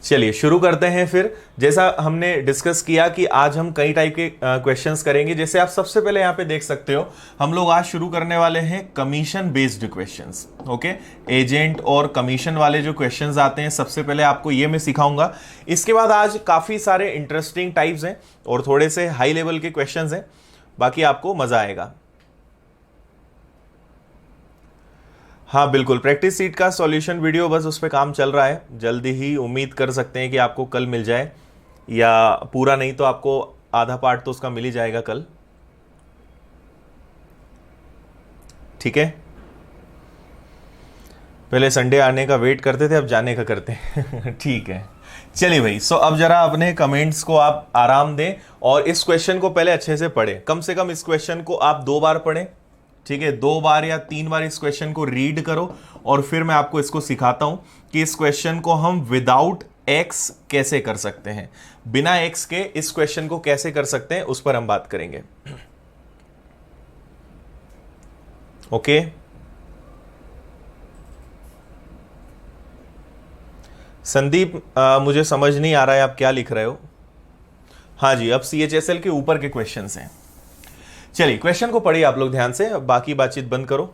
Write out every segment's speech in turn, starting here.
चलिए शुरू करते हैं फिर। जैसा हमने डिस्कस किया कि आज हम कई टाइप के क्वेश्चंस करेंगे। जैसे आप सबसे पहले यहां पे देख सकते हो, हम लोग आज शुरू करने वाले हैं commission based questions. Okay, agent और कमीशन वाले जो क्वेश्चंस आते हैं, सबसे पहले आपको ये मैं सिखाऊंगा। इसके बाद आज काफी सारे इंटरेस्टिंग टाइप्स हैं और थोड़े से हाई लेवल के क्वेश्चंस हैं, बाकी आपको मजा आएगा। हाँ बिल्कुल, प्रैक्टिस सीट का सॉल्यूशन वीडियो बस उस पर काम चल रहा है, जल्दी ही उम्मीद कर सकते हैं कि आपको कल मिल जाए, या पूरा नहीं तो आपको आधा पार्ट तो उसका मिल ही जाएगा कल। ठीक है, पहले संडे आने का वेट करते थे, अब जाने का करते हैं। ठीक है, चलिए भाई। सो अब जरा अपने कमेंट्स को आप आराम दें और इस क्वेश्चन को पहले अच्छे से पढ़ें। कम से कम इस क्वेश्चन को आप 2 बार पढ़ें। ठीक है, 2 बार या 3 बार इस क्वेश्चन को रीड करो और फिर मैं आपको इसको सिखाता हूं कि इस क्वेश्चन को हम विदाउट एक्स कैसे कर सकते हैं, बिना एक्स के इस क्वेश्चन को कैसे कर सकते हैं, उस पर हम बात करेंगे। ओके, संदीप मुझे समझ नहीं आ रहा है आप क्या लिख रहे हो। हाँ जी, अब CHSL के ऊपर के क्वेश्चंस हैं। चलिए क्वेश्चन को पढ़िए आप लोग ध्यान से, अब बाकी बातचीत बंद करो।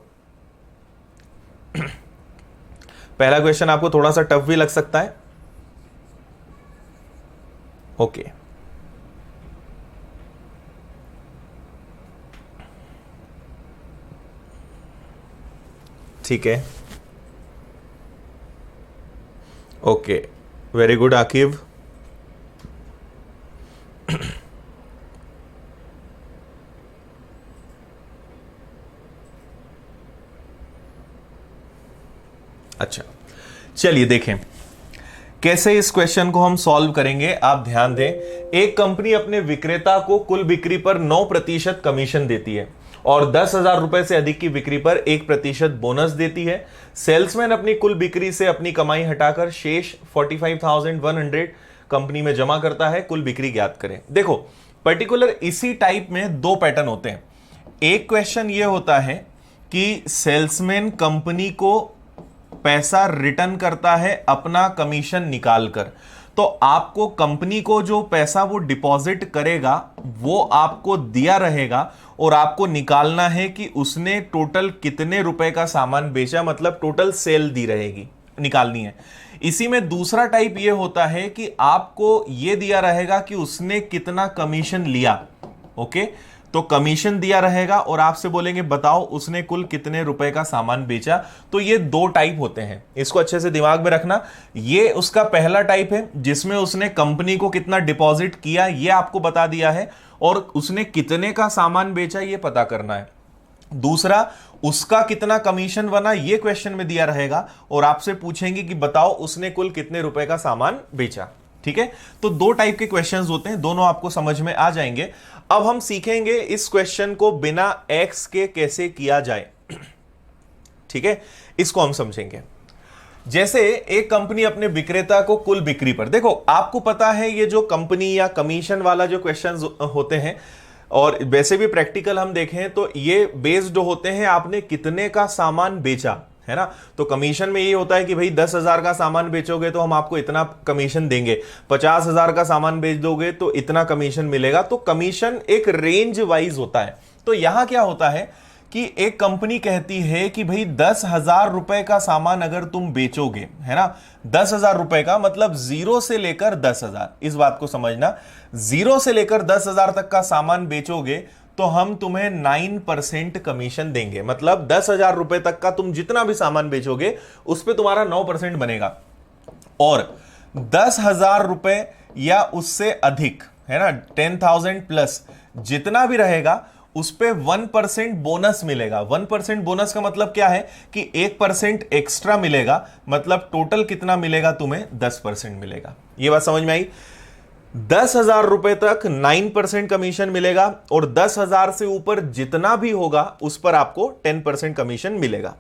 पहला क्वेश्चन आपको थोड़ा सा टफ भी लग सकता है। ओके, ठीक है। Okay, very good Aqib. अच्छा, चलिए देखें कैसे इस क्वेश्चन को हम सॉल्व करेंगे। आप ध्यान दें, एक कंपनी अपने विक्रेता को कुल बिक्री पर 9% कमीशन देती है और 10,000 रुपए से अधिक की बिक्री पर 1% बोनस देती है। सेल्समैन अपनी कुल बिक्री से अपनी कमाई हटाकर शेष 45,100 कंपनी में जमा करता है। कुल बिक्री ज्ञात करें। देखो, पर्टिकुलर इसी टाइप में 2 पैटर्न होते हैं। एक क्वेश्चन यह होता है कि सेल्समैन कंपनी को पैसा रिटर्न करता है अपना कमीशन निकालकर, तो आपको कंपनी को जो पैसा वो डिपॉजिट करेगा वो आपको दिया रहेगा और आपको निकालना है कि उसने टोटल कितने रुपए का सामान बेचा, मतलब टोटल सेल दी रहेगी, निकालनी है। इसी में दूसरा टाइप ये होता है कि आपको ये दिया रहेगा कि उसने कितना कमीशन लिया। ओके, तो कमीशन दिया रहेगा और आपसे बोलेंगे बताओ उसने कुल कितने रुपए का सामान बेचा। तो ये 2 टाइप होते हैं, इसको अच्छे से दिमाग में रखना। ये उसका पहला टाइप है जिसमें उसने कंपनी को कितना डिपॉजिट किया ये आपको बता दिया है और उसने कितने का सामान बेचा ये पता करना है। दूसरा, उसका कितना कमीशन बना ये क्वेश्चन में दिया रहेगा और आपसे पूछेंगे कि बताओ उसने कुल कितने रुपए का सामान बेचा। ठीक है, तो 2 टाइप के क्वेश्चंस होते हैं, दोनों आपको समझ में आ जाएंगे। अब हम सीखेंगे इस क्वेश्चन को बिना एक्स के कैसे किया जाए। ठीक है, इसको हम समझेंगे। जैसे एक कंपनी अपने विक्रेता को कुल बिक्री पर, देखो आपको पता है ये जो कंपनी या कमीशन वाला जो क्वेश्चंस होते हैं, और वैसे भी प्रैक्टिकल हम देखें तो ये बेस्ड होते हैं आपने कितने का सामान बेचा, है ना। तो कमीशन में ये होता है कि भाई 10,000 का सामान बेचोगे तो हम आपको इतना कमीशन देंगे, 50,000 का सामान बेच दोगे तो इतना कमीशन मिलेगा। तो कमीशन एक रेंज वाइज होता है। तो यहां क्या होता है कि एक कंपनी कहती है कि भाई 10,000 रुपए का सामान अगर तुम बेचोगे, है ना, 10,000 रुपए का मतलब 0 से लेकर 10,000, इस बात को समझना, 0 से लेकर 10,000 तक का सामान बेचोगे तो हम तुम्हें 9% कमीशन देंगे। मतलब 10,000 रुपए तक का तुम जितना भी सामान बेचोगे उस पर तुम्हारा 9% बनेगा। और 10,000 रुपए या उससे अधिक, है ना, 10,000 प्लस जितना भी रहेगा उस पे 1% बोनस मिलेगा। 1% बोनस का मतलब क्या है कि 1% एक्स्ट्रा मिलेगा, मतलब टोटल कितना मिलेगा तुम्हें, 10% मिलेगा। यह बात समझ में आई। 10,000 रुपए तक 9% कमीशन मिलेगा और 10,000 से ऊपर जितना भी होगा उस पर आपको 10% कमीशन मिलेगा।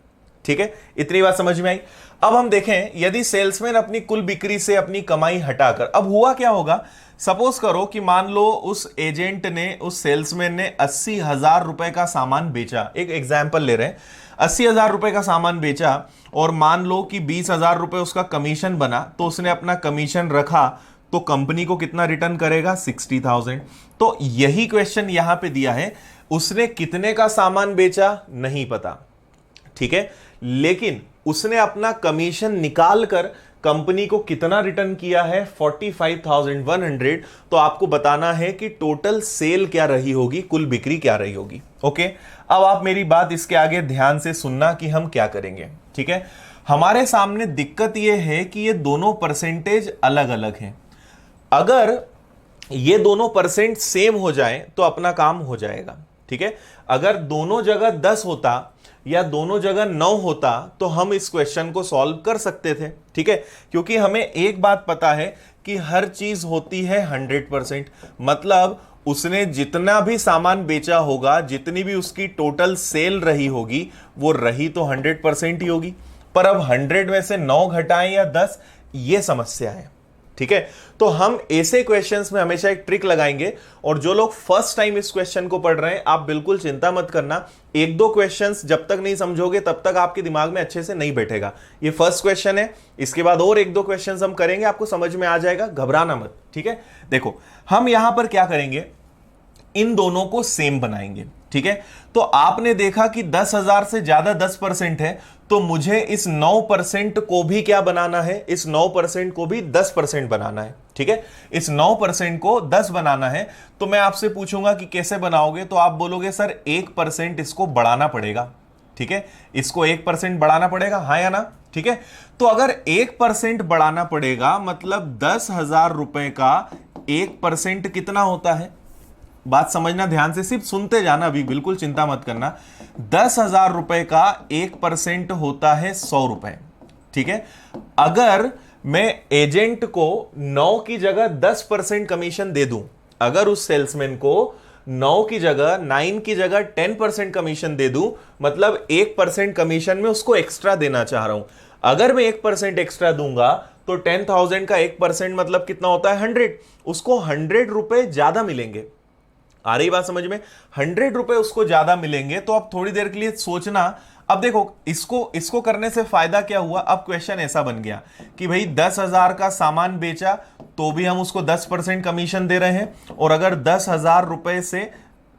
ठीक है, इतनी बात समझ में आई। अब हम देखें, यदि सेल्समैन अपनी कुल बिक्री से अपनी कमाई हटाकर, अब हुआ क्या होगा, सपोज करो कि मान लो उस एजेंट ने, उस सेल्समैन ने 80,000 रुपए का सामान बेचा। एक एग्जाम्पल ले रहे हैं, 80,000 रुपए का सामान बेचा और मान लो कि 20,000 रुपए उसका कमीशन बना, तो उसने अपना कमीशन रखा, तो कंपनी को कितना रिटर्न करेगा? 60,000। तो यही क्वेश्चन यहां पे दिया है। उसने कितने का सामान बेचा नहीं पता, ठीक है, लेकिन उसने अपना कमीशन निकाल कर कंपनी को कितना रिटर्न किया है? 45,100। तो आपको बताना है कि टोटल सेल क्या रही होगी, कुल बिक्री क्या रही होगी। ओके, अब आप मेरी बात इसके आगे ध्यान से सुनना कि हम क्या करेंगे। ठीक है, हमारे सामने दिक्कत यह है कि ये दोनों परसेंटेज अलग अलग हैं। अगर ये दोनों परसेंट सेम हो जाए तो अपना काम हो जाएगा। ठीक है, अगर दोनों जगह 10 होता या दोनों जगह 9 होता तो हम इस क्वेश्चन को सॉल्व कर सकते थे। ठीक है, क्योंकि हमें एक बात पता है कि हर चीज होती है 100%। मतलब उसने जितना भी सामान बेचा होगा, जितनी भी उसकी टोटल सेल रही होगी, वो रही तो 100% ही होगी। पर अब 100 में से 9 घटाएं या 10, ये समस्या है। ठीक है, तो हम ऐसे क्वेश्चंस में हमेशा एक ट्रिक लगाएंगे। और जो लोग फर्स्ट टाइम इस क्वेश्चन को पढ़ रहे हैं, आप बिल्कुल चिंता मत करना। एक दो क्वेश्चंस जब तक नहीं समझोगे तब तक आपके दिमाग में अच्छे से नहीं बैठेगा। ये फर्स्ट क्वेश्चन है, इसके बाद और एक दो क्वेश्चंस हम करेंगे, आपको समझ में आ जाएगा, घबराना मत। ठीक है, देखो हम यहां पर क्या करेंगे, इन दोनों को सेम बनाएंगे। ठीक है, तो आपने देखा कि 10,000 से ज्यादा 10% है, तो मुझे इस 9% को भी क्या बनाना है? इस 9% को भी 10% बनाना है। ठीक है, इस 9% को 10 बनाना है। तो मैं आपसे पूछूंगा कि कैसे बनाओगे, तो आप बोलोगे सर 1% इसको बढ़ाना पड़ेगा। ठीक है, इसको 1% बढ़ाना पड़ेगा, हाँ या ना? ठीक है, तो अगर 1% बढ़ाना पड़ेगा, मतलब 10,000 रुपए का 1% कितना होता है? बात समझना ध्यान से, सिर्फ सुनते जाना, अभी बिल्कुल चिंता मत करना। 10,000 रुपए का 1% होता है 100 रुपए। ठीक है, अगर मैं एजेंट को 9 की जगह 10% कमीशन दे दूं, अगर उस सेल्समैन को 9 की जगह 9 की जगह 10% कमीशन दे दूं, मतलब 1% कमीशन में उसको एक्स्ट्रा देना चाह रहा हूं। अगर मैं 1% एक्स्ट्रा दूंगा तो 10,000 का 1% मतलब कितना होता है? 100। उसको 100 रुपए ज्यादा मिलेंगे। आ रही बात समझ में? 100 रुपए उसको ज्यादा मिलेंगे। तो अब थोड़ी देर के लिए सोचना। अब देखो, इसको करने से फायदा क्या हुआ? अब क्वेश्चन ऐसा बन गया कि भाई 10,000 का सामान बेचा तो भी हम उसको 10% कमीशन दे रहे हैं, और अगर 10,000 रुपए से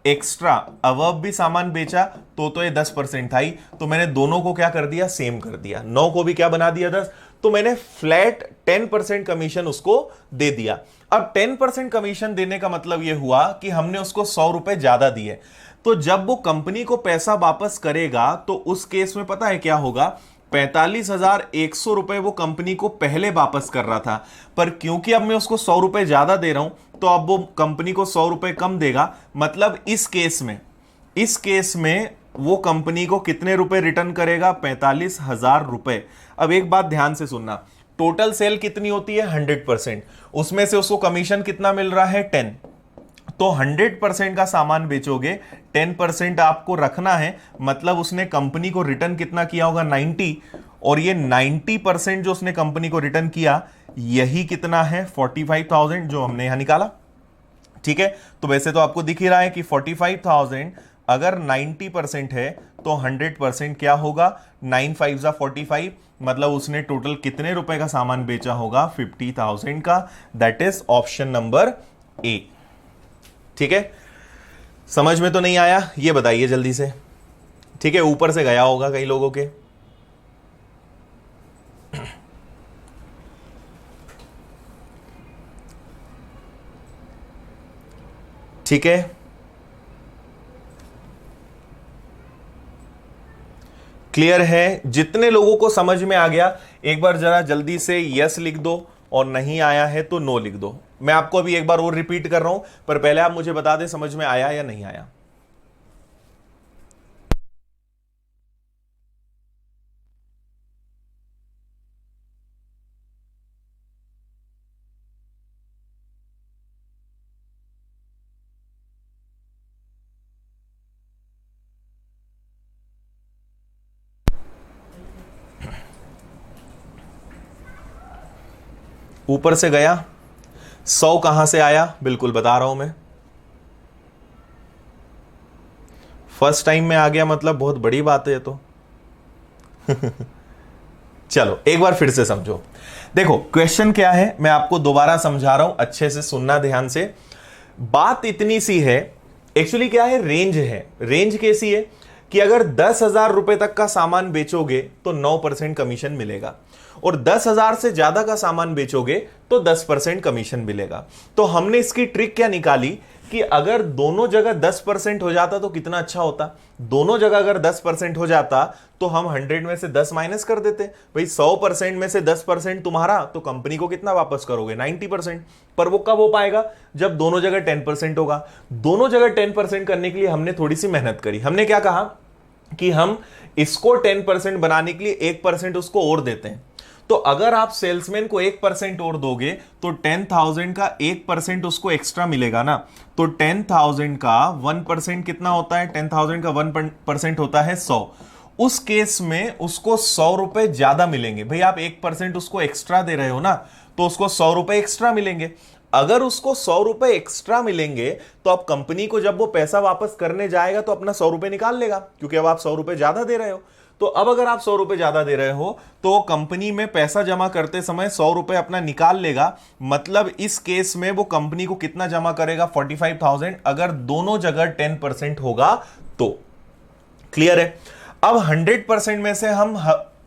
एक्स्ट्रा अवर्ब भी सामान बेचा तो ये 10% था ही। तो मैंने दोनों को क्या कर दिया? सेम कर दिया। 9 को भी क्या बना दिया? 10। तो मैंने फ्लैट 10% कमीशन उसको दे दिया। अब 10% कमीशन देने का मतलब यह हुआ कि हमने उसको 100 रुपए ज्यादा दिए। तो जब वो कंपनी को पैसा वापस करेगा तो उस केस में पता है क्या होगा? 45,100 रुपए वो कंपनी को पहले वापस कर रहा था, पर क्योंकि अब मैं उसको 100 रुपए ज्यादा दे रहा हूं तो अब वो कंपनी को 100 रुपए कम देगा। मतलब इस केस में वो कंपनी को कितने रुपए रिटर्न करेगा? 45,000 रुपए। अब एक बात ध्यान से सुनना, टोटल सेल कितनी होती है? 100%। उसमें से उसको कमीशन कितना मिल रहा है? 10। तो 100% का सामान बेचोगे, 10% आपको रखना है, मतलब उसने कंपनी को रिटर्न कितना किया होगा? 90। और ये 90% जो उसने कंपनी को रिटर्न किया, यही कितना है? 45,000 जो हमने यहां निकाला। ठीक है, तो वैसे तो आपको दिख ही रहा है कि 45,000 अगर 90% है तो 100% क्या होगा? 9 5 जा 45, मतलब उसने टोटल कितने रुपए का सामान बेचा होगा? 50,000 का। That is option number A. ठीक है, समझ में तो नहीं आया? ये बताइए जल्दी से। ठीक है, ऊपर से गया होगा कई लोगों के। ठीक है, क्लियर है? जितने लोगों को समझ में आ गया, एक बार जरा जल्दी से यस लिख दो, और नहीं आया है तो नो लिख दो। मैं आपको अभी एक बार और रिपीट कर रहा हूं, पर पहले आप मुझे बता दें समझ में आया या नहीं आया। ऊपर से गया, 100 कहां से आया? बिल्कुल बता रहा हूं मैं। फर्स्ट टाइम में आ गया मतलब बहुत बड़ी बात है ये तो। चलो एक बार फिर से समझो। देखो क्वेश्चन क्या है, मैं आपको दोबारा समझा रहा हूं, अच्छे से सुनना ध्यान से। बात इतनी सी है, एक्चुअली क्या है, रेंज है। रेंज कैसी है कि अगर 10,000 रुपए तक का सामान बेचोगे तो 9% कमीशन मिलेगा, और 10,000 से ज्यादा का सामान बेचोगे तो 10% कमीशन मिलेगा। तो हमने इसकी ट्रिक क्या निकाली कि अगर दोनों जगह 10% हो जाता तो कितना अच्छा होता। दोनों जगह अगर 10% हो जाता तो हम 100 में से 10 माइनस कर देते। भाई 100% में से 10% तुम्हारा, तो कंपनी को कितना वापस करोगे, 90%। पर वो कब हो पाएगा, जब दोनों जगह 10% होगा। दोनों जगह 10% करने के लिए हमने थोड़ी सी मेहनत करी। हमने क्या कहा कि हम इसको 10% बनाने के लिए 1% उसको और देते हैं। तो अगर आप सेल्समैन को 1% और दोगे तो 10,000 का 1% उसको एक्स्ट्रा मिलेगा ना। तो 10,000 का 1% कितना होता है, 10,000 का 1% होता है 100। उस केस में उसको 100 रुपए ज्यादा मिलेंगे। भाई आप 1% उसको एक्स्ट्रा दे रहे हो ना, तो उसको 100 रुपए एक्स्ट्रा मिलेंगे। अगर उसको 100 रुपए एक्स्ट्रा मिलेंगे तो अब कंपनी को जब वो पैसा वापस करने जाएगा तो अपना 100 रुपए निकाल लेगा, क्योंकि अब आप 100 रुपए ज्यादा दे रहे हो। तो अब अगर आप 100 रुपए ज्यादा दे रहे हो तो कंपनी में पैसा जमा करते समय 100 रुपए अपना निकाल लेगा। मतलब इस केस में वो कंपनी को कितना जमा करेगा, 45,000, अगर दोनों जगह 10% होगा तो। क्लियर है। अब 100% में से हम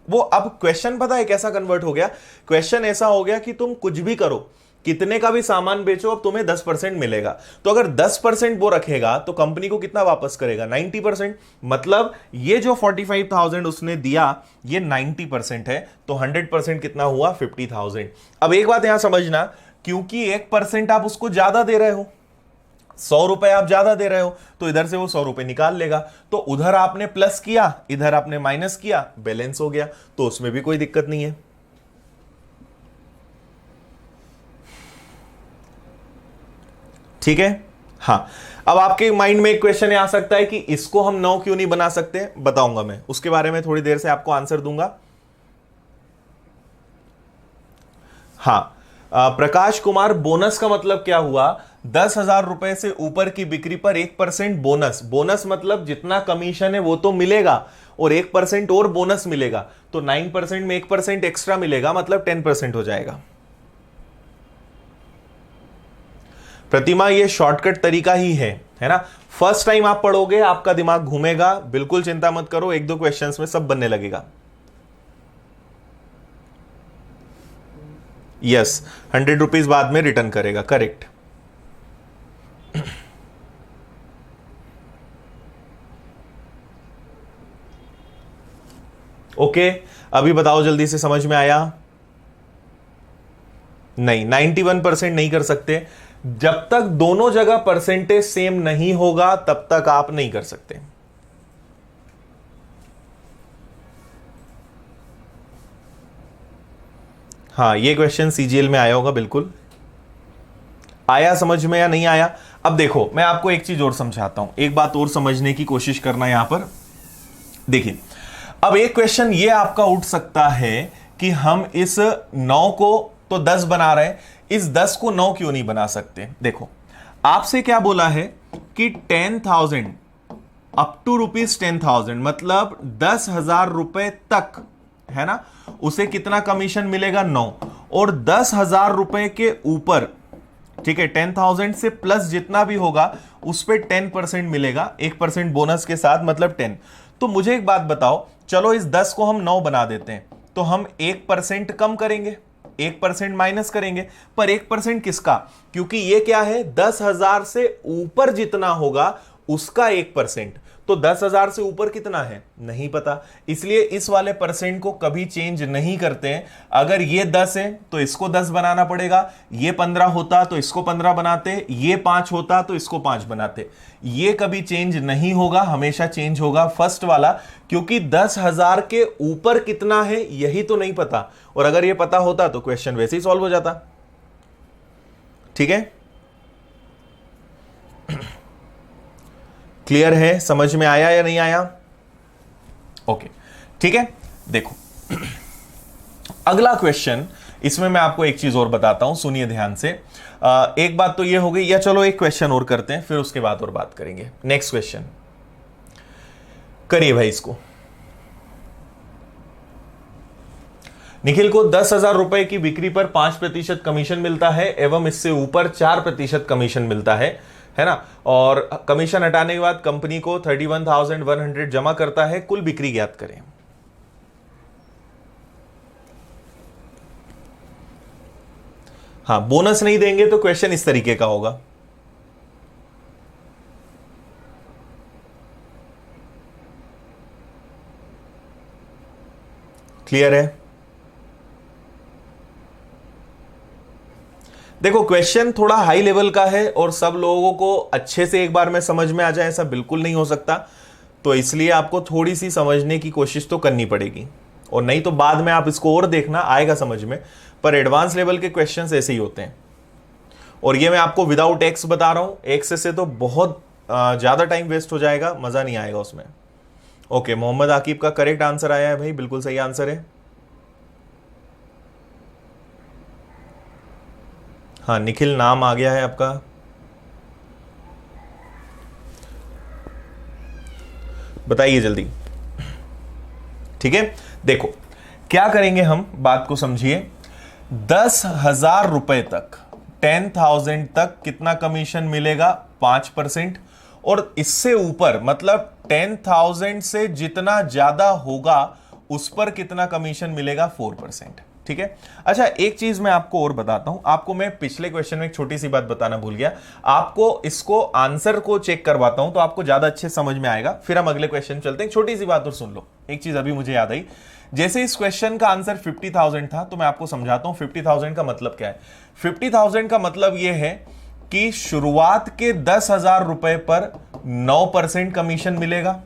वो, अब क्वेश्चन पता है कैसा कन्वर्ट हो गया, क्वेश्चन ऐसा हो गया कि तुम कुछ भी करो, कितने का भी सामान बेचो, अब तुम्हें 10% मिलेगा। तो अगर 10% वो रखेगा तो कंपनी को कितना वापस करेगा, 90%। मतलब ये जो 45,000 उसने दिया ये 90% है, तो 100% कितना हुआ, 50,000। अब एक बात यहां समझना, क्योंकि 1% आप उसको ज्यादा दे रहे हो, 100 रुपए आप ज्यादा दे रहे हो, तो इधर से वो 100 रुपए निकाल लेगा। तो उधर आपने प्लस किया, इधर आपने माइनस किया, बैलेंस हो गया, तो उसमें भी कोई दिक्कत नहीं है। ठीक है। हाँ, अब आपके माइंड में एक क्वेश्चन आ सकता है कि इसको हम 9 क्यों नहीं बना सकते, बताऊंगा मैं, उसके बारे में थोड़ी देर से आपको आंसर दूंगा। हाँ, प्रकाश कुमार, बोनस का मतलब क्या हुआ, 10,000 रुपए से ऊपर की बिक्री पर 1% बोनस। बोनस मतलब जितना कमीशन है वो तो मिलेगा, और 1% और बोनस मिलेगा, तो 9% में 1% एक्स्ट्रा मिलेगा, मतलब 10% हो जाएगा। प्रतिमा, ये शॉर्टकट तरीका ही है ना। फर्स्ट टाइम आप पढ़ोगे आपका दिमाग घूमेगा, बिल्कुल चिंता मत करो, 1-2 क्वेश्चंस में सब बनने लगेगा। यस, 100 रुपीज बाद में रिटर्न करेगा, करेक्ट। ओके, अभी बताओ जल्दी से, समझ में आया? नहीं, 91% नहीं कर सकते। जब तक दोनों जगह परसेंटेज सेम नहीं होगा तब तक आप नहीं कर सकते। हाँ, ये क्वेश्चन सीजीएल में आया होगा, बिल्कुल आया समझ में, या नहीं आया? अब देखो मैं आपको एक चीज और समझाता हूं, एक बात और समझने की कोशिश करना यहां पर। देखिए, अब एक क्वेश्चन ये आपका उठ सकता है कि हम इस 9 को तो 10 बना रहे हैं, इस 10 को 9 क्यों नहीं बना सकते। देखो आपसे क्या बोला है कि 10,000 अप टू ₹10,000, मतलब 10,000 रुपए तक, है ना, उसे कितना कमीशन मिलेगा, 9। और 10,000 रुपए के ऊपर, ठीक है, 10,000 से प्लस जितना भी होगा उस पर 10% मिलेगा, 1% बोनस के साथ, मतलब 10। तो मुझे एक बात बताओ, चलो इस 10 को हम 9 बना देते हैं, तो हम 1% कम करेंगे, 1% माइनस करेंगे, पर 1% किसका, क्योंकि ये क्या है, 10,000 से ऊपर जितना होगा उसका 1%। तो 10,000 से ऊपर कितना है नहीं पता, इसलिए इस वाले परसेंट को कभी चेंज नहीं करते हैं। अगर ये 10 है तो इसको 10 बनाना पड़ेगा, ये 15 होता तो इसको 15 बनाते, ये 5 होता तो इसको 5 बनाते। ये कभी चेंज नहीं होगा, हमेशा चेंज होगा फर्स्ट वाला, क्योंकि 10,000 के ऊपर कितना है यही तो नहीं पता, और अगर ये पता होता तो क्वेश्चन वैसे ही सॉल्व हो जाता। ठीक है, क्लियर है, समझ में आया या नहीं आया? ओके, ठीक है। देखो अगला क्वेश्चन, इसमें मैं आपको एक चीज और बताता हूं, सुनिए ध्यान से। एक बात तो ये हो गई, या चलो एक क्वेश्चन और करते हैं, फिर उसके बाद और बात करेंगे। नेक्स्ट क्वेश्चन करिए भाई इसको। निखिल को 10,000 रुपए की बिक्री पर 5% कमीशन मिलता है एवं इससे ऊपर 4% कमीशन मिलता है ना। और कमीशन हटाने के बाद कंपनी को 31,100 जमा करता है, कुल बिक्री ज्ञात करें। हाँ, बोनस नहीं देंगे तो क्वेश्चन इस तरीके का होगा। क्लियर है? देखो, क्वेश्चन थोड़ा हाई लेवल का है और सब लोगों को अच्छे से एक बार में समझ में आ जाए ऐसा बिल्कुल नहीं हो सकता, तो इसलिए आपको थोड़ी सी समझने की कोशिश तो करनी पड़ेगी, और नहीं तो बाद में आप इसको और देखना आएगा समझ में। पर एडवांस लेवल के क्वेश्चंस ऐसे ही होते हैं, और ये मैं आपको विदाउट एक्स बता रहा हूं, एक्स से तो बहुत ज्यादा टाइम वेस्ट हो जाएगा, मजा नहीं आएगा उसमें। ओके, मोहम्मद आकिब का करेक्ट आंसर आया है भाई, बिल्कुल सही आंसर है। हाँ, निखिल नाम आ गया है आपका। बताइए जल्दी। ठीक है, देखो क्या करेंगे हम, बात को समझिए। 10,000 रुपए तक, 10,000 तक कितना कमीशन मिलेगा? 5%। और इससे ऊपर मतलब 10,000 से जितना ज्यादा होगा उस पर कितना कमीशन मिलेगा? 4%। ठीक है। अच्छा, एक चीज मैं आपको और बताता हूं, आपको मैं पिछले क्वेश्चन में एक छोटी सी बात बताना भूल गया, आपको इसको आंसर को चेक करवाता हूं तो आपको ज्यादा अच्छे समझ में आएगा, फिर हम अगले क्वेश्चन चलते हैं। छोटी सी बात और सुन लो, एक चीज अभी मुझे याद आई। जैसे इस क्वेश्चन का आंसर 50,000 था, तो मैं आपको समझाता हूं 50,000 का मतलब क्या है। 50,000 का मतलब यह है कि शुरुआत के 10,000 रुपए पर 9% कमीशन मिलेगा,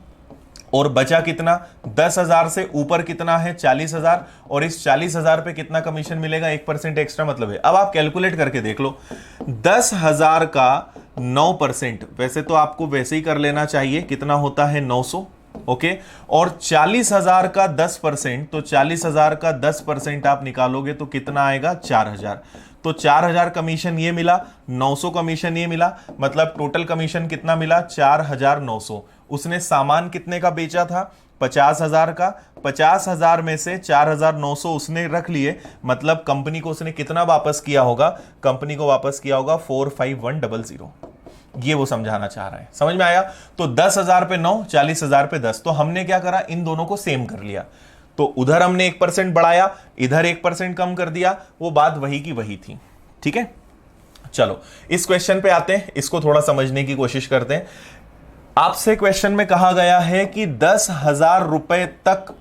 और बचा कितना? 10,000 से ऊपर कितना है? 40,000, और इस 40,000 पे कितना कमीशन मिलेगा? 1% एक्स्ट्रा मतलब है। अब आप कैलकुलेट करके देख लो, 10,000 का 9%, वैसे तो आपको वैसे ही कर लेना चाहिए, कितना होता है? 900। ओके, और 40,000 का 10%, तो 40,000 का 10% आप निकालोगे तो कितना आएगा? 4,000। तो 4,000 कमीशन ये मिला, 900 कमीशन ये मिला, मतलब टोटल कमीशन कितना मिला? 4,900। उसने सामान कितने का बेचा था? 50,000 का। 50,000 में से 4,900 उसने रख लिए, मतलब कंपनी को उसने कितना वापस किया होगा? कंपनी को वापस किया होगा 45100। ये वो समझाना चाह रहा है, समझ में आया? तो 10,000 पे 9, 40,000 पे 10। तो हमने क्या करा? इन दोनों को सेम कर लिया। तो उधर हमने 1% बढ़ाया, इधर 1% कम कर दिया, वो बात वही की वही थी। ठीक है, चलो इस क्वेश्चन पे आते हैं, इसको थोड़ा समझने की कोशिश करते हैं। आपसे क्वेश्चन में कहा गया है कि 10,000 रुपए तक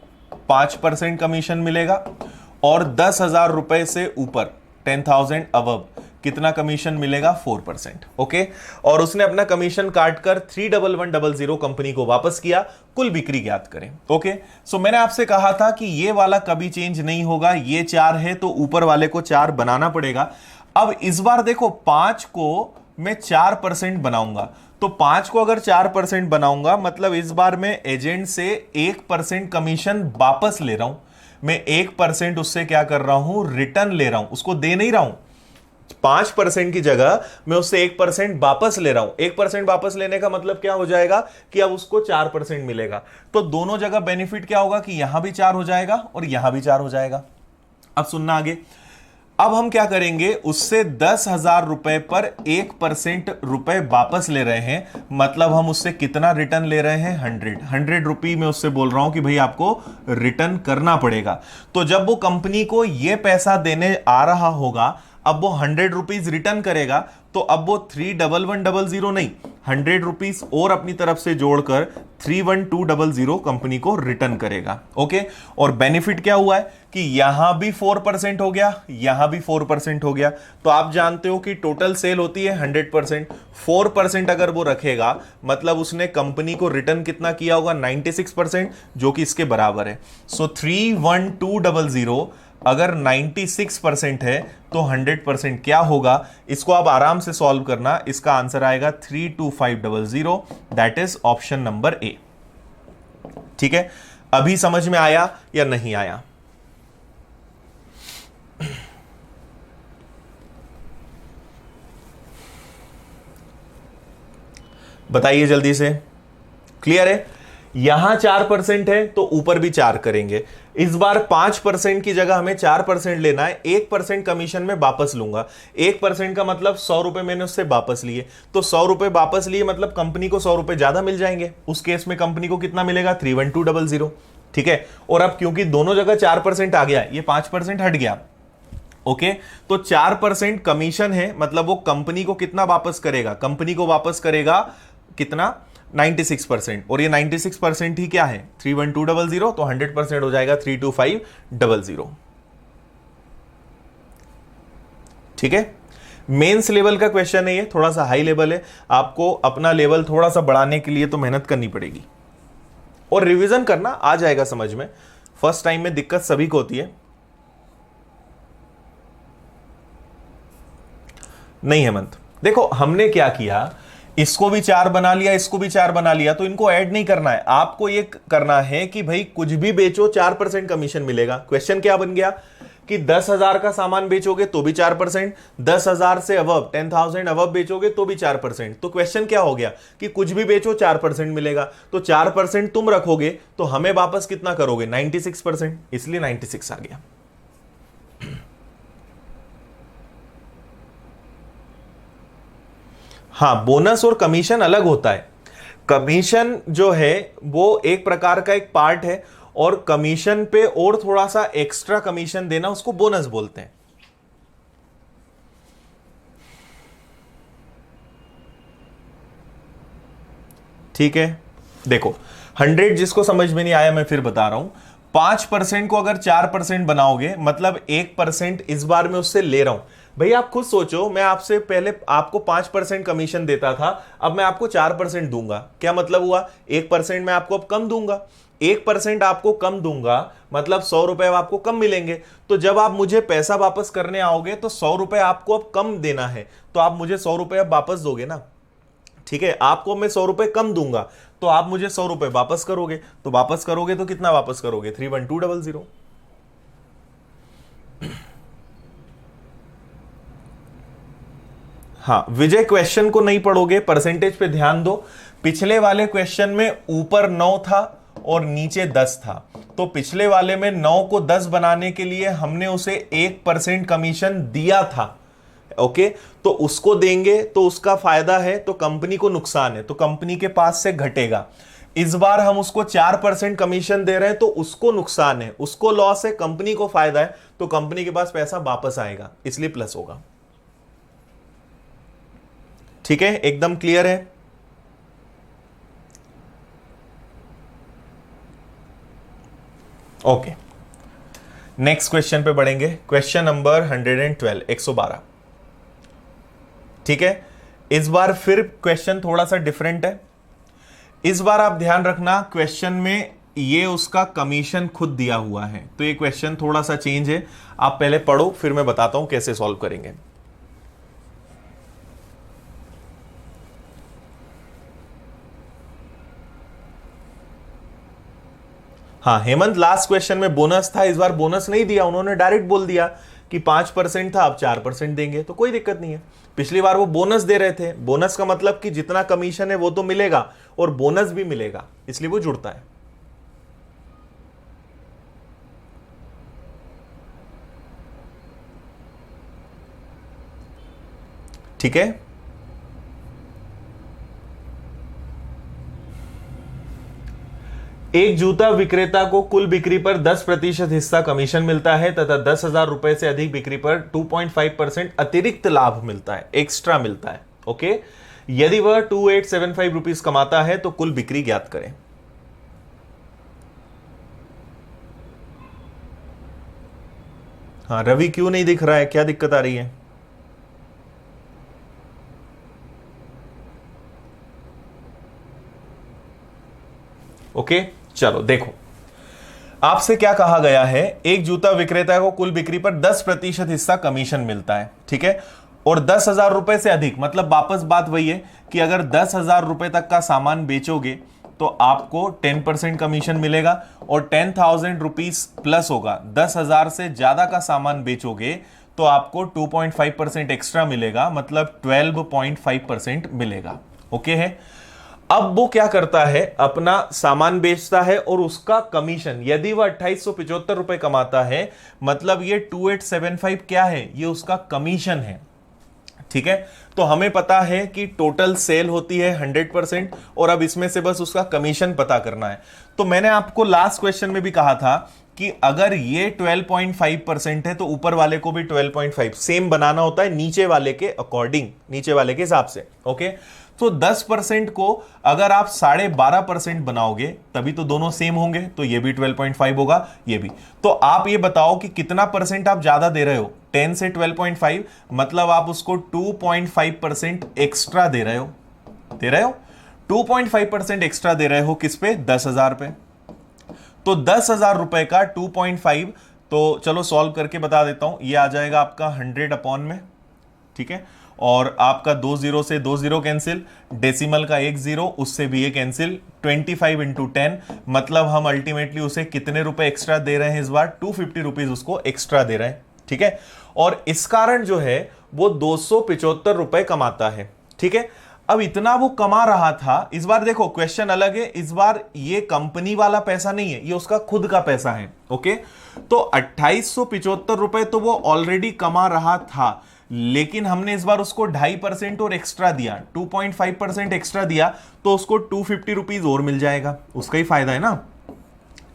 5% कमीशन मिलेगा, और 10,000 रुपए से ऊपर 10,000 अबव कितना कमीशन मिलेगा? 4%। ओके, और उसने अपना कमीशन काटकर 31100 कंपनी को वापस किया, कुल बिक्री ज्ञात करें। ओके, सो मैंने आपसे कहा था कि ये वाला कभी चेंज नहीं होगा, ये 4 है तो ऊपर वाले को 4 बनाना पड़ेगा। अब इस बार देखो, 5 को मैं 4% बनाऊंगा, तो 5 को अगर 4% बनाऊंगा मतलब इस बार मैं एजेंट से 1% कमीशन वापस ले रहा हूं। मैं 1% उससे क्या कर रहा हूं? रिटर्न ले रहा हूं, उसको दे नहीं रहा हूं। 5% की जगह मैं उससे 1% वापस ले रहा हूं। 1% वापस लेने का मतलब क्या हो जाएगा कि अब उसको 4% मिलेगा। तो दोनों जगह बेनिफिट क्या होगा कि यहां भी 4 हो जाएगा और यहां भी 4 हो जाएगा। अब सुनना आगे। अब हम क्या करेंगे? उससे 10,000 रुपए पर 1% रुपए वापस ले रहे हैं, मतलब हम उससे कितना रिटर्न ले रहे हैं? 100 रुपये में उससे बोल रहा हूं कि भाई आपको रिटर्न करना पड़ेगा। तो जब वो कंपनी को ये पैसा देने आ रहा होगा, अब वो 100 रुपीज रिटर्न करेगा, तो अब वो 31100 नहीं, 100 रुपीज और अपनी तरफ से जोड़कर 31200 कंपनी को रिटर्न करेगा। ओके, और बेनिफिट क्या हुआ है कि यहां भी 4% हो गया, यहां भी 4% हो गया। तो आप जानते हो कि टोटल सेल होती है 100%, 4% अगर वो रखेगा मतलब उसने कंपनी को रिटर्न कितना किया होगा? 96%, जो कि इसके बराबर है। सो 31200 अगर 96% है तो 100% क्या होगा? इसको आप आराम से सॉल्व करना, इसका आंसर आएगा 32500, that is option number A. ठीक है, अभी समझ में आया या नहीं आया? बताइए जल्दी से। क्लियर है? यहां 4% है तो ऊपर भी 4 करेंगे। इस बार 5% की जगह हमें 4% लेना है, 1% कमीशन में वापस लूंगा। 1% का मतलब 100 रुपए मैंने उससे वापस लिए, तो 100 रुपए वापस लिए मतलब कंपनी को 100 रुपए ज्यादा मिल जाएंगे। उस केस में कंपनी को कितना मिलेगा? 31200। ठीक है, और अब क्योंकि दोनों जगह 4% आ गया, ये 5% हट गया। ओके, तो 4% कमीशन है, मतलब वो कंपनी को कितना वापस करेगा? कंपनी को वापस करेगा कितना? 96%। और ये 96% ही क्या है? 31200, तो 100% हो जाएगा 32500। ठीक है, मेंस लेवल का क्वेश्चन है ये, थोड़ा सा हाई लेवल है, आपको अपना लेवल थोड़ा सा बढ़ाने के लिए तो मेहनत करनी पड़ेगी और रिवीजन करना, आ जाएगा समझ में। फर्स्ट टाइम में दिक्कत सभी को होती है। नहीं हेमंत, देखो हमने क्या किया, इसको भी 4 बना लिया, इसको भी 4 बना लिया, तो इनको ऐड नहीं करना है। आपको ये करना है कि भाई कुछ भी बेचो 4% कमीशन मिलेगा। क्वेश्चन क्या बन गया कि 10,000 का सामान बेचोगे तो भी 4%, 10,000 से अबव 10,000 अबव बेचोगे तो भी 4%। तो क्वेश्चन क्या हो गया कि कुछ भी बेचो 4% मिलेगा। तो 4% तुम रखोगे तो हमें वापस कितना करोगे? 96%, इसलिए 96 आ गया। हाँ, बोनस और कमीशन अलग होता है। कमीशन जो है वो एक प्रकार का एक पार्ट है, और कमीशन पे और थोड़ा सा एक्स्ट्रा कमीशन देना उसको बोनस बोलते हैं। ठीक है, देखो 100 जिसको समझ में नहीं आया मैं फिर बता रहा हूं। 5% को अगर 4% बनाओगे, मतलब 1% इस बार मैं उससे ले रहा हूं। भाई आप खुद सोचो, मैं आपसे पहले आपको 5% कमीशन देता था, अब मैं आपको 4% दूंगा। क्या मतलब हुआ? 1% मैं आपको अब कम दूंगा। 1% आपको कम दूंगा मतलब 100 रुपए आपको कम मिलेंगे। तो जब आप मुझे पैसा वापस करने आओगे तो 100 रुपए आपको अब कम देना है, तो आप मुझे 100 रुपए अब वापस दोगे ना। ठीक है, आपको मैं 100 रुपए कम दूंगा तो आप मुझे 100 रुपए वापस करोगे। तो वापस करोगे तो कितना वापस करोगे? 31200। हाँ विजय, क्वेश्चन को नहीं पढ़ोगे, परसेंटेज पे ध्यान दो। पिछले वाले क्वेश्चन में ऊपर 9 था और नीचे 10 था, तो पिछले वाले में 9 को 10 बनाने के लिए हमने उसे 1% कमीशन दिया था। ओके, तो उसको देंगे तो उसका फायदा है, तो कंपनी को नुकसान है, तो कंपनी के पास से घटेगा। इस बार हम उसको 4% कमीशन दे रहे हैं तो उसको नुकसान है, उसको लॉस है, कंपनी को फायदा है, तो कंपनी के पास पैसा वापस आएगा, इसलिए प्लस होगा। ठीक है, एकदम क्लियर है? ओके, नेक्स्ट क्वेश्चन पे बढ़ेंगे। Question number 112, 112। ठीक है, इस बार फिर क्वेश्चन थोड़ा सा डिफरेंट है। इस बार आप ध्यान रखना, क्वेश्चन में ये उसका कमीशन खुद दिया हुआ है, तो ये क्वेश्चन थोड़ा सा चेंज है। आप पहले पढ़ो, फिर मैं बताता हूं कैसे सॉल्व करेंगे। हाँ हेमंत, लास्ट क्वेश्चन में बोनस था, इस बार बोनस नहीं दिया, उन्होंने डायरेक्ट बोल दिया कि 5% था अब 4% देंगे, तो कोई दिक्कत नहीं है। पिछली बार वो बोनस दे रहे थे, बोनस का मतलब कि जितना कमीशन है वो तो मिलेगा और बोनस भी मिलेगा, इसलिए वो जुड़ता है। ठीक है, एक जूता विक्रेता को कुल बिक्री पर 10% हिस्सा कमीशन मिलता है तथा 10,000 रुपए से अधिक बिक्री पर 2.5% अतिरिक्त लाभ मिलता है, एक्स्ट्रा मिलता है। ओके, यदि वह 2875 रुपीज कमाता है तो कुल बिक्री ज्ञात करें। हाँ रवि, क्यों नहीं दिख रहा है, क्या दिक्कत आ रही है? ओके, चलो देखो, आपसे क्या कहा गया है, एक जूता विक्रेता को कुल बिक्री पर 10% हिस्सा कमीशन मिलता है। ठीक है, और 10,000 रुपए से अधिक, मतलब वापस बात वही है कि अगर 10,000 रुपए तक का सामान बेचोगे तो आपको 10% कमीशन मिलेगा, और 10,000 रुपीज प्लस होगा। 10,000 से ज्यादा का सामान बेचोगे तो आपको 2.5% एक्स्ट्रा मिलेगा, मतलब 12.5% मिलेगा। ओके है, अब वो क्या करता है, अपना सामान बेचता है और उसका कमीशन, यदि वह 2875 रुपए कमाता है, मतलब ये 2875 क्या है, ये उसका कमीशन है। ठीक है, तो हमें पता है कि टोटल सेल होती है 100% और अब इसमें से बस उसका कमीशन पता करना है। तो मैंने आपको लास्ट क्वेश्चन में भी कहा था कि अगर ये 12.5% है तो ऊपर वाले को भी 12.5 सेम बनाना होता है, नीचे वाले के अकॉर्डिंग, नीचे वाले के हिसाब से। ओके, तो 10% को अगर आप 12.5% बनाओगे तभी तो दोनों सेम होंगे, तो ये भी 12.5 होगा, ये भी। तो आप ये बताओ कि कितना परसेंट आप ज्यादा दे रहे हो, 10 से 12.5, मतलब आप उसको 2.5% एक्स्ट्रा दे रहे हो, 2.5% एक्स्ट्रा दे रहे हो, किस पे, 10,000 पे। तो 10,000 रुपए का 2.5, तो चलो सॉल्व करके बता देता हूं, ये आ जाएगा आपका 100 अपॉन में। ठीक है, और आपका 2 0 से 2 0 कैंसिल, डेसिमल का 1 0, उससे भी ये कैंसिल, 25 इंटू 10, मतलब हम अल्टीमेटली उसे कितने रुपए एक्स्ट्रा दे रहे हैं इस बार, 250 रुपीज उसको एक्स्ट्रा दे रहे हैं। ठीक है, और इस कारण जो है वो 275 रुपए कमाता है। ठीक है, अब इतना वो कमा रहा था, इस बार देखो क्वेश्चन अलग है, इस बार ये कंपनी वाला पैसा नहीं है, ये उसका खुद का पैसा है। ओके, तो 2875 रुपए तो वो ऑलरेडी कमा रहा था, लेकिन हमने इस बार उसको 2.5% और एक्स्ट्रा दिया, 2.5% एक्स्ट्रा दिया, तो उसको 250 रुपीज और मिल जाएगा, उसका ही फायदा है ना।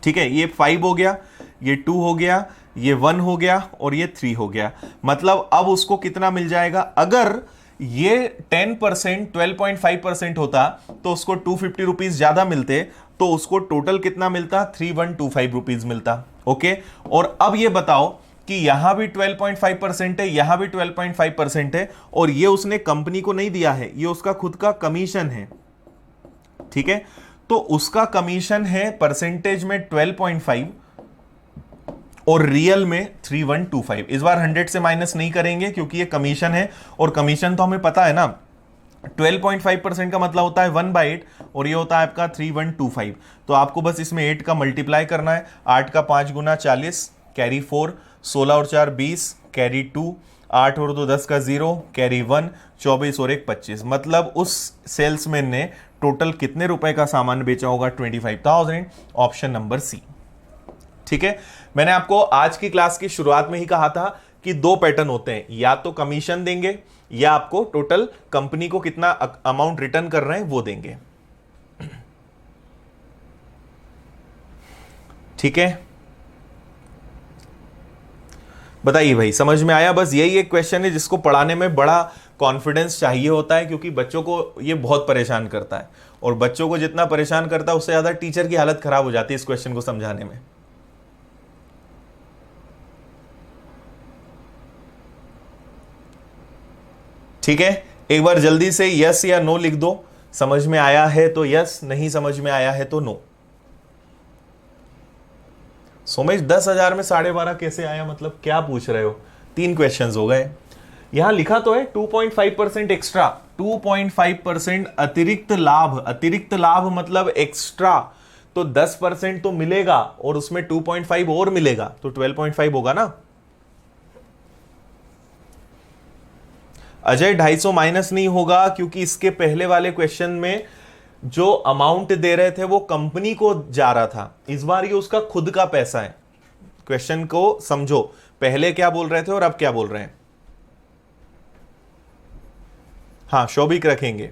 ठीक है, ये 5 हो गया, ये 2 हो गया, ये 1 हो गया और ये 3 हो गया, मतलब अब उसको कितना मिल जाएगा, अगर ये 10% 12.5% होता तो उसको 250 रुपीज ज्यादा मिलते, तो उसको टोटल कितना मिलता, 3125 रुपीज मिलता। ओके, और अब ये बताओ कि यहां भी 12.5% है, यहां भी 12.5% है, और ये उसने कंपनी को नहीं दिया है, ये उसका खुद का कमीशन है। ठीक है, तो उसका कमीशन है परसेंटेज में 12.5 और रियल में 3125। इस बार 100 से माइनस नहीं करेंगे क्योंकि ये कमीशन है, और कमीशन तो हमें पता है ना, 12.5% का मतलब होता है 1/8 और ये होता है आपका 3125। तो आपको बस इसमें 8 का मल्टीप्लाई करना है, 8 का 5 गुना 40, कैरी 4, 16 और 4 20, कैरी 2, 8 और 2 10 का 0, कैरी 1, 24 और 1 25, मतलब उस सेल्समैन ने टोटल कितने रुपए का सामान बेचा होगा, 25,000, ऑप्शन नंबर सी। ठीक है, मैंने आपको आज की क्लास की शुरुआत में ही कहा था कि 2 पैटर्न होते हैं, या तो कमीशन देंगे या आपको टोटल कंपनी को कितना अमाउंट रिटर्न कर रहे हैं वो देंगे। ठीक है, बताइए भाई, समझ में आया? बस यही एक क्वेश्चन है जिसको पढ़ाने में बड़ा कॉन्फिडेंस चाहिए होता है, क्योंकि बच्चों को ये बहुत परेशान करता है, और बच्चों को जितना परेशान करता है उससे ज्यादा टीचर की हालत खराब हो जाती है इस क्वेश्चन को समझाने में। ठीक है, एक बार जल्दी से यस या नो लिख दो, समझ में आया है तो यस, नहीं समझ में आया है तो नो। सोमेश 10,000 में 12.5 कैसे आया, मतलब क्या पूछ रहे हो? 3 क्वेश्चंस हो गए। यहां लिखा तो है 2.5% एक्स्ट्रा, 2.5% अतिरिक्त लाभ, अतिरिक्त लाभ मतलब एक्स्ट्रा, तो 10% तो मिलेगा और उसमें 2.5 और मिलेगा, तो 12.5 होगा ना। अजय 250 माइनस नहीं होगा, क्योंकि इसके पहले वाले क्वेश्चन में जो अमाउंट दे रहे थे वो कंपनी को जा रहा था, इस बार ये उसका खुद का पैसा है। क्वेश्चन को समझो, पहले क्या बोल रहे थे और अब क्या बोल रहे हैं। हाँ, शौबिक रखेंगे।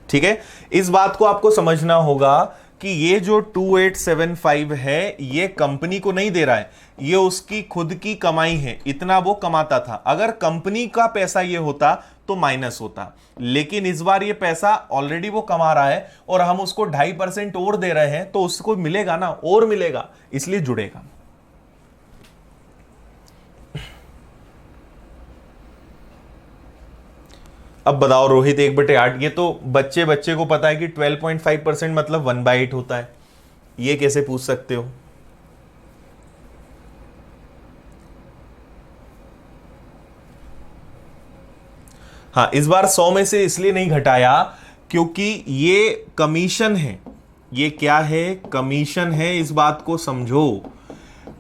ठीक है, इस बात को आपको समझना होगा कि ये जो 2875 है ये कंपनी को नहीं दे रहा है, ये उसकी खुद की कमाई है, इतना वो कमाता था। अगर कंपनी का पैसा ये होता तो माइनस होता, लेकिन इस बार ये पैसा ऑलरेडी वो कमा रहा है और हम उसको 2.5% और दे रहे हैं, तो उसको मिलेगा ना, और मिलेगा, इसलिए जुड़ेगा। अब बताओ रोहित, 1/8, ये तो बच्चे बच्चे को पता है कि 12.5% मतलब 1/8 होता है, ये कैसे पूछ सकते हो? हाँ, इस बार 100 में से इसलिए नहीं घटाया क्योंकि ये कमीशन है। ये क्या है? कमीशन है, इस बात को समझो।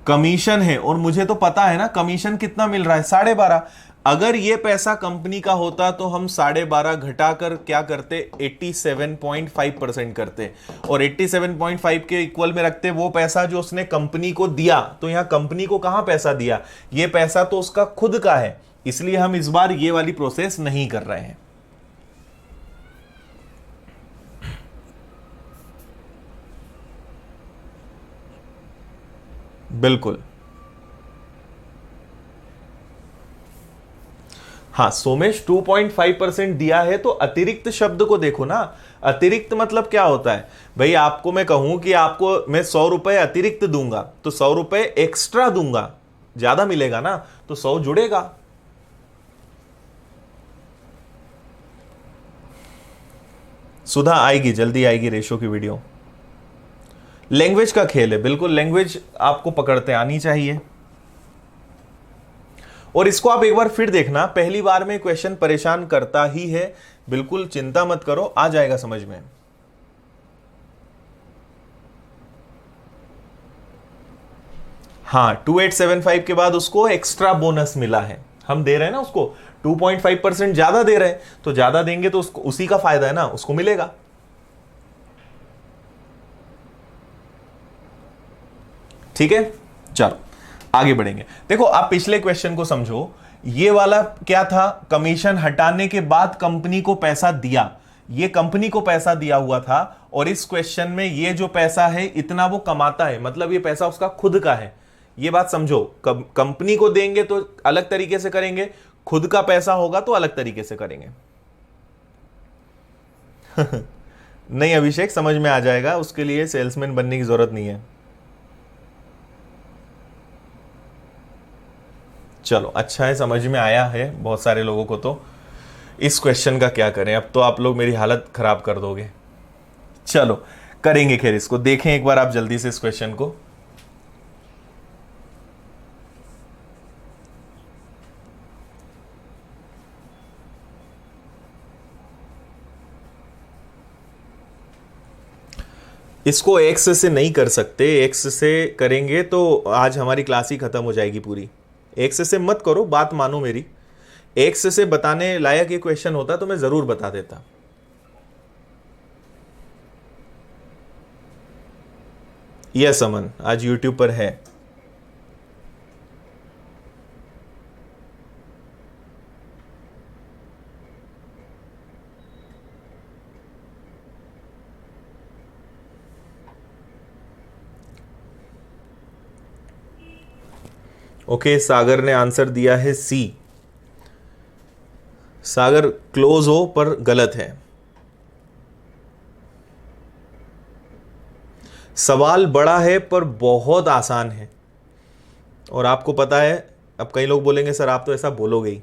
कमीशन है और मुझे तो पता है ना कमीशन कितना मिल रहा है, 12.5। अगर ये पैसा कंपनी का होता तो हम 12.5 घटाकर क्या करते, 87.5% करते और 87.5 के इक्वल में रखते वो पैसा जो उसने कंपनी को दिया। तो यहां कंपनी को कहां पैसा दिया, ये पैसा तो उसका खुद का है, इसलिए हम इस बार ये वाली प्रोसेस नहीं कर रहे हैं। बिल्कुल। हाँ सोमेश 2.5% दिया है तो अतिरिक्त शब्द को देखो ना। अतिरिक्त मतलब क्या होता है भाई, आपको मैं कहूं कि आपको मैं 100 रुपए अतिरिक्त दूंगा तो 100 रुपए एक्स्ट्रा दूंगा, ज्यादा मिलेगा ना, तो 100 जुड़ेगा। सुधा आएगी, जल्दी आएगी रेशो की वीडियो। लैंग्वेज का खेल है, बिल्कुल लैंग्वेज आपको पकड़ते आनी चाहिए। और इसको आप एक बार फिर देखना, पहली बार में क्वेश्चन परेशान करता ही है, बिल्कुल चिंता मत करो, आ जाएगा समझ में। हाँ 2875 के बाद उसको एक्स्ट्रा बोनस मिला है, हम दे रहे हैं ना उसको 2.5% ज्यादा दे रहे हैं, तो ज्यादा देंगे तो उसको उसी का फायदा है ना, उसको मिलेगा। ठीक है चलो आगे बढ़ेंगे। देखो आप पिछले क्वेश्चन को समझो, ये वाला क्या था, कमीशन हटाने के बाद कंपनी को पैसा दिया, ये कंपनी को पैसा दिया हुआ था। और इस क्वेश्चन में ये जो पैसा है इतना वो कमाता है, मतलब ये पैसा उसका खुद का है। ये बात समझो, कंपनी को देंगे तो अलग तरीके से करेंगे, खुद का पैसा होगा तो अलग तरीके से करेंगे। नहीं अभिषेक समझ में आ जाएगा, उसके लिए सेल्समैन बनने की जरूरत नहीं है। चलो अच्छा है, समझ में आया है बहुत सारे लोगों को। तो इस क्वेश्चन का क्या करें, अब तो आप लोग मेरी हालत खराब कर दोगे। चलो करेंगे, खैर इसको देखें एक बार आप जल्दी से इस क्वेश्चन को। इसको एक्स से नहीं कर सकते, एक्स से करेंगे तो आज हमारी क्लास ही खत्म हो जाएगी पूरी। एक्स से मत करो, बात मानो मेरी। एक्स से बताने लायक ये क्वेश्चन होता तो मैं जरूर बता देता। यस अमन, आज यूट्यूब पर है। ओके सागर ने आंसर दिया है सी। सागर क्लोज हो पर गलत है। सवाल बड़ा है पर बहुत आसान है, और आपको पता है, अब कई लोग बोलेंगे सर आप तो ऐसा बोलोगे ही।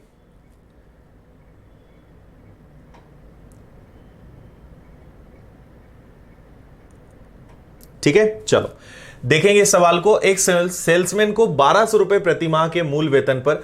ठीक है चलो देखेंगे इस सवाल को। एक सेल्समैन को 1200 रुपए प्रति माह के मूल वेतन पर,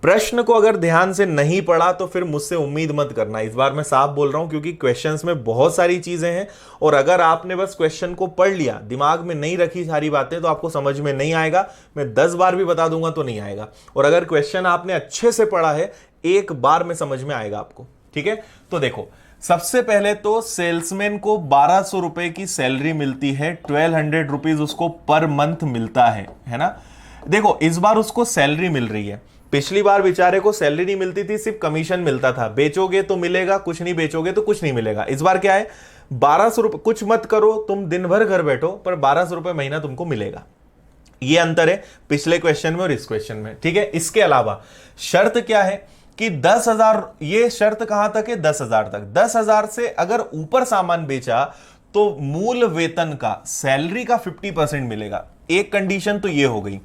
प्रश्न को अगर ध्यान से नहीं पढ़ा तो फिर मुझसे उम्मीद मत करना। इस बार मैं साफ बोल रहा हूं क्योंकि क्वेश्चंस में बहुत सारी चीजें हैं, और अगर आपने बस क्वेश्चन को पढ़ लिया, दिमाग में नहीं रखी सारी बातें, तो आपको समझ में नहीं आएगा। मैं 10 बार भी बता दूंगा तो नहीं आएगा। और अगर क्वेश्चन आपने अच्छे से पढ़ा है, एक बार में समझ में आएगा आपको। ठीक है तो देखो, सबसे पहले तो सेल्समैन को 1200 रुपए की सैलरी मिलती है, 1200 रुपीज उसको पर मंथ मिलता है ना। देखो इस बार उसको सैलरी मिल रही है, पिछली बार बेचारे को सैलरी नहीं मिलती थी, सिर्फ कमीशन मिलता था। बेचोगे तो मिलेगा, कुछ नहीं बेचोगे तो कुछ नहीं मिलेगा। इस बार क्या है, 1200 रुपए, कुछ मत करो तुम, दिन भर घर बैठो, पर 1200 रुपए महीना तुमको मिलेगा। ये अंतर है पिछले क्वेश्चन में और इस क्वेश्चन में। ठीक है, इसके अलावा शर्त क्या है कि 10,000, ये शर्त कहां तक है, 10,000 तक। 10,000 से अगर ऊपर सामान बेचा तो मूल वेतन का, सैलरी का 50% मिलेगा। एक कंडीशन तो ये हो गई।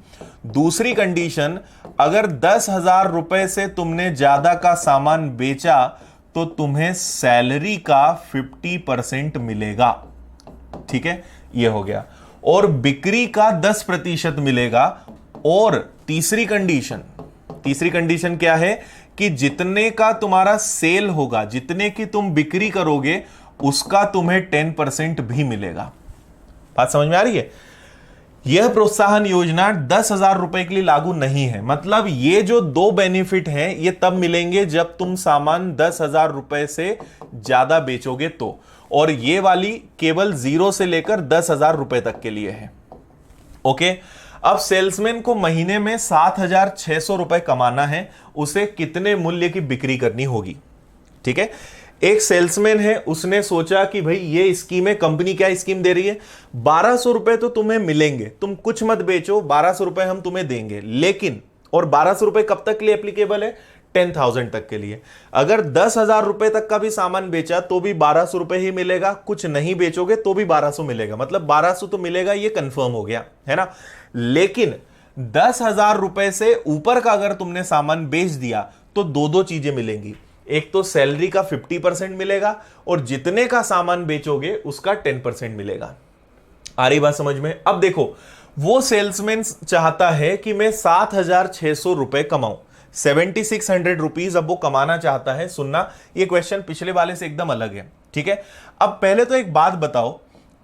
दूसरी कंडीशन, अगर 10,000 रुपए से तुमने ज्यादा का सामान बेचा तो तुम्हें सैलरी का 50% मिलेगा। ठीक है, ये हो गया। और बिक्री का 10% मिलेगा। और तीसरी कंडीशन क्या है कि जितने का तुम्हारा सेल होगा, जितने की तुम बिक्री करोगे, उसका तुम्हें 10% भी मिलेगा। बात समझ में आ रही है? यह प्रोत्साहन योजना 10,000 रुपए के लिए लागू नहीं है। मतलब ये जो दो बेनिफिट हैं ये तब मिलेंगे जब तुम सामान 10,000 रुपए से ज्यादा बेचोगे तो, और ये वाली केवल 0 से लेकर 10,000 रुपए तक के लिए है। ओके, अब सेल्समैन को महीने में 7,600 रुपए कमाना है, उसे कितने मूल्य की बिक्री करनी होगी? ठीक है, एक सेल्समैन है, उसने सोचा कि भाई ये स्कीम है, कंपनी क्या स्कीम दे रही है, 1200 रुपए तो तुम्हें मिलेंगे, तुम कुछ मत बेचो, 1200 रुपए हम तुम्हें देंगे। लेकिन, और 1200 रुपए कब तक के लिए एप्लीकेबल है? 10,000 तक के लिए। अगर 10,000 रुपए तक का भी सामान बेचा तो भी 1200 रुपए ही मिलेगा, कुछ नहीं बेचोगे तो भी 1200 मिलेगा, मतलब 1200 तो मिलेगा, ये कंफर्म हो गया है ना। लेकिन 10,000 रुपए से ऊपर का अगर तुमने सामान बेच दिया तो दो चीजें मिलेंगी, एक तो सैलरी का 50% मिलेगा और जितने का सामान बेचोगे उसका 10% मिलेगा। आ रही बात समझ में? अब देखो, वो सेल्समैन चाहता है कि मैं 7,600 रुपए कमाऊं, 7,600 रुपीज अब वो कमाना चाहता है। सुनना, ये क्वेश्चन पिछले वाले से एकदम अलग है, ठीक है। अब पहले तो एक बात बताओ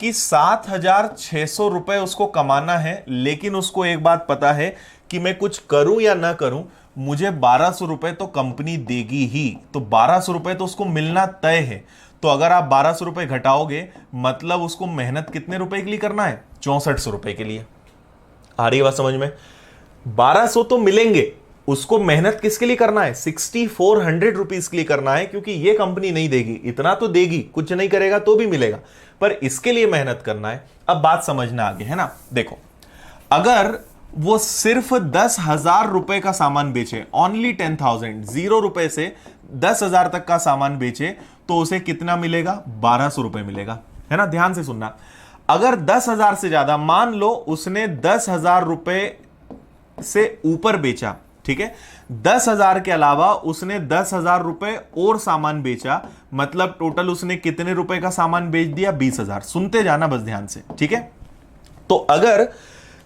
कि 7,600 रुपए उसको कमाना है, लेकिन उसको एक बात पता है कि मैं कुछ करूं या ना करूं, मुझे 1200 रुपए तो कंपनी देगी ही, तो 1200 रुपए तो उसको मिलना तय है। तो अगर आप 1200 रुपए घटाओगे, मतलब उसको मेहनत कितने रुपए के लिए करना है? 6400 रुपए के लिए। आ रही है बात समझ में? 1200 तो मिलेंगे, उसको मेहनत किसके लिए करना है? 6,400 रुपीज के लिए करना है, क्योंकि ये कंपनी नहीं देगी, इतना तो देगी, कुछ नहीं करेगा तो भी मिलेगा, पर इसके लिए मेहनत करना है। अब बात समझना आगे, है ना। देखो, अगर वो सिर्फ 10,000 रुपए का सामान बेचे, ओनली 10,000, 0 रुपए से 10,000 तक का सामान बेचे, तो उसे कितना मिलेगा? 1,200 रुपए मिलेगा, है ना। ध्यान से सुनना, अगर 10,000 से ज्यादा, मान लो उसने 10,000 रुपए से ऊपर बेचा, ठीक है, 10,000 के अलावा उसने 10,000 रुपए और सामान बेचा, मतलब टोटल उसने कितने रुपए का सामान बेच दिया? 20,000। सुनते जाना बस ध्यान से, ठीक है। तो अगर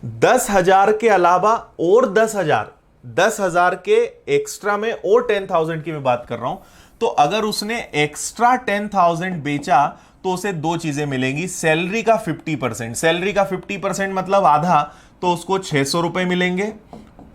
10,000 के अलावा और 10,000 के एक्स्ट्रा में और 10,000 की मैं बात कर रहा हूं, तो अगर उसने एक्स्ट्रा 10,000 बेचा तो उसे दो चीजें मिलेंगी, सैलरी का 50%, सैलरी का 50% मतलब आधा, तो उसको 600 रुपए मिलेंगे,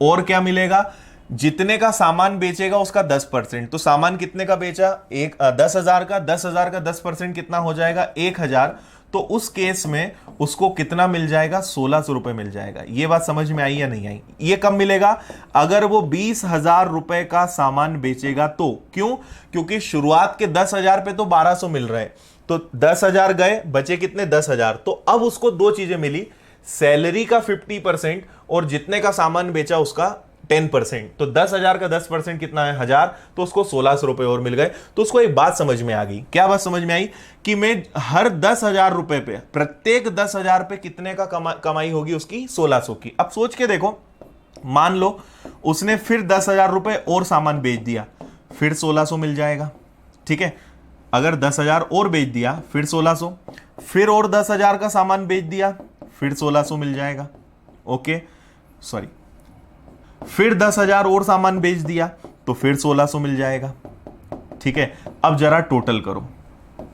और क्या मिलेगा? जितने का सामान बेचेगा उसका 10%, तो सामान कितने का बेचा? 10,000 का, 10,000 का 10% कितना हो जाएगा? 1,000। तो उस केस में उसको कितना मिल जाएगा? 1,600 रुपए मिल जाएगा। ये बात समझ में आई या नहीं आई? ये कब मिलेगा? अगर वो 20,000 रुपए का सामान बेचेगा तो। क्यों? क्योंकि शुरुआत के 10,000 पे तो 1,200 मिल रहे हैं, तो 10,000 गए, बचे कितने? 10,000। तो अब उसको दो चीजें मिली, सैलरी का 50% और जितने का सामान बेचा उसका 10%। तो 10,000 का 10% कितना है? 1,000, तो उसको 1,600 रुपए और मिल गए। तो उसको एक बात समझ में आ गई। क्या बात समझ में आई? कि मैं हर 10,000 रुपए पे, प्रत्येक 10,000 पे कितने का कमाई होगी उसकी? 1,600 की। अब सोच के देखो, मान लो उसने फिर 10,000 रुपए और सामान बेच दिया, फिर 1,600 मिल जाएगा, ठीक है। अगर 10,000 और बेच दिया, फिर 1,600, फिर और 10,000 का सामान बेच दिया, फिर 1,600 मिल जाएगा। ओके, सॉरी, फिर 10,000 और सामान बेच दिया तो फिर 1,600 मिल जाएगा, ठीक है। अब जरा टोटल करो,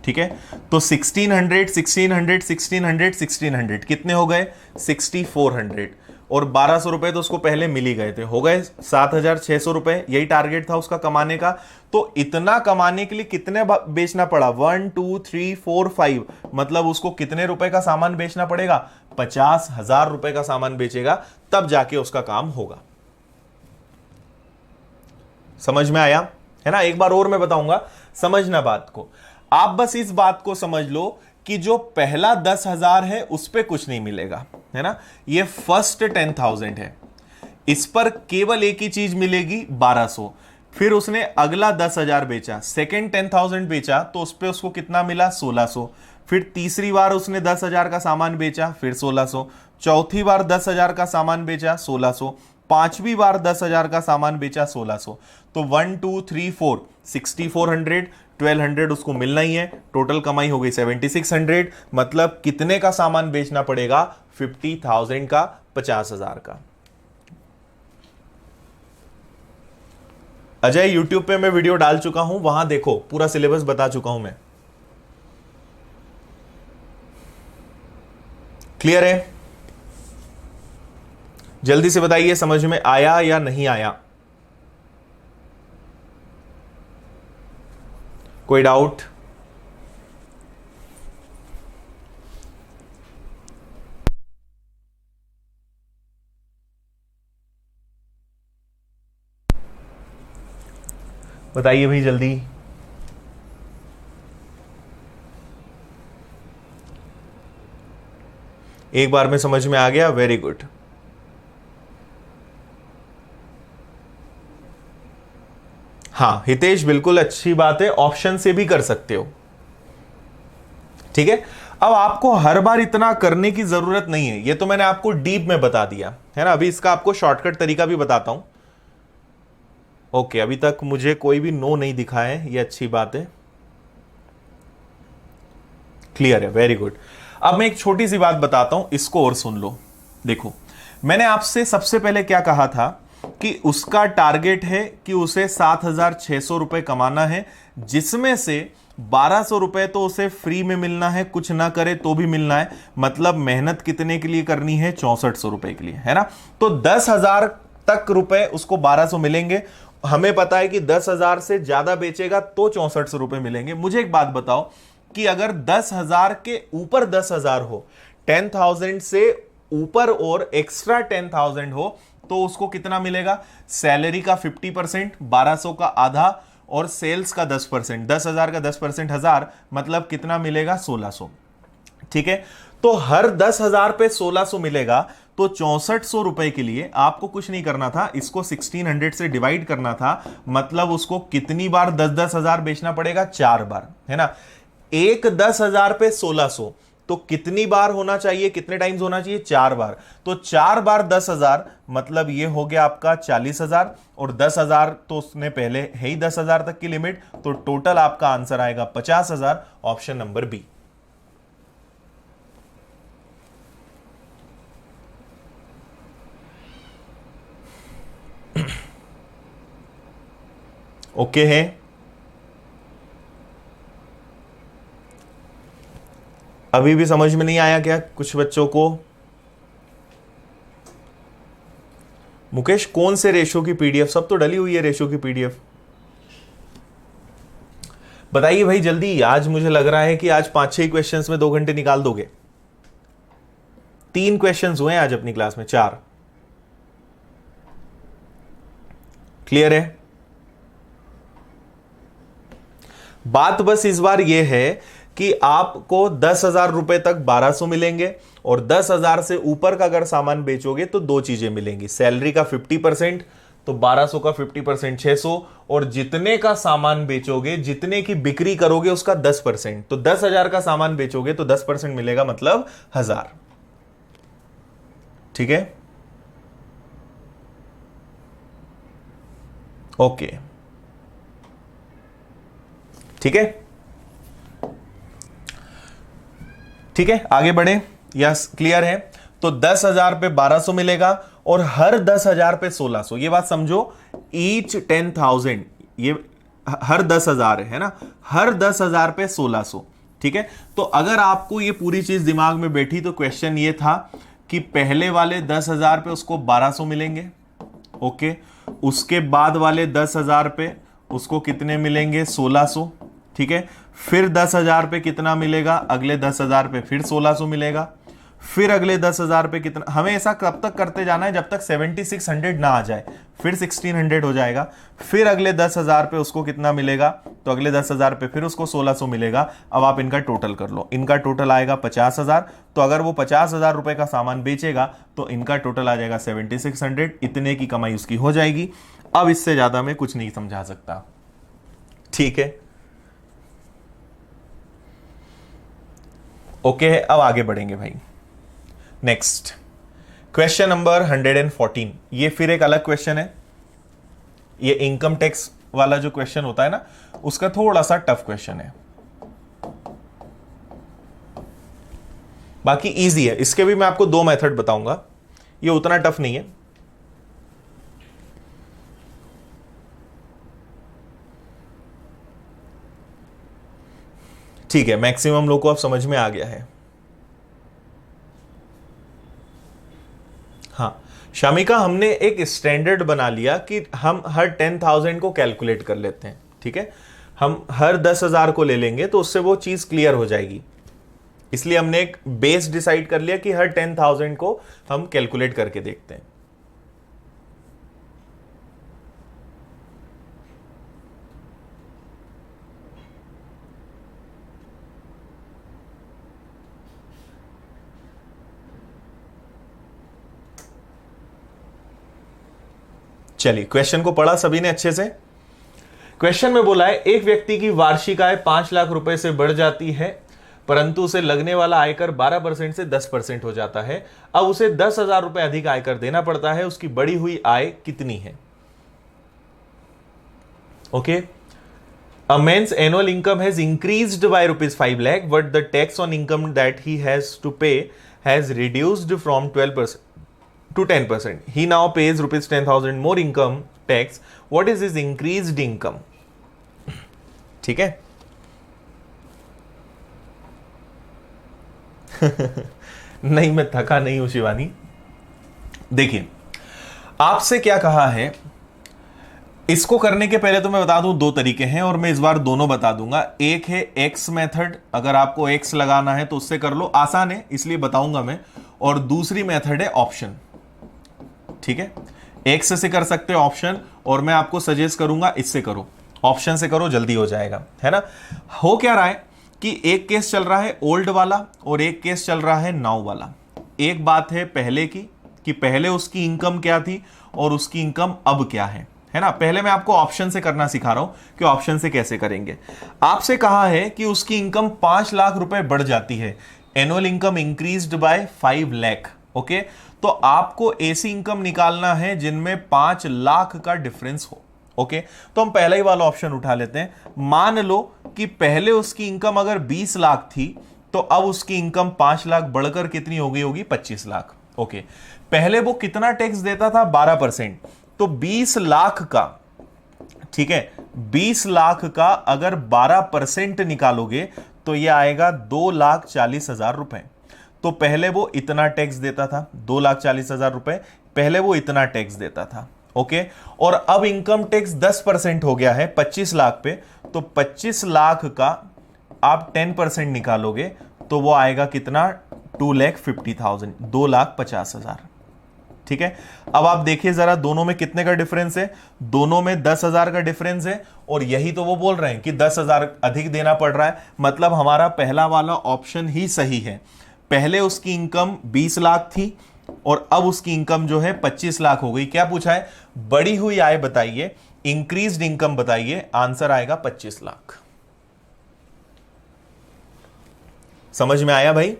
ठीक है। तो 1,600, 1,600, 1,600, 1,600 कितने हो गए? 6,400। और 1,200 रुपए तो उसको पहले मिल ही गए थे, हो गए 7,600 रुपए। यही टारगेट था उसका कमाने का। तो इतना कमाने के लिए कितने बेचना पड़ा? 1 2 3 4 5, मतलब उसको कितने रुपए का सामान बेचना पड़ेगा? 50,000 रुपए का सामान बेचेगा, तब जाके उसका काम होगा। समझ में आया? है ना। एक बार और मैं बताऊंगा, समझना बात को। आप बस इस बात को समझ लो कि जो पहला 10,000 है उस पे कुछ नहीं मिलेगा, है ना। ये फर्स्ट 10,000 है, इस पर केवल एक ही चीज मिलेगी, 1,200। फिर उसने अगला 10,000 बेचा, सेकेंड 10,000 बेचा, तो उस पर उसको कितना मिला? 1,600। फिर तीसरी बार उसने 10,000 का सामान बेचा, फिर 1,600। चौथी बार 10,000 का सामान बेचा, 1,600। पांचवी बार 10,000 का सामान बेचा, 1,600। तो 1 2 3 4, 6,400, 1,200 उसको मिलना ही है। टोटल कमाई हो गई 7,600। मतलब कितने का सामान बेचना पड़ेगा? 50,000 का, 50,000 का। अजय, यूट्यूब पे मैं वीडियो डाल चुका हूं, वहां देखो, पूरा सिलेबस बता चुका हूं मैं। क्लियर है? जल्दी से बताइए, समझ में आया या नहीं आया? कोई डाउट? बताइए भाई जल्दी। एक बार में समझ में आ गया, वेरी गुड। हाँ हितेश, बिल्कुल अच्छी बात है, ऑप्शन से भी कर सकते हो। ठीक है, अब आपको हर बार इतना करने की जरूरत नहीं है, ये तो मैंने आपको डीप में बता दिया है ना। अभी इसका आपको शॉर्टकट तरीका भी बताता हूं। ओके, अभी तक मुझे कोई भी नो नहीं दिखा है, ये अच्छी बात है। क्लियर है, वेरी गुड। अब मैं एक छोटी सी बात बताता हूं, इसको और सुन लो। देखो, मैंने आपसे सबसे पहले क्या कहा था कि उसका टारगेट है कि उसे 7,600 रुपए कमाना है, जिसमें से 1,200 रुपए तो उसे फ्री में मिलना है, कुछ ना करे तो भी मिलना है। मतलब मेहनत कितने के लिए करनी है? 6400 रुपए के लिए, है ना। तो 10,000 तक रुपए उसको 1,200 मिलेंगे। हमें पता है कि 10,000 से ज्यादा बेचेगा तो 6400 रुपए मिलेंगे। मुझे एक बात बताओ कि अगर 10,000 के ऊपर 10,000 हो, 10,000 से ऊपर और एक्स्ट्रा 10,000 हो, तो उसको कितना मिलेगा? सैलरी का 50%, 1,200 का आधा, और सेल्स का 10%। 10,000 का 10% 1,000, मतलब कितना मिलेगा? 1,600। ठीक है, तो हर 10,000 पे 1,600 मिलेगा। तो 6,400 रुपए के लिए आपको कुछ नहीं करना था, इसको 1,600 से डिवाइड करना था। मतलब उसको कितनी बार 10,000 बेचना पड़ेगा? 4 बार, है ना। एक 10,000 पे 1,600, तो कितनी बार होना चाहिए? कितने टाइम्स होना चाहिए? 4 बार। तो 4 बार 10,000, मतलब ये हो गया आपका 40,000, और 10,000 तो उसने पहले है ही 10,000 तक की लिमिट, तो टोटल आपका आंसर आएगा 50,000। Option number B. ओके है? अभी भी समझ में नहीं आया क्या कुछ बच्चों को? मुकेश, कौन से रेशो की पीडीएफ? सब तो डली हुई है रेशो की पीडीएफ। बताइए भाई जल्दी। आज मुझे लग रहा है कि आज 5-6 क्वेश्चंस में 2 घंटे निकाल दोगे। 3 क्वेश्चंस हुए हैं आज अपनी क्लास में, 4। क्लियर है? बात बस इस बार यह है कि आपको 10,000 रुपए तक 1,200 मिलेंगे, और 10,000 से ऊपर का अगर सामान बेचोगे तो 2 चीजें मिलेंगी। सैलरी का 50%, तो 1,200 का 50% 600, और जितने का सामान बेचोगे, जितने की बिक्री करोगे उसका 10%। तो 10,000 का सामान बेचोगे तो 10% मिलेगा, मतलब 1,000। ठीक है, ओके, ठीक है, ठीक है, आगे बढ़े। यस, क्लियर है। तो 10,000 पे 1,200 मिलेगा, और हर 10,000 पे 1,600। ये बात समझो, ईच 10,000, ये हर 10,000 है ना, हर 10,000 पे 1,600। ठीक है, तो अगर आपको ये पूरी चीज दिमाग में बैठी, तो क्वेश्चन ये था कि पहले वाले 10,000 पे उसको 1,200 मिलेंगे। ओके, उसके बाद वाले 10,000 पे उसको कितने मिलेंगे? 1,600। ठीक है, फिर 10,000 पे कितना मिलेगा? अगले 10,000 पे फिर 1,600 मिलेगा। फिर अगले 10,000 पे कितना? हमें ऐसा कब तक करते जाना है? जब तक 7,600 ना आ जाए। फिर 1,600 हो जाएगा। फिर अगले 10,000 पे उसको कितना मिलेगा? तो अगले 10,000 पे फिर उसको 1,600 मिलेगा। अब आप इनका टोटल कर लो, इनका टोटल आएगा 50,000। तो अगर वो 50,000 रुपए का सामान बेचेगा तो इनका टोटल आ जाएगा 7,600। इतने की कमाई उसकी हो जाएगी। अब इससे ज्यादा मैं कुछ नहीं समझा सकता। ठीक है, ओके है। अब आगे बढ़ेंगे भाई। Next question number 114। ये फिर एक अलग क्वेश्चन है। ये इनकम टैक्स वाला जो क्वेश्चन होता है ना, उसका थोड़ा सा टफ क्वेश्चन है। बाकी इजी है। इसके भी मैं आपको 2 मेथड बताऊंगा, ये उतना टफ नहीं है। ठीक है, मैक्सिमम लोग को अब समझ में आ गया है। हाँ शामिका, हमने एक स्टैंडर्ड बना लिया कि हम हर 10,000 को कैलकुलेट कर लेते हैं, ठीक है। हम हर 10,000 को ले लेंगे तो उससे वो चीज क्लियर हो जाएगी, इसलिए हमने एक बेस डिसाइड कर लिया कि हर 10,000 को हम कैलकुलेट करके देखते हैं। चलिए, क्वेश्चन को पढ़ा सभी ने अच्छे से। क्वेश्चन में बोला है एक व्यक्ति की वार्षिक आय 5 लाख रुपए से बढ़ जाती है, परंतु उसे लगने वाला आयकर 12% से 10% हो जाता है। अब उसे 10,000 रुपए अधिक आयकर देना पड़ता है, उसकी बढ़ी हुई आय कितनी है? Okay, a man's annual income has increased by ₹5 lakh, but the tax on income that he has to pay has reduced from 12% to 10%. He now pays ₹10,000 more income tax. What is his increased income? ठीक है। नहीं, मैं थका नहीं हूं शिवानी। देखिए, आपसे क्या कहा है, इसको करने के पहले तो मैं बता दूं दो तरीके हैं, और मैं इस बार दोनों बता दूंगा। एक है एक्स मेथड, अगर आपको एक्स लगाना है तो उससे कर लो, आसान है इसलिए बताऊंगा मैं। और दूसरी मेथड है ऑप्शन, ठीक है। एक्स से कर सकते हो ऑप्शन, और मैं आपको सजेस्ट करूंगा इससे करो, ऑप्शन से करो, जल्दी हो जाएगा, है ना। हो क्या रहा है कि एक केस चल रहा है ओल्ड वाला और एक केस चल रहा है नाउ वाला। एक बात है पहले की, कि पहले उसकी इनकम क्या थी और उसकी इनकम अब क्या है ना। पहले मैं आपको ऑप्शन से करना सिखा रहा हूं कि ऑप्शन से कैसे करेंगे। आपसे कहा है कि उसकी इनकम 5 लाख रुपए बढ़ जाती है, annual income increased by 5 lakh. Okay, तो आपको ऐसी इनकम निकालना है जिनमें 5 लाख का डिफरेंस हो। ओके, तो हम पहला ही वाला ऑप्शन उठा लेते हैं। मान लो कि पहले उसकी इनकम अगर 20 लाख थी, तो अब उसकी इनकम 5 लाख बढ़कर कितनी हो गई होगी? 25 लाख। ओके, पहले वो कितना टैक्स देता था? 12%। तो 20 लाख का, ठीक है, 20 लाख का अगर 12% निकालोगे तो यह आएगा 2,40,000 रुपए। तो पहले वो इतना टैक्स देता था, 2,40,000 रुपए, पहले वो इतना टैक्स देता था। ओके, और अब इनकम टैक्स 10% हो गया है 25 लाख पे, तो 25 लाख का आप 10% निकालोगे तो वो आएगा कितना? 2,50,000, 2,50,000। ठीक है, अब आप देखिए जरा दोनों में कितने का डिफरेंस है? दोनों में 10,000 का डिफरेंस है, और यही तो वो बोल रहे हैं कि 10,000 अधिक देना पड़ रहा है। मतलब हमारा पहला वाला ऑप्शन ही सही है। पहले उसकी इनकम 20 लाख थी और अब उसकी इनकम जो है 25 लाख हो गई। क्या पूछा है? बढ़ी हुई आय बताइए, इंक्रीज्ड इनकम बताइए। आंसर आएगा 25 लाख। समझ में आया भाई?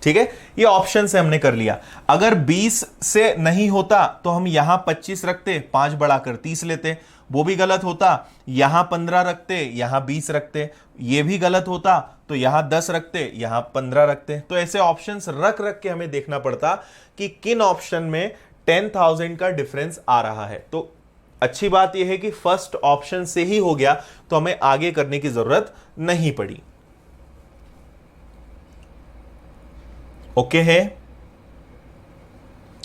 ठीक है, ये ऑप्शन से हमने कर लिया। अगर 20 से नहीं होता तो हम यहां 25 रखते, 5 बढ़ाकर 30 लेते, वो भी गलत होता। यहां 15 रखते, यहां 20 रखते, ये भी गलत होता। तो यहां 10 रखते, यहां 15 रखते। तो ऐसे ऑप्शंस रख रख के हमें देखना पड़ता कि किन ऑप्शन में 10,000 का डिफरेंस आ रहा है। तो अच्छी बात यह है कि फर्स्ट ऑप्शन से ही हो गया, तो हमें आगे करने की जरूरत नहीं पड़ी। ओके है,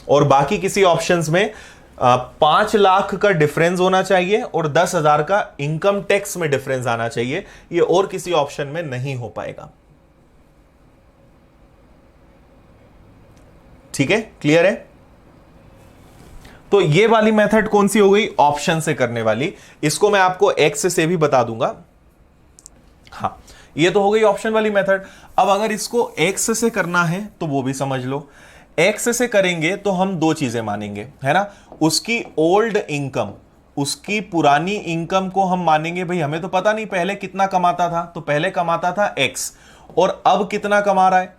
और बाकी किसी ऑप्शंस में 5 लाख का डिफरेंस होना चाहिए और 10,000 का इनकम टैक्स में डिफरेंस आना चाहिए। ये और किसी ऑप्शन में नहीं हो पाएगा। ठीक है, क्लियर है? तो ये वाली मेथड कौन सी हो गई? ऑप्शन से करने वाली। इसको मैं आपको एक्स से भी बता दूंगा। हाँ, ये तो हो गई ऑप्शन वाली मेथड। अब अगर इसको एक्स से करना है तो वो भी समझ लो। एक्स से करेंगे तो हम दो चीजें मानेंगे, है ना। उसकी ओल्ड इनकम, उसकी पुरानी इनकम को हम मानेंगे। भाई हमें तो पता नहीं पहले कितना कमाता था, तो पहले कमाता था एक्स, और अब कितना कमा रहा है।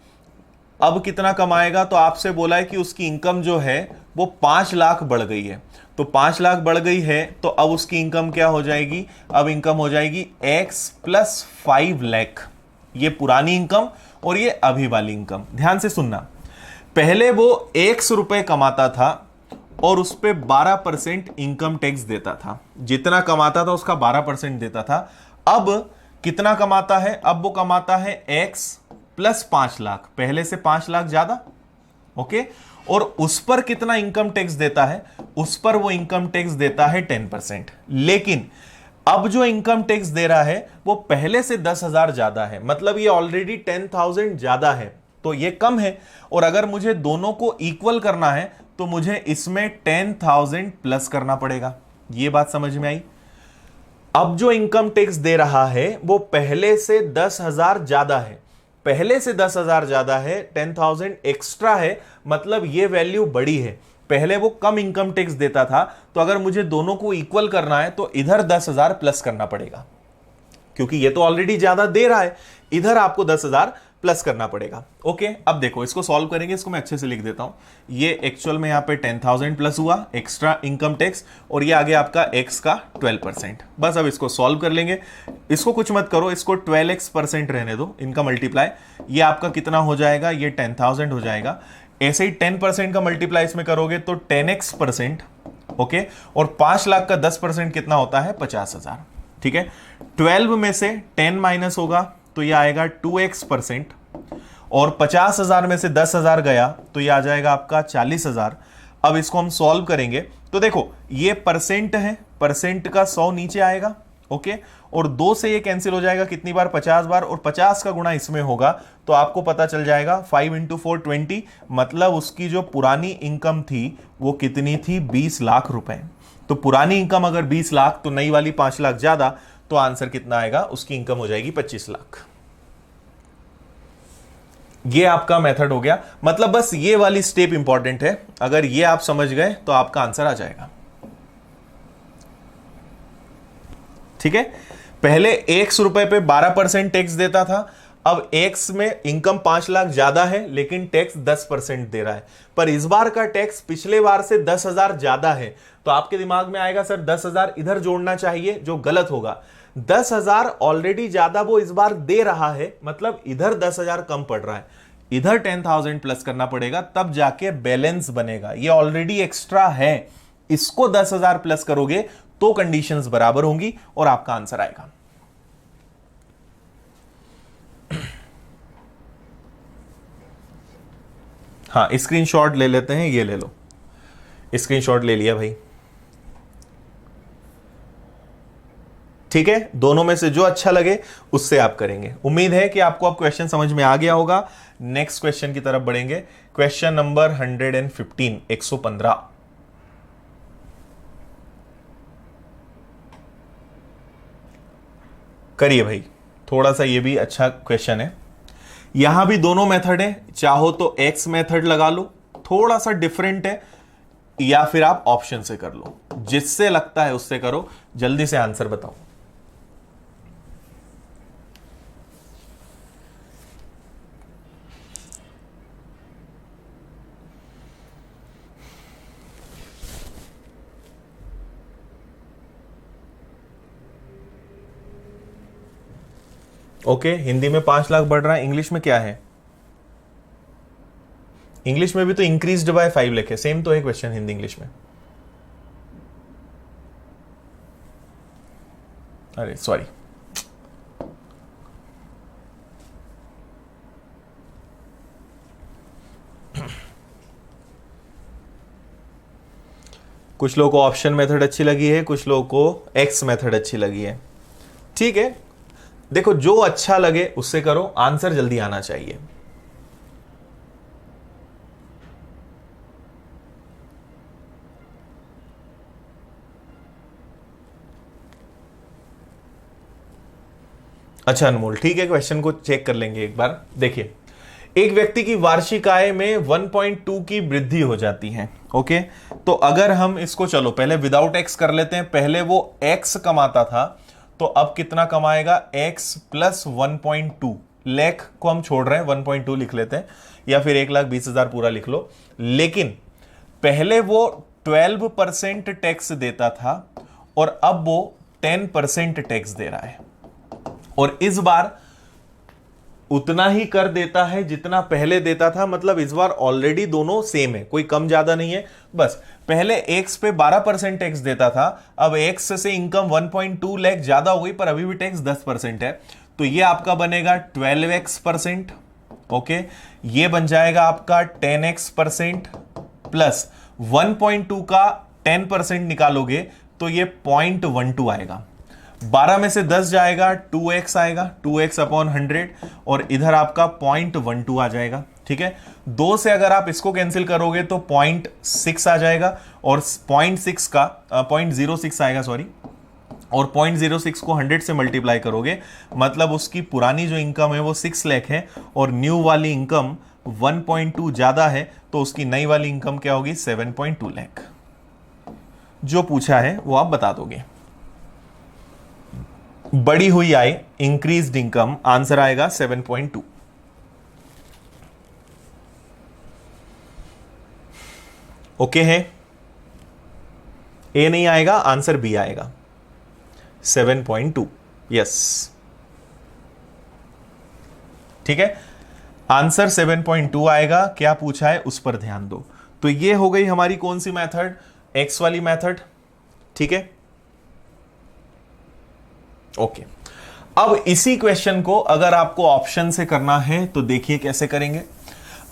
अब कितना कमाएगा? तो आपसे बोला है कि उसकी इनकम जो है वो 5 लाख बढ़ गई है। तो 5 लाख बढ़ गई है, तो अब उसकी इनकम क्या हो जाएगी? अब इनकम हो जाएगी x प्लस 5 लाख। ये पुरानी इनकम और ये अभी वाली इनकम। ध्यान से सुनना, पहले वो x रुपए कमाता था और उस पर 12% इनकम टैक्स देता था। जितना कमाता था उसका 12% देता था। अब कितना कमाता है? अब वो कमाता है x प्लस 5 लाख, पहले से 5 लाख ज्यादा। ओके, और उस पर कितना इनकम टैक्स देता है, उस पर वो इनकम टैक्स देता है 10%। लेकिन अब जो इनकम टैक्स दे रहा है वो पहले से 10,000 ज्यादा है, मतलब ये ऑलरेडी 10,000 ज्यादा है, तो ये कम है। और अगर मुझे दोनों को इक्वल करना है तो मुझे इसमें 10,000 प्लस करना पड़ेगा। ये बात समझ में आई? अब जो इनकम टैक्स दे रहा है वो पहले से 10,000 ज्यादा है, पहले से 10,000 ज्यादा है, 10,000 एक्स्ट्रा है, मतलब ये वैल्यू बड़ी है। पहले वो कम इनकम टैक्स देता था, तो अगर मुझे दोनों को इक्वल करना है तो इधर 10,000 प्लस करना पड़ेगा, क्योंकि ये तो ऑलरेडी ज्यादा दे रहा है, इधर आपको 10,000 प्लस करना पड़ेगा। ओके, अब देखो इसको सॉल्व करेंगे, इसको मैं अच्छे से लिख देता हूं। ये एक्चुअल में यहां पे 10,000 प्लस हुआ एक्स्ट्रा इनकम टैक्स, और ये आगे आपका एक्स का 12%। बस अब इसको सॉल्व कर लेंगे, इसको कुछ मत करो, इसको 12x% रहने दो, इनका मल्टीप्लाई। ये आपका कितना हो जाएगा, ये 10,000 हो जाएगा। ऐसे ही 10% का मल्टीप्लाई इसमें करोगे तो 10x%। ओके, और 5 लाख का 10% कितना होता है, 50,000। ठीक है, 12 में से 10 माइनस होगा तो ये आएगा 2x%, और 50,000 में से 10,000 गया तो ये आ जाएगा आपका 40,000। अब इसको हम सॉल्व करेंगे तो देखो ये परसेंट है, परसेंट का 100 नीचे आएगा। ओके, और 2 से ये कैंसिल हो जाएगा कितनी बार, 50 बार, और 50 का गुणा इसमें होगा तो आपको पता चल जाएगा 5 × 4 20, मतलब उसकी जो पुरानी इनकम थी वो कितनी थी, 20 लाख रुपए। तो पुरानी इनकम अगर 20 लाख तो नई वाली 5 लाख ज्यादा, तो आंसर कितना आएगा, उसकी इनकम हो जाएगी 25 लाख। ये आपका मेथड हो गया, मतलब बस ये वाली स्टेप इंपॉर्टेंट है, अगर ये आप समझ गए तो आपका आंसर आ जाएगा। ठीक है, पहले x रुपए पे 12% टैक्स देता था, अब x में इनकम 5 लाख ज्यादा है लेकिन टैक्स 10% दे रहा है, पर इस बार का टैक्स पिछले बार से 10,000 ज्यादा है। तो आपके दिमाग में आएगा सर 10,000 इधर जोड़ना चाहिए, जो गलत होगा। 10,000 ऑलरेडी ज्यादा वो इस बार दे रहा है, मतलब इधर 10,000 कम पड़ रहा है, इधर 10,000 प्लस करना पड़ेगा, तब जाके बैलेंस बनेगा। ये ऑलरेडी एक्स्ट्रा है, इसको 10,000 प्लस करोगे तो कंडीशंस बराबर होंगी और आपका आंसर आएगा। हाँ, स्क्रीनशॉट ले लेते हैं, ये ले लो, स्क्रीनशॉट ले लिया भाई। ठीक है, दोनों में से जो अच्छा लगे उससे आप करेंगे। उम्मीद है कि आपको अब क्वेश्चन समझ में आ गया होगा। नेक्स्ट क्वेश्चन की तरफ बढ़ेंगे, क्वेश्चन नंबर 115, 115। करिए भाई, थोड़ा सा ये भी अच्छा क्वेश्चन है। यहां भी दोनों मेथड है, चाहो तो एक्स मेथड लगा लो, थोड़ा सा डिफरेंट है, या फिर आप ऑप्शन से कर लो, जिससे लगता है उससे करो। जल्दी से आंसर बताओ। ओके, हिंदी में 5 लाख बढ़ रहा है, इंग्लिश में क्या है? इंग्लिश में भी तो इंक्रीज्ड बाय 5 लाख है, सेम तो है क्वेश्चन हिंदी इंग्लिश में। अरे सॉरी, कुछ लोगों को ऑप्शन मेथड अच्छी लगी है, कुछ लोगों को एक्स मेथड अच्छी लगी है। ठीक है, देखो जो अच्छा लगे उससे करो, आंसर जल्दी आना चाहिए। अच्छा अनमोल, ठीक है, क्वेश्चन को चेक कर लेंगे एक बार। देखिए, एक व्यक्ति की वार्षिक आय में 1.2 की वृद्धि हो जाती है। ओके, तो अगर हम इसको, चलो पहले विदाउट एक्स कर लेते हैं। पहले वो एक्स कमाता था, तो अब कितना कमाएगा, x प्लस 1.2 लाख को हम छोड़ रहे हैं, 1.2 लिख लेते हैं, या फिर 1,20,000 पूरा लिख लो। लेकिन पहले वो 12% टैक्स देता था और अब वो 10% टैक्स दे रहा है, और इस बार उतना ही कर देता है जितना पहले देता था। मतलब इस बार ऑलरेडी दोनों सेम है, कोई कम ज्यादा नहीं है। बस पहले एक्स पे 12% टैक्स देता था, अब एक्स से इनकम 1.2 लाख ज्यादा हो गई, पर अभी भी टैक्स 10% है, तो ये आपका बनेगा 12x%। ओके, ये बन जाएगा आपका 10x%। प्लस 1.2 का 10% निकालोगे तो ये 0.12 आएगा। 12 में से 10 जाएगा 2x आएगा, 2x अपॉन 100, और इधर आपका 0.12 आ जाएगा। ठीक है, 2 से अगर आप इसको कैंसिल करोगे तो 0.6 आ जाएगा, और 0.6 का 0.06 आएगा, सॉरी, और 0.06 को 100 से मल्टीप्लाई करोगे, मतलब उसकी पुरानी जो इनकम है वो 6 लाख है और न्यू वाली इनकम 1.2 ज्यादा है, तो उसकी नई वाली इनकम क्या होगी? 7.2 लाख। जो पूछा है वो आप बता दोगे। बढ़ी हुई आय, इंक्रीज्ड इनकम, आंसर आएगा 7.2। ओके है, ए नहीं आएगा, आंसर बी आएगा 7.2। यस, ठीक है, आंसर 7.2 आएगा। क्या पूछा है उस पर ध्यान दो। तो ये हो गई हमारी कौन सी मेथड? एक्स वाली मेथड। ठीक है, ओके। अब इसी क्वेश्चन को अगर आपको ऑप्शन से करना है तो देखिए कैसे करेंगे।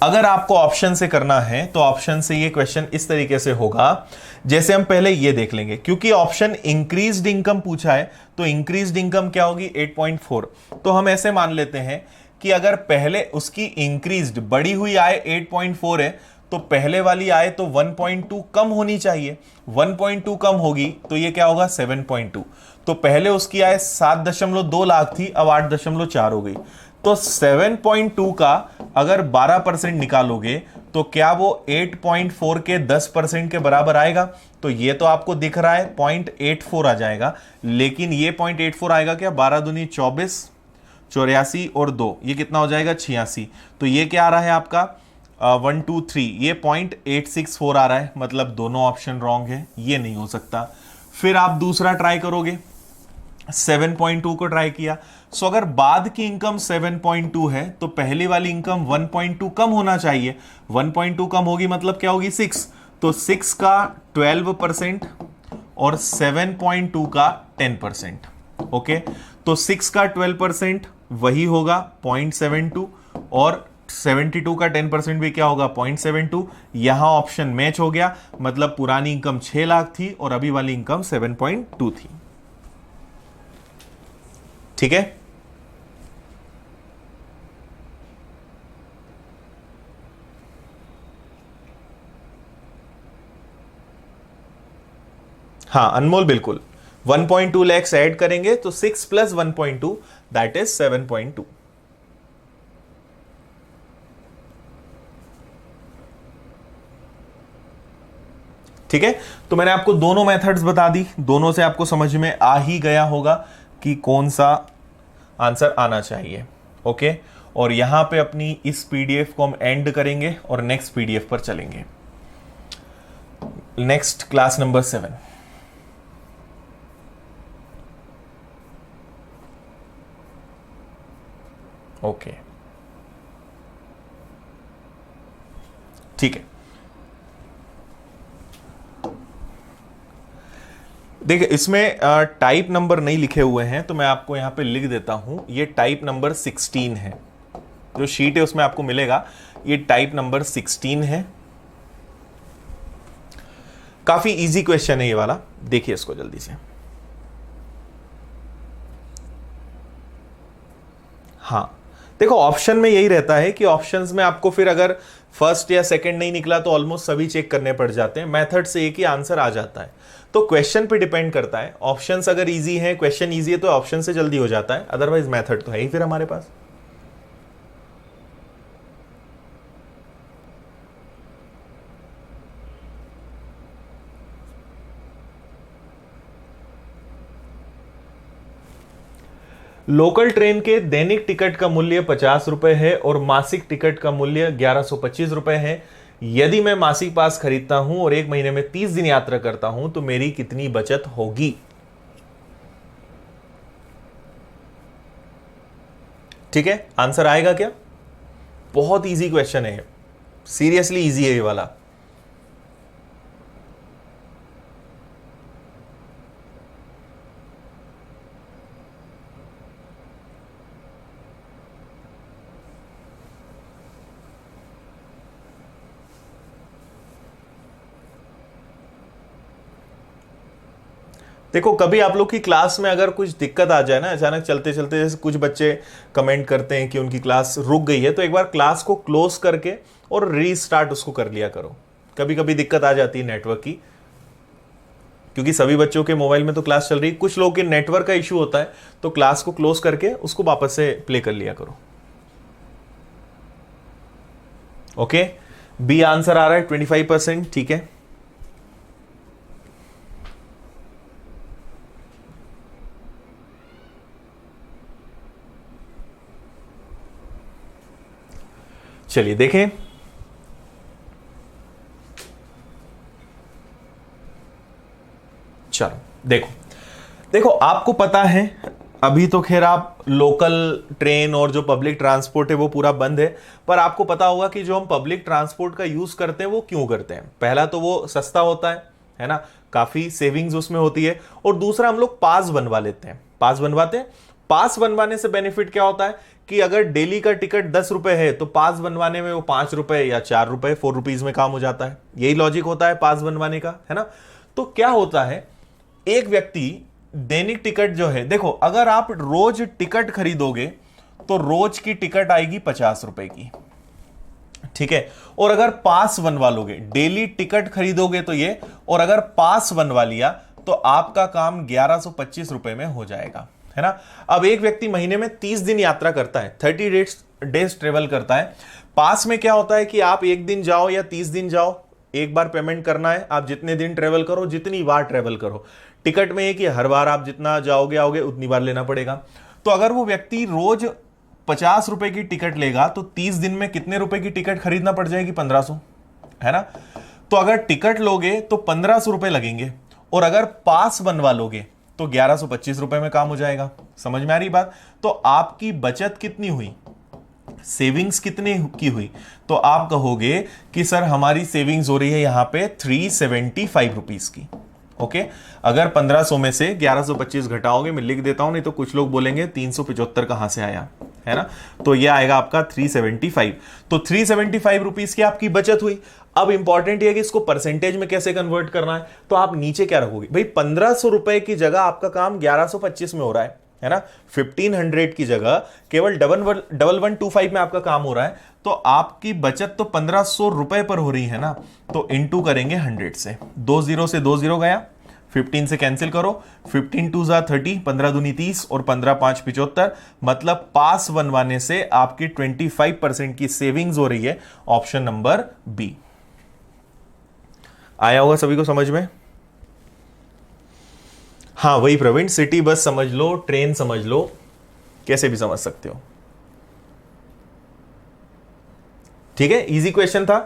अगर आपको ऑप्शन से करना है तो ऑप्शन से ये क्वेश्चन इस तरीके से होगा, जैसे हम पहले ये देख लेंगे, क्योंकि ऑप्शन इंक्रीज्ड इनकम पूछा है तो इंक्रीज्ड इनकम क्या होगी? 8.4। तो हम ऐसे मान लेते हैं कि अगर पहले उसकी इंक्रीज्ड बढ़ी हुई आय 8.4 है तो पहले वाली आय तो 1.2 कम होनी चाहिए। 1.2 कम होगी तो ये क्या होगा? 7.2। तो पहले उसकी आय 7.2 लाख थी, अब 8.4 हो गई। तो 7.2 का अगर 12% निकालोगे तो क्या वो 8.4 के 10% के बराबर आएगा? तो ये तो आपको दिख रहा है 0.84 आ जाएगा, लेकिन ये 0.84 आएगा क्या? 12 दूनी 24, 84 और 2, ये कितना हो जाएगा? 86। तो ये क्या आ रहा है आपका? 1 2 3, ये 0.864 आ रहा है, मतलब दोनों ऑप्शन रॉन्ग है, ये नहीं हो सकता। फिर आप दूसरा ट्राई करोगे, 7.2 को ट्राई किया। सो अगर बाद की इनकम 7.2 है तो पहली वाली इनकम 1.2 कम होना चाहिए। 1.2 कम होगी मतलब क्या होगी? 6। तो 6 का 12% और 7.2 का 10%। ओके, तो 6 का 12% वही होगा 0.72, और 72 का 10% भी क्या होगा? 0.72। यहां ऑप्शन मैच हो गया, मतलब पुरानी इनकम 6 लाख थी और अभी वाली इनकम 7.2 थी। ठीक है, हाँ अनमोल, बिल्कुल 1.2 लैक्स ऐड करेंगे तो 6 प्लस 1.2 दैट इज 7.2। ठीक है, तो मैंने आपको दोनों मेथड्स बता दी, दोनों से आपको समझ में आ ही गया होगा कि कौन सा आंसर आना चाहिए। ओके, और यहां पे अपनी इस पीडीएफ को हम एंड करेंगे और नेक्स्ट पीडीएफ पर चलेंगे। Next class number 7। ओके, ठीक है, देखिए इसमें टाइप नंबर नहीं लिखे हुए हैं तो मैं आपको यहां पे लिख देता हूं। ये टाइप नंबर 16 है, जो शीट है उसमें आपको मिलेगा, ये टाइप नंबर 16 है। काफी इजी क्वेश्चन है ये वाला, देखिए इसको जल्दी से। हाँ देखो, ऑप्शन में यही रहता है कि ऑप्शंस में आपको फिर अगर फर्स्ट या सेकंड नहीं निकला तो ऑलमोस्ट सभी चेक करने पड़ जाते हैं। मेथड से एक ही आंसर आ जाता है, तो क्वेश्चन पे डिपेंड करता है। ऑप्शंस अगर इजी है, क्वेश्चन इजी है तो ऑप्शन से जल्दी हो जाता है, अदरवाइज मेथड तो है ही फिर हमारे पास। लोकल ट्रेन के दैनिक टिकट का मूल्य 50 रुपए है और मासिक टिकट का मूल्य 1125 रुपए है। यदि मैं मासिक पास खरीदता हूं और एक महीने में 30 दिन यात्रा करता हूं तो मेरी कितनी बचत होगी? ठीक है, आंसर आएगा क्या? बहुत इजी क्वेश्चन है, सीरियसली इजी है ये वाला। देखो कभी आप लोग की क्लास में अगर कुछ दिक्कत आ जाए ना, अचानक चलते चलते, जैसे कुछ बच्चे कमेंट करते हैं कि उनकी क्लास रुक गई है, तो एक बार क्लास को क्लोज करके और रीस्टार्ट उसको कर लिया करो। कभी कभी दिक्कत आ जाती है नेटवर्क की, क्योंकि सभी बच्चों के मोबाइल में तो क्लास चल रही है, कुछ लोगों के नेटवर्क का इशू होता है, तो क्लास को क्लोज करके उसको वापस से प्ले कर लिया करो। ओके, बी आंसर आ रहा है 25%, ठीक है। चलिए देखें, चलो देखो देखो, आपको पता है अभी तो खैर आप लोकल ट्रेन और जो पब्लिक ट्रांसपोर्ट है वो पूरा बंद है, पर आपको पता होगा कि जो हम पब्लिक ट्रांसपोर्ट का यूज करते हैं वो क्यों करते हैं। पहला तो वो सस्ता होता है ना, काफी सेविंग्स उसमें होती है, और दूसरा हम लोग पास बनवा लेते हैं, पास बनवाते हैं। पास बनवाने से बेनिफिट क्या होता है कि अगर डेली का टिकट 10 रुपए है तो पास बनवाने में वो 5 रुपए या 4 रुपए, 4 रुपीज में काम हो जाता है। यही लॉजिक होता है पास बनवाने का, है ना। तो क्या होता है, एक व्यक्ति दैनिक टिकट जो है, देखो अगर आप रोज टिकट खरीदोगे तो रोज की टिकट आएगी 50 रुपए की, ठीक है। और अगर पास बनवा लोगे, डेली टिकट खरीदोगे तो ये, और अगर पास बनवा लिया तो आपका काम 1125 रुपए में हो जाएगा, है ना। अब एक व्यक्ति महीने में 30 दिन यात्रा करता है, 30 डेज ट्रेवल करता है। पास में क्या होता है कि आप एक दिन जाओ या 30 दिन जाओ, एक बार पेमेंट करना है, आप जितने दिन ट्रेवल करो, जितनी बार ट्रेवल करो। टिकट में है कि हर बार आप जितना जाओगे आओगे उतनी बार लेना पड़ेगा। तो अगर वो व्यक्ति रोज 50 रुपए की टिकट लेगा तो 30 दिन में कितने रुपए की टिकट खरीदना पड़ जाएगी, 1500, है ना। तो अगर टिकट लोगे तो 1500 रुपए लगेंगे, और अगर पास बनवा लोगे तो 1125 रुपए में काम हो जाएगा। समझ में आ रही बात। तो आपकी बचत कितनी हुई, सेविंग्स कितने की हुई, तो आप कहोगे कि सर हमारी सेविंग्स हो रही है यहां पे 375 रुपीज की। ओके, अगर 1500 में से 1125 घटाओगे, मैं लिख देता हूं, नहीं तो कुछ लोग बोलेंगे 375 कहां से आया, है ना। तो यह आएगा आपका 375। तो 375 रुपीज की आपकी बचत हुई। अब इंपॉर्टेंट यह है कि इसको परसेंटेज में कैसे कन्वर्ट करना है, तो आप नीचे क्या रखोगे भाई, 1500 रुपए की जगह आपका काम 1125 में हो रहा है ना। 1500 की जगह केवल 1125 में आपका काम हो रहा है, तो आपकी बचत तो 1500 रुपए पर हो रही है ना। तो इंटू करेंगे 100 से, 2 जीरो से 2 जीरो गया, 15 से कैंसिल करो, 15 2 जा 30, 15 दूनी 30 और 15 5 75, मतलब पास बनवाने से आपकी 25% की सेविंग्स हो रही है। Option number B. आया होगा सभी को समझ में। हाँ वही प्रवीण, सिटी बस समझ लो, ट्रेन समझ लो, कैसे भी समझ सकते हो, ठीक है। इजी क्वेश्चन था।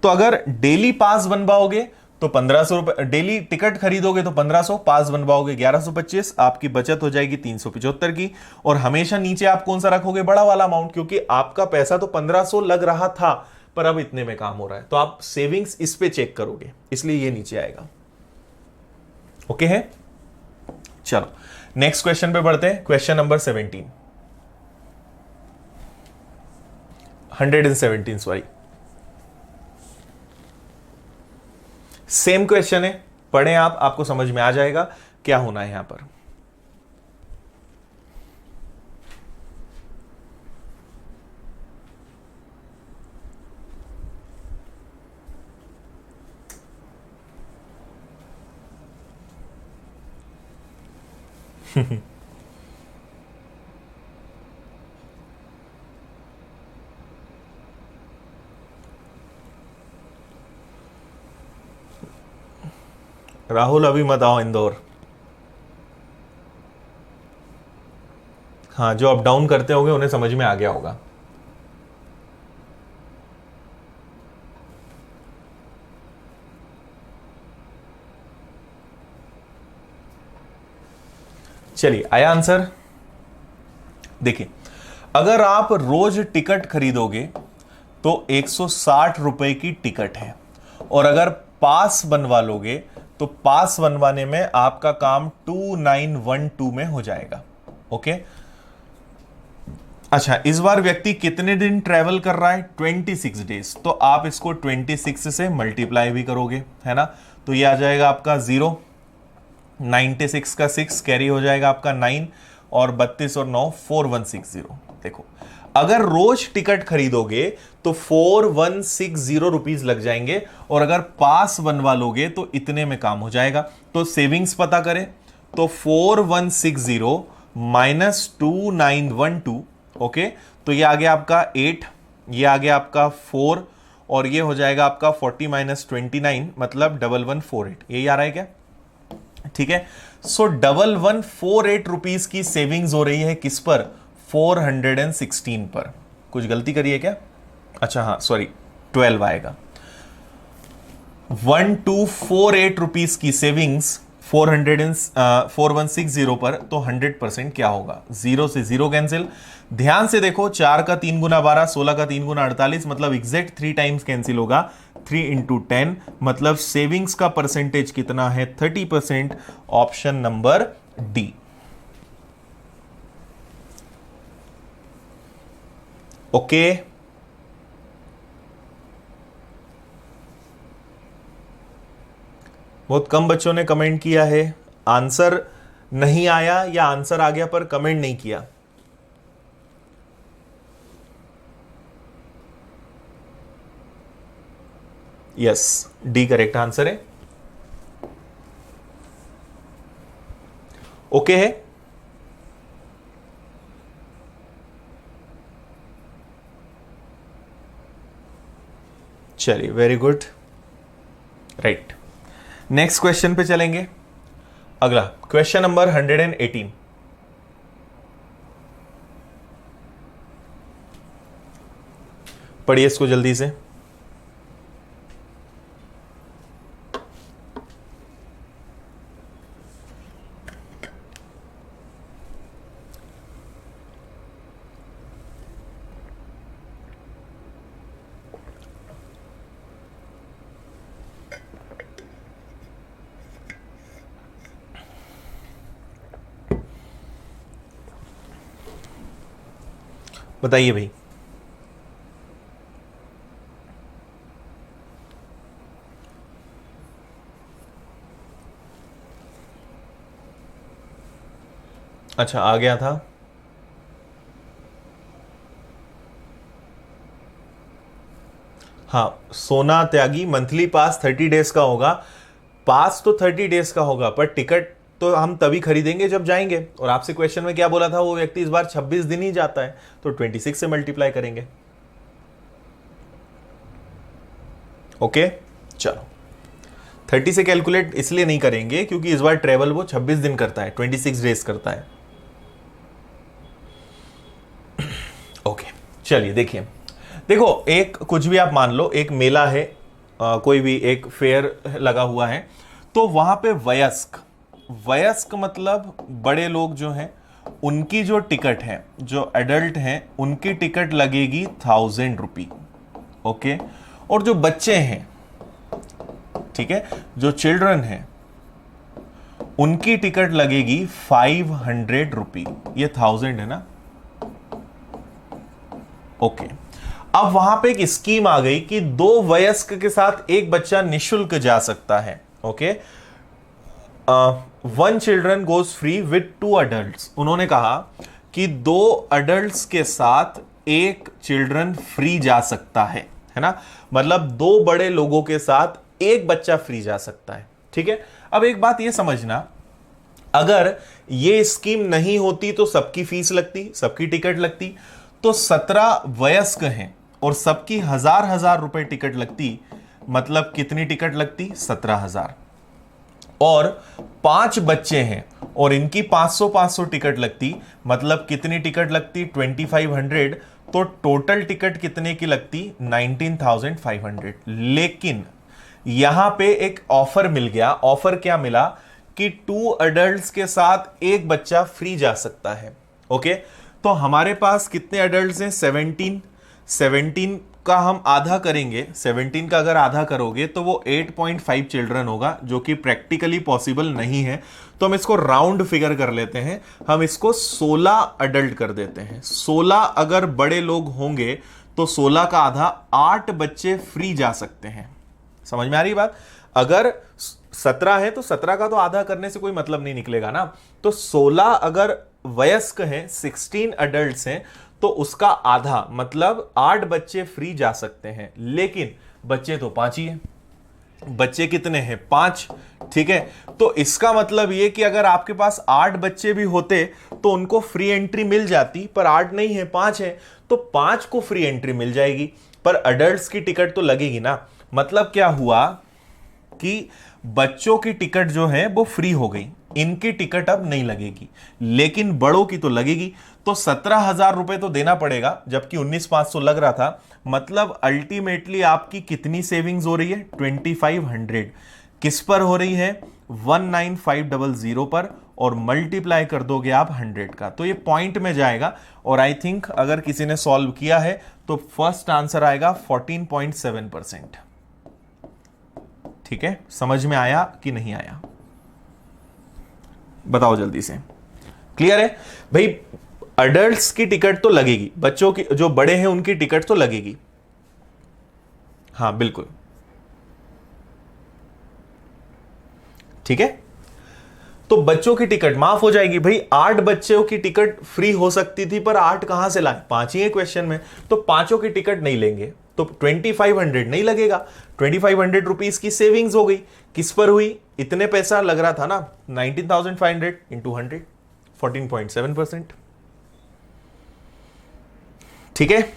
तो अगर डेली पास बनवाओगे तो 1500 रुपए, डेली टिकट खरीदोगे तो 1500, पास बनवाओगे 1125, आपकी बचत हो जाएगी 375 की। और हमेशा नीचे आप कौन सा रखोगे, बड़ा वाला अमाउंट, क्योंकि आपका पैसा तो 1500 लग रहा था पर अब इतने में काम हो रहा है, तो आप सेविंग्स इस पे चेक करोगे, इसलिए ये नीचे आएगा। ओके है। चलो नेक्स्ट क्वेश्चन पे बढ़ते हैं। Question number 17, 117 sorry, same question है, पढ़ें आप, आपको समझ में आ जाएगा क्या होना है यहां पर। राहुल अभी मत आओ इंदौर। हाँ, जो अप डाउन करते होंगे उन्हें समझ में आ गया होगा। चलिए आया आंसर। देखिए, अगर आप रोज टिकट खरीदोगे तो 160 रुपए की टिकट है, और अगर पास बनवा लोगे तो पास बनवाने में आपका काम 2912 में हो जाएगा। ओके, अच्छा, इस बार व्यक्ति कितने दिन ट्रेवल कर रहा है, 26 डेज, तो आप इसको 26 से मल्टीप्लाई भी करोगे, है ना। तो ये आ जाएगा आपका 0, 96 का 6 कैरी हो जाएगा आपका 9, और 32 और 9 4160। देखो अगर रोज टिकट खरीदोगे तो 4160 रुपीज लग जाएंगे, और अगर पास बनवा लोगे तो इतने में काम हो जाएगा। तो सेविंग्स पता करें तो 4160 माइनस 2912, ओके, तो ये आ गया आपका 8, ये आ गया आपका 4, और ये हो जाएगा आपका 40 माइनस 29 मतलब 1148। यही आ रहा है क्या? ठीक है। सो 1148 रुपीज की सेविंग्स हो रही है किस पर? 416 पर। कुछ गलती करी है क्या? अच्छा हाँ सॉरी, 12 आएगा। 1248 रुपीज की सेविंग्स 4160 पर, तो 100% क्या होगा? 0 से 0 कैंसिल। ध्यान से देखो, 4 का 3 गुना 12, 16 का 3 गुना 48, मतलब एग्जैक्ट 3 टाइम्स कैंसिल होगा। 3 इंटू 10 मतलब सेविंग्स का परसेंटेज कितना है? 30%। Option number D. ओके, बहुत कम बच्चों ने कमेंट किया है। आंसर नहीं आया या आंसर आ गया पर कमेंट नहीं किया। यस, डी करेक्ट आंसर है। ओके है। चलिए, very good, right. Next question पे चलेंगे। अगला क्वेश्चन नंबर 118। पढ़िए इसको जल्दी से। बताइए भाई। अच्छा, आ गया था। हाँ, सोना त्यागी मंथली पास 30 डेज का होगा। पास तो 30 डेज का होगा, पर टिकट तो हम तभी खरीदेंगे जब जाएंगे। और आपसे क्वेश्चन में क्या बोला था? वो व्यक्ति इस बार 26 दिन ही जाता है, तो 26 से मल्टीप्लाई करेंगे। ओके, चलो 30 से कैलकुलेट इसलिए नहीं करेंगे क्योंकि इस बार ट्रेवल वो 26 दिन करता है, 26 डेज करता है। ओके, चलिए देखिए। देखो, एक कुछ भी आप मान लो, एक मेला है, कोई भी एक फेयर लगा हुआ है, तो वहां पे वयस्क मतलब बड़े लोग जो हैं उनकी जो टिकट है, जो एडल्ट हैं उनकी टिकट लगेगी 1000 रुपी। ओके, और जो बच्चे हैं, ठीक है, जो चिल्ड्रन हैं उनकी टिकट लगेगी 500 रुपी। ये 1000 है ना? ओके, अब वहां पे एक स्कीम आ गई कि 2 वयस्क के साथ एक बच्चा निशुल्क जा सकता है। Okay, 1 children goes free with 2 adults. उन्होंने कहा कि 2 अडल्ट्स के साथ एक चिल्ड्रन फ्री जा सकता है ना? मतलब 2 बड़े लोगों के साथ एक बच्चा फ्री जा सकता है। ठीक है, अब एक बात यह समझना, अगर यह स्कीम नहीं होती तो सबकी फीस लगती, सबकी टिकट लगती। तो 17 वयस्क हैं और सबकी 1000 रुपए टिकट लगती, मतलब कितनी टिकट लगती? 17,000। और 5 बच्चे हैं और इनकी 500 टिकट लगती, मतलब कितनी टिकट लगती? 2500। तो टोटल टिकट कितने की लगती? 19,500। लेकिन यहां पे एक ऑफर मिल गया। ऑफर क्या मिला? कि 2 अडल्ट्स के साथ एक बच्चा फ्री जा सकता है। ओके, तो हमारे पास कितने अडल्ट्स हैं? 17 का हम आधा करेंगे। 17 का अगर आधा करोगे तो वो 8.5 चिल्ड्रन होगा, जो कि प्रैक्टिकली पॉसिबल नहीं है। तो हम इसको राउंड फिगर कर लेते हैं, हम इसको 16 अडल्ट कर देते हैं। 16 अगर बड़े लोग होंगे तो 16 का आधा 8 बच्चे फ्री जा सकते हैं। समझ में आ रही बात? अगर 17 है तो 17 का तो आधा करने से कोई मतलब नहीं निकलेगा ना। तो 16 अगर वयस्क हैं, 16 अडल्ट हैं, तो उसका आधा मतलब 8 बच्चे फ्री जा सकते हैं। लेकिन बच्चे तो 5 ही हैं। बच्चे कितने हैं? 5। ठीक है, तो इसका मतलब यह कि अगर आपके पास 8 बच्चे भी होते तो उनको फ्री एंट्री मिल जाती, पर 8 नहीं है, 5 है, तो 5 को फ्री एंट्री मिल जाएगी, पर अडल्ट्स की टिकट तो लगेगी ना। मतलब क्या हुआ कि बच्चों की टिकट जो है वो फ्री हो गई, इनकी टिकट अब नहीं लगेगी, लेकिन बड़ों की तो लगेगी। तो 17,000 रुपए तो देना पड़ेगा, जबकि 19,500 लग रहा था। मतलब अल्टीमेटली आपकी कितनी सेविंग्स हो रही है? 2500। किस पर हो रही है? 19500 पर, और मल्टीप्लाई कर दोगे आप 100 का, तो ये पॉइंट में जाएगा। और आई थिंक अगर किसी ने सॉल्व किया है तो फर्स्ट आंसर आएगा 14.7%। ठीक है, समझ में आया कि नहीं आया? बताओ जल्दी से। क्लियर है भाई? अडल्ट्स की टिकट तो लगेगी, बच्चों की जो बड़े हैं उनकी टिकट तो लगेगी। हाँ बिल्कुल, ठीक है। तो बच्चों की टिकट माफ हो जाएगी भाई। 8 बच्चों की टिकट फ्री हो सकती थी, पर 8 कहां से लाए? 5 ही है क्वेश्चन में, तो पांचों की टिकट नहीं लेंगे, तो 2500 नहीं लगेगा। 2500 रुपीज की सेविंग्स हो गई। किस पर हुई? इतने पैसा लग रहा था ना, 19,500 इंटू 100, 14.7%। ठीक है,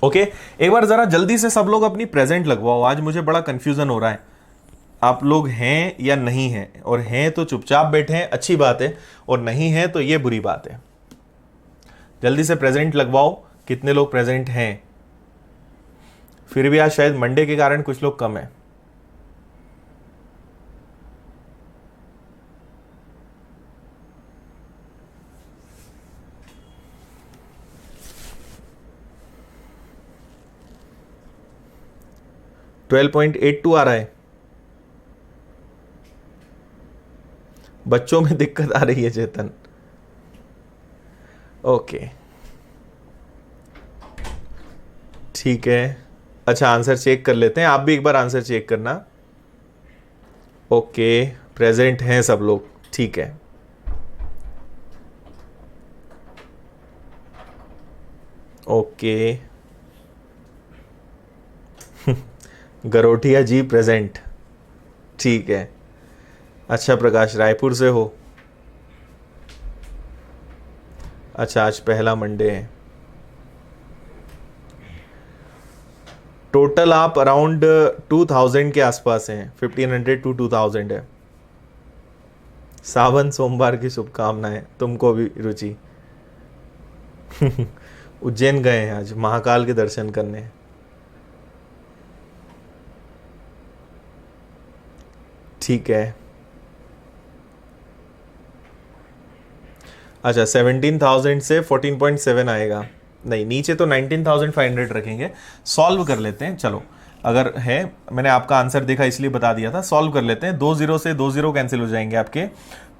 ओके। एक बार जरा जल्दी से सब लोग अपनी प्रेजेंट लगवाओ, आज मुझे बड़ा कंफ्यूजन हो रहा है आप लोग हैं या नहीं हैं। और हैं तो चुपचाप बैठे हैं, अच्छी बात है, और नहीं है तो ये बुरी बात है। जल्दी से प्रेजेंट लगवाओ। कितने लोग प्रेजेंट हैं? फिर भी आज शायद मंडे के कारण कुछ लोग कम है। $12.82 आ रहा है। बच्चों में दिक्कत आ रही है चेतन। ओके, ठीक है। अच्छा, आंसर चेक कर लेते हैं, आप भी एक बार आंसर चेक करना। ओके, प्रेजेंट हैं सब लोग, ठीक है। ओके गरोठिया जी प्रेजेंट, ठीक है। अच्छा प्रकाश, रायपुर से हो? अच्छा, आज पहला मंडे है। टोटल आप अराउंड 2000 के आसपास हैं, 1500 to 2000 है। सावन सोमवार की शुभकामनाएं तुमको भी रुचि। उज्जैन गए हैं आज महाकाल के दर्शन करने। ठीक है। अच्छा, 17,000 से 14.7 आएगा। नहीं, नीचे तो 19,500 रखेंगे। सॉल्व कर लेते हैं, चलो। अगर है, मैंने आपका आंसर देखा इसलिए बता दिया था। सॉल्व कर लेते हैं। 20 से 20 कैंसिल हो जाएंगे आपके,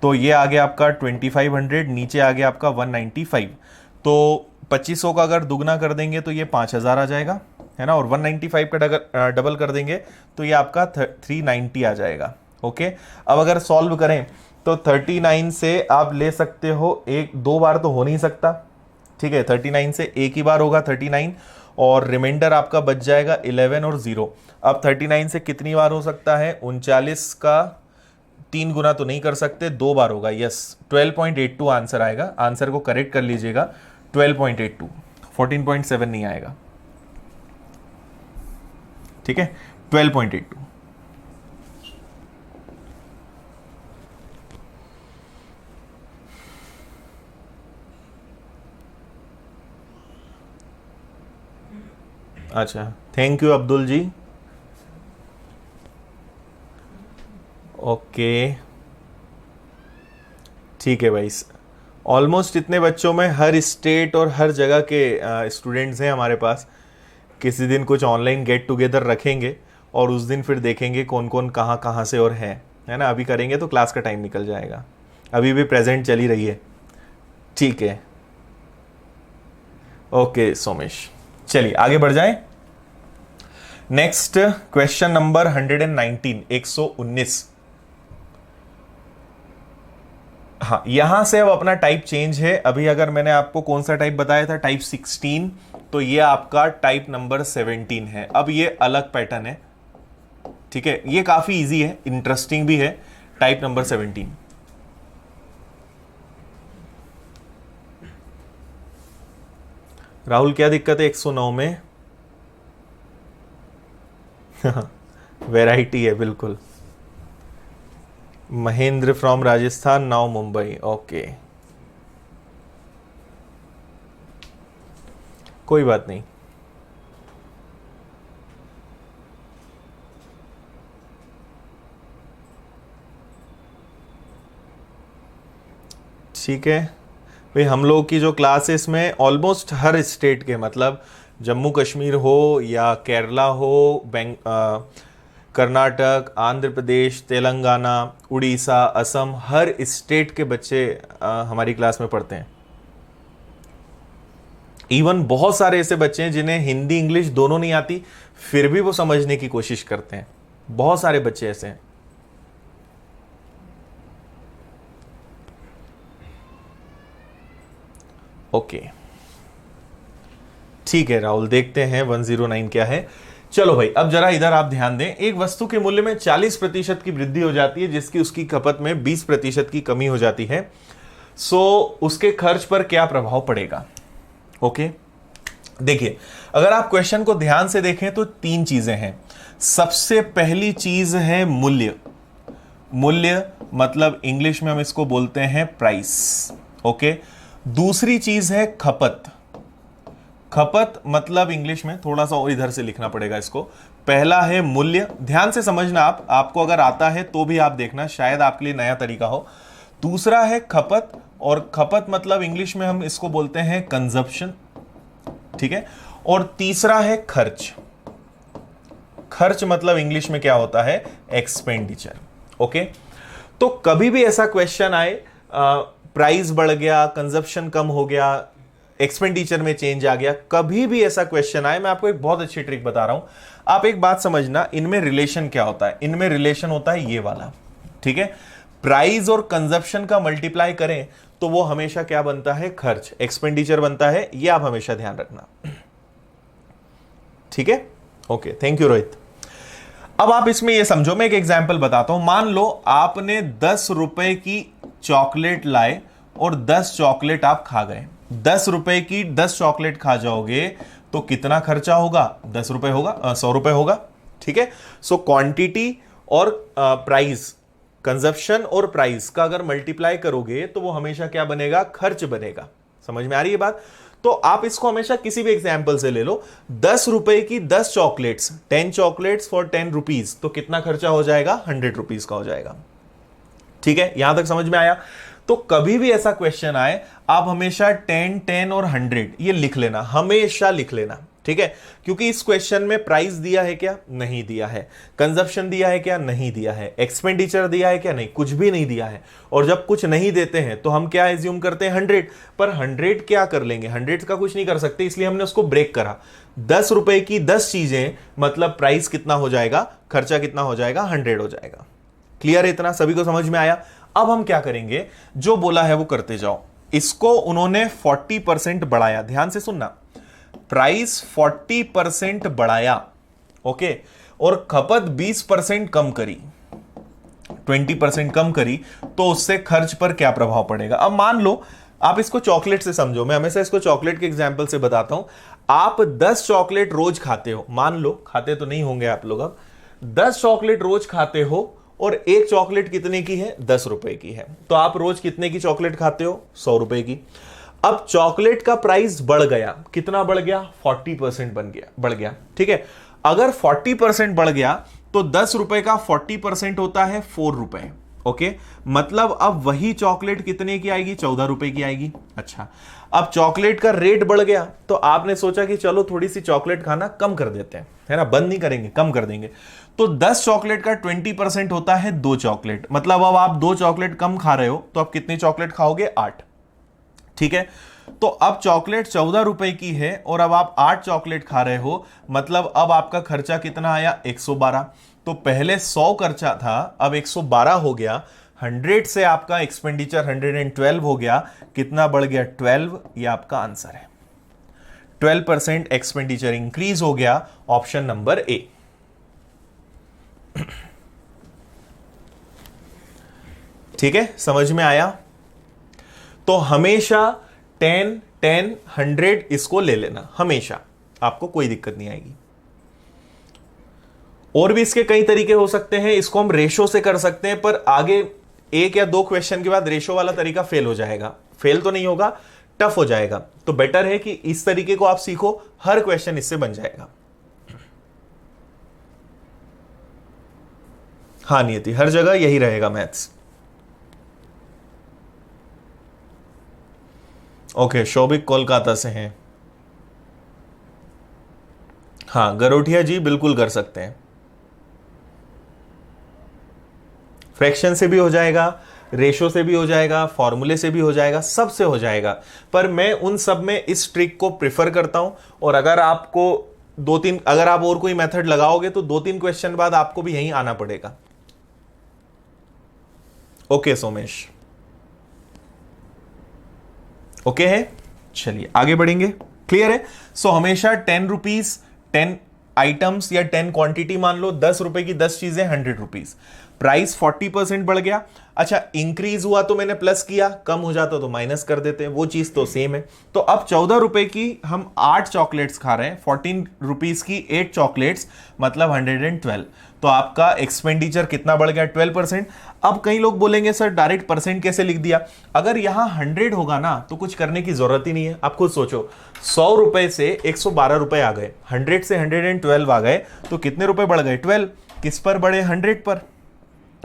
तो ये आ गया आपका 2500, नीचे आ गया आपका 195। तो 2500 का अगर दुगना कर देंगे तो ये 5000 आ जाएगा, है ना। और 195 का डबल कर देंगे तो ये आपका 390 आ जाएगा। ओके, अब अगर सॉल्व करें तो 39 से आप ले सकते हो, एक दो बार तो हो नहीं सकता, ठीक है। 39 से एक ही बार होगा 39, और रिमाइंडर आपका बच जाएगा 11 और 0। अब 39 से कितनी बार हो सकता है? 39 का 3 गुना तो नहीं कर सकते, 2 बार होगा। यस, 12.82 आंसर आएगा। आंसर को करेक्ट कर लीजिएगा, 12.82, 14.7 नहीं आएगा, ठीक है। 12.82। अच्छा, thank you Abdul ji. Okay, ठीक है भाई। ऑलमोस्ट इतने बच्चों में हर स्टेट और हर जगह के स्टूडेंट्स हैं हमारे पास। किसी दिन कुछ ऑनलाइन गेट टुगेदर रखेंगे और उस दिन फिर देखेंगे कौन कौन कहाँ कहाँ से और है ना। अभी करेंगे तो क्लास का टाइम निकल जाएगा, अभी भी प्रेजेंट चल ही रही है, ठीक है। ओके सोमेश, चलिए आगे बढ़ जाएं। Next question number 119, 119। हाँ, यहां से अब अपना टाइप चेंज है। अभी अगर मैंने आपको कौन सा टाइप बताया था, टाइप 16, तो ये आपका टाइप नंबर 17 है। अब ये अलग पैटर्न है, ठीक है। ये काफी इजी है, इंटरेस्टिंग भी है। Type number 17। राहुल क्या दिक्कत है 109 में? वैरायटी है बिल्कुल। Mahendra from Rajasthan, now Mumbai, okay, कोई बात नहीं। ठीक है भाई, हम लोग की जो क्लासेस में ऑलमोस्ट हर स्टेट के, मतलब जम्मू कश्मीर हो या केरला हो, कर्नाटक, आंध्र प्रदेश, तेलंगाना, उड़ीसा, असम, हर स्टेट के बच्चे हमारी क्लास में पढ़ते हैं। इवन बहुत सारे ऐसे बच्चे हैं जिन्हें हिंदी इंग्लिश दोनों नहीं आती, फिर भी वो समझने की कोशिश करते हैं। बहुत सारे बच्चे ऐसे हैं। ओके, ठीक है राहुल, देखते हैं 109 क्या है। चलो भाई, अब जरा इधर आप ध्यान दें। एक वस्तु के मूल्य में 40% की वृद्धि हो जाती है, जिसकी उसकी खपत में 20% की कमी हो जाती है। सो उसके खर्च पर क्या प्रभाव पड़ेगा? ओके, देखिए, अगर आप क्वेश्चन को ध्यान से देखें तो 3 चीजें हैं। सबसे पहली चीज है मूल्य। मूल्य मतलब इंग्लिश में हम इसको बोलते हैं प्राइस। ओके, दूसरी चीज है खपत। खपत मतलब इंग्लिश में थोड़ा सा और इधर से लिखना पड़ेगा इसको। पहला है मूल्य, ध्यान से समझना, आपको अगर आता है तो भी आप देखना, शायद आपके लिए नया तरीका हो। दूसरा है खपत, और खपत मतलब इंग्लिश में हम इसको बोलते हैं कंजप्शन, ठीक है। और तीसरा है खर्च। खर्च मतलब इंग्लिश में क्या होता है? एक्सपेंडिचर। ओके, तो कभी भी ऐसा क्वेश्चन आए, प्राइस बढ़ गया, कंजप्शन कम हो गया, एक्सपेंडिचर में चेंज आ गया, कभी भी ऐसा क्वेश्चन आए, मैं आपको एक बहुत अच्छी ट्रिक बता रहा हूं। आप एक बात समझना, इनमें रिलेशन क्या होता है? इनमें रिलेशन होता है ये वाला, ठीक है। प्राइस और कंजप्शन का मल्टीप्लाई करें तो वो हमेशा क्या बनता है? खर्च, एक्सपेंडिचर बनता है। ये आप हमेशा ध्यान रखना, ठीक है। Okay, thank you Rohit. अब आप इसमें ये समझो, मैं एक एग्जांपल बताता हूं। मान लो आपने 10 रुपए की चॉकलेट लाए और 10 चॉकलेट आप खा गए। 10 रुपए की 10 चॉकलेट खा जाओगे तो कितना खर्चा होगा? 10 रुपए होगा, 100 रुपए होगा, ठीक है। सो क्वांटिटी और प्राइस, कंजप्शन और प्राइस का अगर मल्टीप्लाई करोगे तो वो हमेशा क्या बनेगा? खर्च बनेगा। समझ में आ रही है बात? तो आप इसको हमेशा किसी भी एग्जाम्पल से ले लो। 10 रुपए की 10 चॉकलेट्स, 10 चॉकलेट्स फॉर 10 रुपीज, तो कितना खर्चा हो जाएगा? 100 रुपीज का हो जाएगा, ठीक है। यहां तक समझ में आया? तो कभी भी ऐसा क्वेश्चन आए, आप हमेशा 10, 10 और 100 ये लिख लेना, हमेशा लिख लेना, ठीक है। क्योंकि इस क्वेश्चन में प्राइस दिया है क्या? नहीं दिया है। कंजप्शन दिया है क्या? नहीं दिया है। एक्सपेंडिचर दिया है क्या? नहीं, कुछ भी नहीं दिया है। और जब कुछ नहीं देते हैं तो हम क्या एज्यूम करते हैं? 100। पर 100 क्या कर लेंगे? 100 का कुछ नहीं कर सकते, इसलिए हमने उसको ब्रेक करा। 10 रुपए की 10 चीजें, मतलब प्राइस कितना हो जाएगा? खर्चा कितना हो जाएगा? 100 हो जाएगा। क्लियर है? इतना सभी को समझ में आया? अब हम क्या करेंगे? जो बोला है वो करते जाओ। इसको उन्होंने 40% बढ़ाया, ध्यान से सुनना। प्राइस 40% बढ़ाया, ओके, और खपत 20% कम करी, 20% कम करी, तो उससे खर्च पर क्या प्रभाव पड़ेगा? अब मान लो आप इसको चॉकलेट से समझो, मैं हमेशा इसको चॉकलेट के एग्जांपल से बताता हूं। आप 10 चॉकलेट रोज खाते हो, मान लो, खाते तो नहीं होंगे आप लोग, अब 10 चॉकलेट रोज खाते हो और एक चॉकलेट कितने की है? 10 रुपए की है। तो आप रोज कितने की चॉकलेट खाते हो? 100 रुपए की। अब चॉकलेट का प्राइस बढ़ गया, कितना बढ़ गया? 40% बढ़ गया, ठीक है। अगर 40% बढ़ गया तो 10 रुपए का 40% होता है 4 रुपए, ओके। मतलब अब वही चॉकलेट कितने की आएगी? 14 रुपए की आएगी। अच्छा, अब चॉकलेट का रेट बढ़ गया तो आपने सोचा कि चलो थोड़ी सी चॉकलेट खाना कम कर देते हैं, है ना, बंद नहीं करेंगे, कम कर देंगे। तो 10 चॉकलेट का 20% होता है 2 चॉकलेट। मतलब अब आप 2 चॉकलेट कम खा रहे हो तो आप कितनी चॉकलेट खाओगे? 8, ठीक है। तो अब चॉकलेट 14 रुपए की है और अब आप 8 चॉकलेट खा रहे हो, मतलब अब आपका खर्चा कितना आया? 112। तो पहले 100 खर्चा था, अब 112 हो गया। 100 से आपका एक्सपेंडिचर 112 हो गया। कितना बढ़ गया? 12। ये आपका आंसर है। 12% एक्सपेंडिचर इंक्रीज हो गया। Option number A. ठीक है, समझ में आया? तो हमेशा 10 10 100 इसको ले लेना, हमेशा, आपको कोई दिक्कत नहीं आएगी। और भी इसके कई तरीके हो सकते हैं, इसको हम रेशो से कर सकते हैं, पर आगे 1 या 2 क्वेश्चन के बाद रेशो वाला तरीका फेल हो जाएगा। फेल तो नहीं होगा, टफ हो जाएगा। तो बेटर है कि इस तरीके को आप सीखो, हर क्वेश्चन इससे बन जाएगा। हाँ नियति, हर जगह यही रहेगा मैथ्स। ओके, शोभिक कोलकाता से हैं। हाँ गरोठिया जी, बिल्कुल कर सकते हैं। फ्रैक्शन से भी हो जाएगा, रेशो से भी हो जाएगा, फॉर्मूले से भी हो जाएगा, सब से हो जाएगा। पर मैं उन सब में इस ट्रिक को प्रिफर करता हूं। और अगर आपको 2-3, अगर आप और कोई मेथड लगाओगे तो 2-3 क्वेश्चन बाद आपको भी यहीं आना पड़ेगा। ओके सोमेश, ओके है। चलिए आगे बढ़ेंगे। क्लियर है? सो हमेशा 10 रुपीज 10 आइटम्स या 10 क्वांटिटी मान लो, 10 रुपए की 10 चीजें 100 रुपीज। प्राइस 40% बढ़ गया। अच्छा, इंक्रीज हुआ तो मैंने प्लस किया, कम हो जाता तो माइनस कर देते हैं, वो चीज तो सेम है। तो अब 14 रुपए की हम 8 चॉकलेट्स खा रहे हैं, 14 रुपीज की 8 चॉकलेट्स, मतलब 112। तो आपका एक्सपेंडिचर कितना बढ़ गया? 12%। अब कई लोग बोलेंगे सर डायरेक्ट परसेंट कैसे लिख दिया? अगर यहां 100 होगा ना तो कुछ करने की जरूरत ही नहीं है। आप खुद सोचो, 100 रुपए से 112 रुपए आ गए, 100 से 112 आ गए, तो कितने रुपए बढ़ गए? 12। किस पर बढ़े? 100 पर।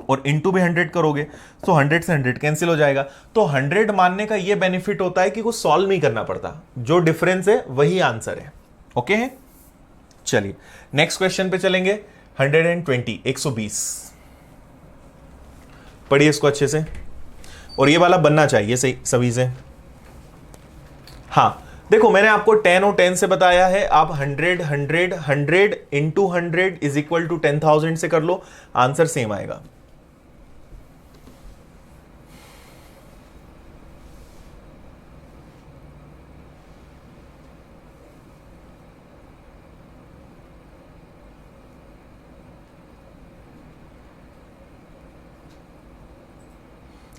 और इंटू भी 100 करोगे तो 100 से 100 कैंसिल हो जाएगा। तो 100 मानने का यह बेनिफिट होता है कि कुछ सॉल्व नहीं करना पड़ता, जो डिफरेंस है वही आंसर है। ओके है? चलिए नेक्स्ट क्वेश्चन पे चलेंगे। 120 120 पढ़िए इसको अच्छे से, और ये वाला बनना चाहिए सही सभी से। हाँ देखो, मैंने आपको 10 और 10 से बताया है, आप 100 100 100 इंटू 100 इज इक्वल टू 10,000 से कर लो, आंसर सेम आएगा।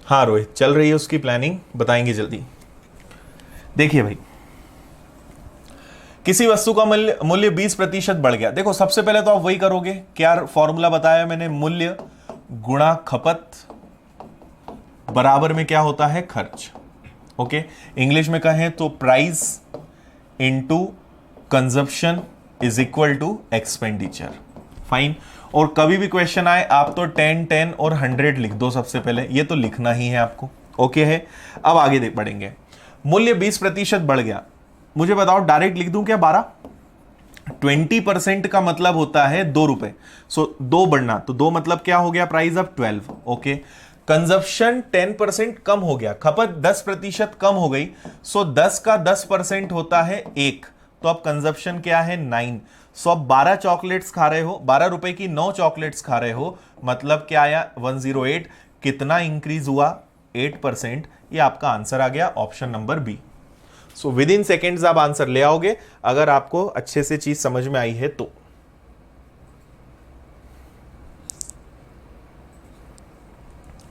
हाँ रोहित, चल रही है उसकी प्लानिंग, बताएंगे जल्दी। देखिए भाई, किसी वस्तु का मूल्य 20% बढ़ गया। देखो सबसे पहले तो आप वही करोगे, क्या फॉर्मूला बताया मैंने? मूल्य गुणा खपत बराबर में क्या होता है? खर्च। ओके, इंग्लिश में कहें तो price into consumption is equal to expenditure. Fine. और कभी भी क्वेश्चन आए आप तो 10 10 और 100 लिख दो सबसे पहले, ये तो लिखना ही है आपको। ओके है? अब आगे देख बढ़ेंगे। मूल्य 20% बढ़ गया, मुझे बताओ डायरेक्ट लिख दूं क्या? 12। 20% का मतलब होता है 2 रुपए। सो 2 बढ़ना, तो 2 मतलब क्या हो गया? प्राइस अब 12। ओके, कंजप्शन 10% कम हो गया, खपत 10% कम हो गई। सो 10 का 10% होता है 1, तो अब कंजप्शन क्या है? 9। सो अब 12 चॉकलेट्स खा रहे हो, 12 रुपए की 9 चॉकलेट्स खा रहे हो, मतलब क्या आया? 108। कितना इंक्रीज हुआ? 8%। ये आपका आंसर आ गया, option number B. So within seconds आप आंसर ले आओगे, अगर आपको अच्छे से चीज समझ में आई है तो।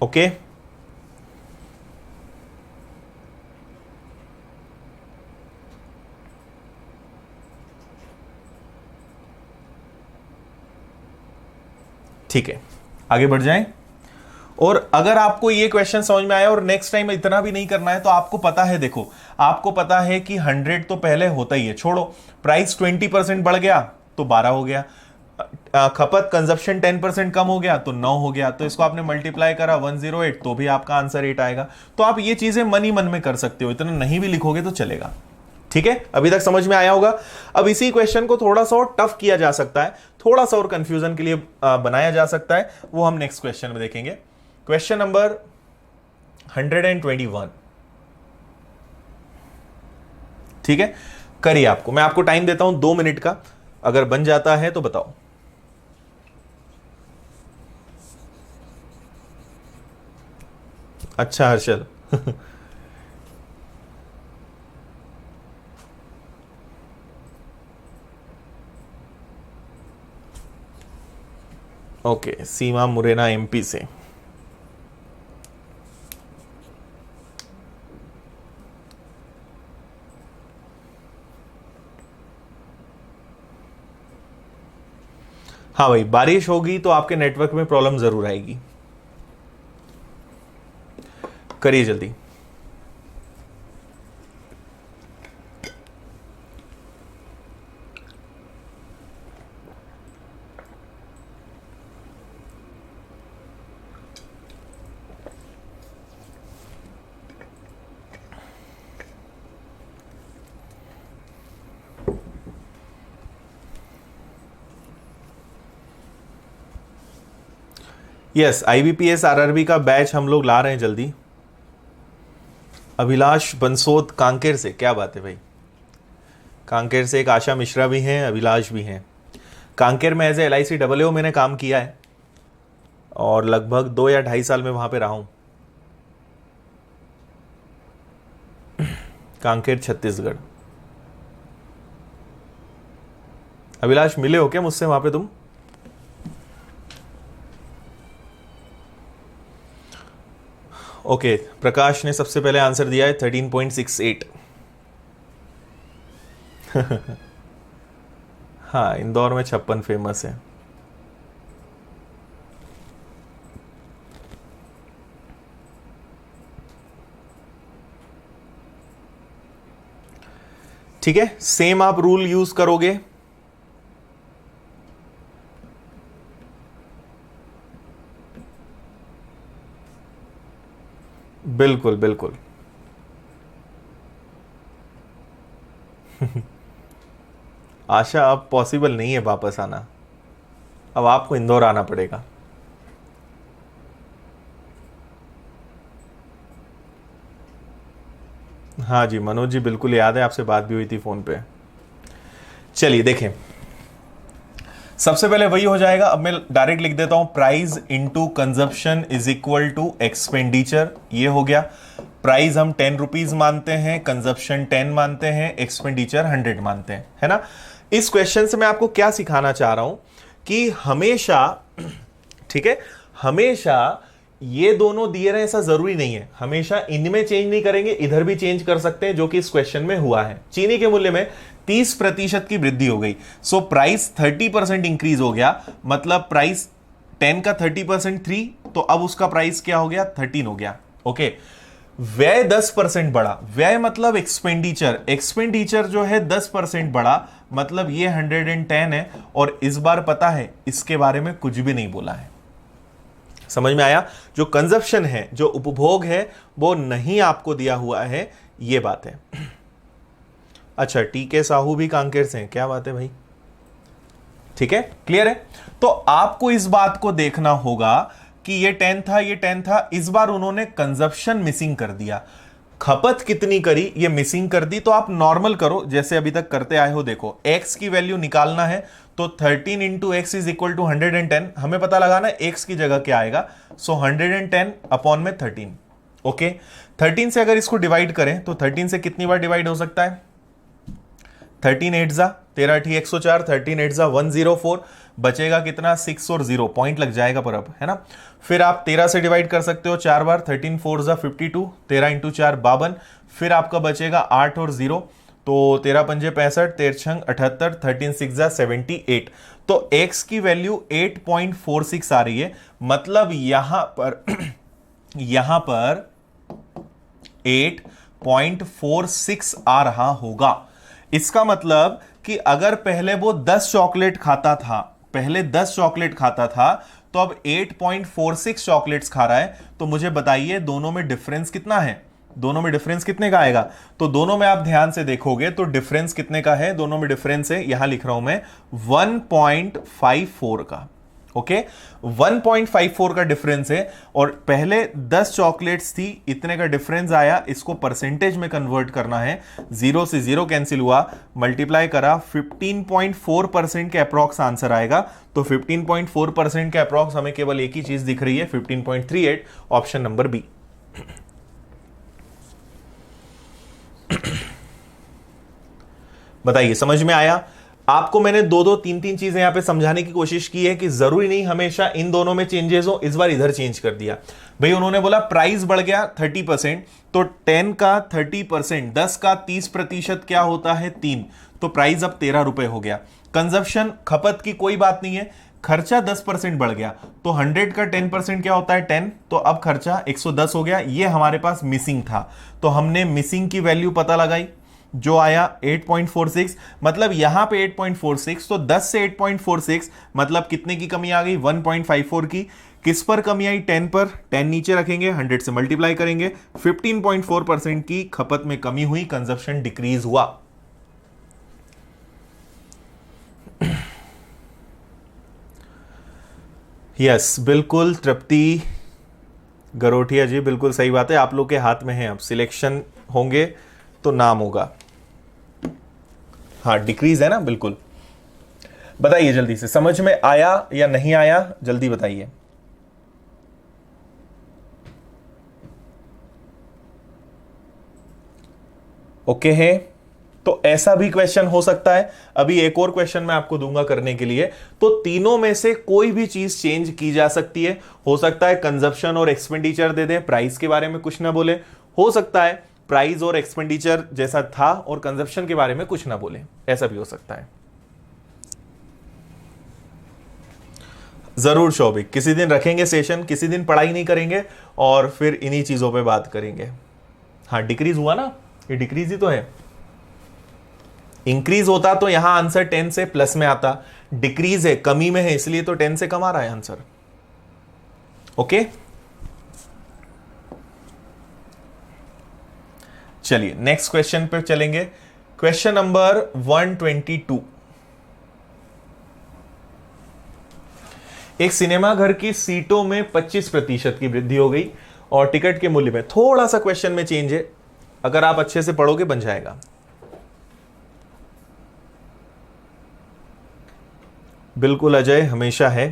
ओके ठीक है, आगे बढ़ जाएं। और अगर आपको ये क्वेश्चन समझ में आया और नेक्स्ट टाइम इतना भी नहीं करना है, तो आपको पता है, देखो आपको पता है कि 100 तो पहले होता ही है, छोड़ो। प्राइस 20% बढ़ गया तो 12 हो गया, खपत कंजप्शन 10% कम हो गया तो 9 हो गया, तो इसको आपने मल्टीप्लाई करा 108, तो भी आपका आंसर 8 आएगा। तो आप ये चीजें मन ही मन में कर सकते हो, इतना नहीं भी लिखोगे तो चलेगा। ठीक है, अभी तक समझ में आया होगा। अब इसी क्वेश्चन को थोड़ा सा और टफ किया जा सकता है, थोड़ा सा और कंफ्यूजन के लिए बनाया जा सकता है, वो हम नेक्स्ट क्वेश्चन में देखेंगे। Question number 121। ठीक है, करिए। आपको मैं आपको टाइम देता हूं 2 मिनट का, अगर बन जाता है तो बताओ। अच्छा हर्षल ओके, सीमा मुरैना एमपी से। हाँ भाई, बारिश होगी तो आपके नेटवर्क में प्रॉब्लम जरूर आएगी। करिए जल्दी। यस, आईबीपीएस आरआरबी का बैच हम लोग ला रहे हैं जल्दी। अभिलाष बंसोद कांकेर से, क्या बात है भाई। कांकेर से एक आशा मिश्रा भी हैं, अभिलाष भी हैं। कांकेर में एज ए LIC AAO मैंने काम किया है और लगभग 2 या 2.5 साल में वहां पे रहा हूं। कांकेर छत्तीसगढ़। अभिलाष मिले हो क्या मुझसे वहां पे तुम? ओके, प्रकाश ने सबसे पहले आंसर दिया है 13.68। हाँ, इंदौर में 56 फेमस है। ठीक है, सेम आप रूल यूज करोगे। बिल्कुल बिल्कुल। आशा, अब पॉसिबल नहीं है वापस आना, अब आपको इंदौर आना पड़ेगा। हाँ जी मनोज जी, बिल्कुल याद है, आपसे बात भी हुई थी फोन पे। चलिए देखें, सबसे पहले वही हो जाएगा। अब मैं डायरेक्ट लिख देता हूं, price into consumption is equal to expenditure. ये हो गया। प्राइस हम 10 रुपीज मानते हैं, कंजप्शन 10 मानते हैं, एक्सपेंडिचर 100 मानते हैं, है ना। इस क्वेश्चन से मैं आपको क्या सिखाना चाह रहा हूं कि हमेशा, ठीक है, हमेशा ये दोनों दिए रहे ऐसा जरूरी नहीं है, हमेशा इनमें चेंज नहीं करेंगे, इधर भी चेंज कर सकते हैं, जो कि इस क्वेश्चन में हुआ है। चीनी के मूल्य में 30% की वृद्धि हो गई, सो प्राइस 30% इंक्रीज हो गया, मतलब प्राइस 10 का 30% 3, तो अब उसका प्राइस क्या हो गया, 13 हो गया। ओके, व्यय 10% बढ़ा, व्यय मतलब एक्सपेंडिचर, एक्सपेंडिचर जो है 10% बढ़ा, मतलब ये 110 है, और इस बार पता है इसके बारे में कुछ भी नहीं बोला है। समझ में आया? जो कंजप्शन है, जो उपभोग है, वो नहीं आपको दिया हुआ है, ये बात है। अच्छा, टीके साहू भी कांकेर से हैं, क्या बात है भाई। ठीक है, क्लियर है। तो आपको इस बात को देखना होगा कि ये 10 था, ये 10 था, इस बार उन्होंने कंजप्शन मिसिंग कर दिया, खपत कितनी करी ये मिसिंग कर दी। तो आप नॉर्मल करो जैसे अभी तक करते आए हो। देखो, x की वैल्यू निकालना है तो 13 into x is equal to 110, हमें पता लगाना x की जगह क्या आएगा, सो 110 अपॉन में 13। ओके, 13 से अगर इसको डिवाइड करें तो 13 से कितनी बार डिवाइड हो सकता है, 13 8 जा 13 8 104, 13 8 जा 104, बचेगा कितना, 6 और 0, पॉइंट लग जाएगा पर अब, है ना। फिर आप 13 से डिवाइड कर सकते हो 4 बार, 13 4 जा 52, 13 इंटू 4 52, फिर आपका बचेगा 8 और 0, तो 13 पंजे 65, 13 छंग 78, 13 6 जा 78, तो x की वैल्यू 8.46 आ रही है, मतलब यहां पर यहां पर 8.46 आ रहा होगा। इसका मतलब कि अगर पहले वो 10 चॉकलेट खाता था, पहले 10 चॉकलेट खाता था, तो अब 8.46 चॉकलेट्स खा रहा है, तो मुझे बताइए दोनों में डिफरेंस कितना है, दोनों में डिफरेंस कितने का आएगा। तो दोनों में आप ध्यान से देखोगे तो डिफरेंस कितने का है, दोनों में डिफरेंस है, यहां लिख रहा हूं मैं 1.54 का। ओके 1.54 का डिफरेंस है, और पहले 10 चॉकलेट्स थी, इतने का डिफरेंस आया, इसको परसेंटेज में कन्वर्ट करना है, 0 से 0 कैंसिल हुआ, मल्टीप्लाई करा, 15.4% के अप्रॉक्स आंसर आएगा। तो 15.4% के अप्रॉक्स हमें केवल एक ही चीज दिख रही है, 15.38, ऑप्शन नंबर बी। बताइए समझ में आया? आपको मैंने दो दो तीन तीन चीजें यहां पे समझाने की कोशिश की है कि जरूरी नहीं हमेशा इन दोनों में चेंजेस हो, इस बार इधर चेंज कर दिया। भाई उन्होंने बोला प्राइस बढ़ गया 30%, तो 10 का 30%, 10 का 30% क्या होता है 3, तो प्राइस अब 13 रुपए हो गया। कंजप्शन खपत की कोई बात नहीं है, खर्चा 10% बढ़ गया, तो 100 का 10% क्या होता है 10, तो अब खर्चा 110 हो गया। ये हमारे पास मिसिंग था, तो हमने मिसिंग की वैल्यू पता लगाई, जो आया 8.46, मतलब यहां पे 8.46, तो 10 से 8.46 मतलब कितने की कमी आ गई 1.54 की। किस पर कमी आई 10 पर, 10 नीचे रखेंगे, 100 से मल्टीप्लाई करेंगे, 15.4% की खपत में कमी हुई, कंजप्शन डिक्रीज हुआ। यस बिल्कुल तृप्ति गरोठिया जी, बिल्कुल सही बात है, आप लोग के हाथ में है, अब सिलेक्शन होंगे तो नाम होगा। हाँ डिक्रीज है ना, बिल्कुल। बताइए जल्दी से, समझ में आया या नहीं आया, जल्दी बताइए। ओके है, तो ऐसा भी क्वेश्चन हो सकता है। अभी एक और क्वेश्चन मैं आपको दूंगा करने के लिए, तो तीनों में से कोई भी चीज चेंज की जा सकती है। हो सकता है कंजप्शन और एक्सपेंडिचर दे दें, प्राइस के बारे में कुछ ना बोले, हो सकता है प्राइस और एक्सपेंडिचर जैसा था और कंजप्शन के बारे में कुछ ना बोले, ऐसा भी हो सकता है। जरूर शौभिक, किसी दिन रखेंगे सेशन, किसी दिन पढ़ाई नहीं करेंगे और फिर इन्हीं चीजों पे बात करेंगे। हाँ डिक्रीज हुआ ना, ये डिक्रीज ही तो है। इंक्रीज होता तो यहां आंसर 10 से प्लस में आता, डिक्रीज है, कमी में है, इसलिए तो 10 से कम आ रहा है आंसर। ओके चलिए नेक्स्ट क्वेश्चन पे चलेंगे। Question number 122। एक सिनेमा घर की सीटों में 25% की वृद्धि हो गई और टिकट के मूल्य में थोड़ा सा क्वेश्चन में चेंज है, अगर आप अच्छे से पढ़ोगे बन जाएगा। बिल्कुल अजय, हमेशा है,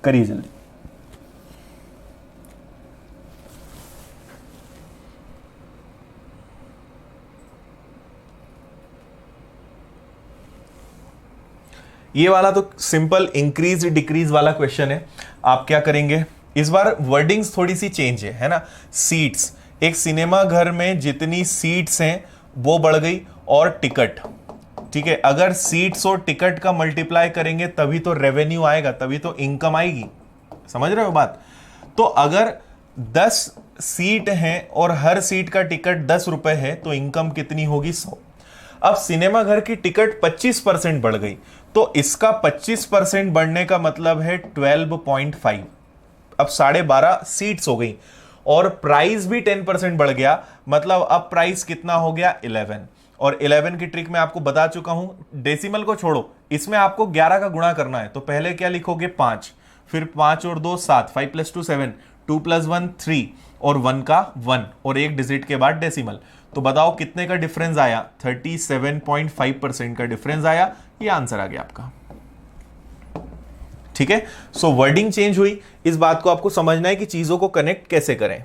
करिए जल्दी। ये वाला तो सिंपल इंक्रीज डिक्रीज वाला क्वेश्चन है। आप क्या करेंगे, इस बार वर्डिंग्स थोड़ी सी चेंज है ना। सीट्स, एक सिनेमा घर में जितनी सीट्स हैं वो बढ़ गई, और टिकट, ठीक है, अगर सीट्स और टिकट का मल्टीप्लाई करेंगे तभी तो रेवेन्यू आएगा, तभी तो इनकम आएगी। समझ रहे हो बात? तो अगर 10 सीट हैं और हर सीट का टिकट 10 रुपए है, तो इनकम कितनी होगी 100। अब सिनेमा घर की टिकट 25% बढ़ गई, तो इसका 25% बढ़ने का मतलब है 12.5, अब 12.5 सीट्स हो गई, और प्राइस भी 10% बढ़ गया, मतलब अब प्राइस कितना हो गया 11। और 11 की ट्रिक मैं आपको बता चुका हूं, डेसिमल को छोड़ो, इसमें आपको 11 का गुणा करना है, तो पहले क्या लिखोगे 5, फिर 5 और 2 7, 5 + 2 7, 2 + 1 3, और 1 का 1, और एक डिजिट के बाद डेसिमल। तो बताओ कितने का डिफरेंस आया, 37.5% का डिफरेंस आया, ये आंसर आ गया आपका। ठीक है, सो वर्डिंग चेंज हुई, इस बात को आपको समझना है कि चीजों को कनेक्ट कैसे करें।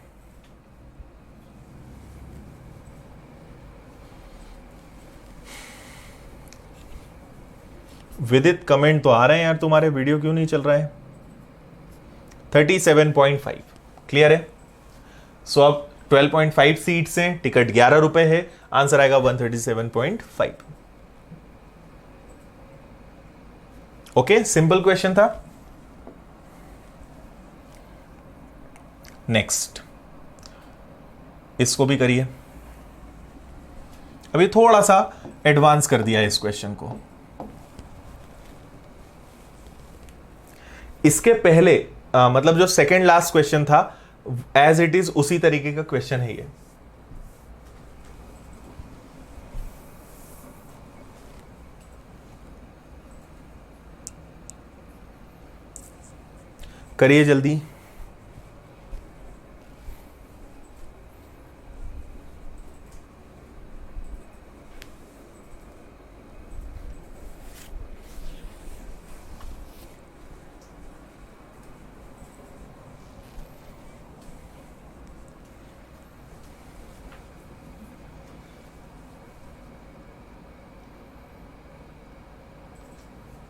विदित कमेंट तो आ रहे हैं यार, तुम्हारे वीडियो क्यों नहीं चल रहा है। 37.5 क्लियर है। सो अब 12.5 सीट्स हैं, टिकट 11 रुपए है, आंसर आएगा 137.5। ओके, सिंपल क्वेश्चन था। नेक्स्ट, इसको भी करिए। अभी थोड़ा सा एडवांस कर दिया है इस क्वेश्चन को। इसके पहले मतलब जो सेकंड लास्ट क्वेश्चन था, एज इट इज उसी तरीके का क्वेश्चन है ये। करिए जल्दी।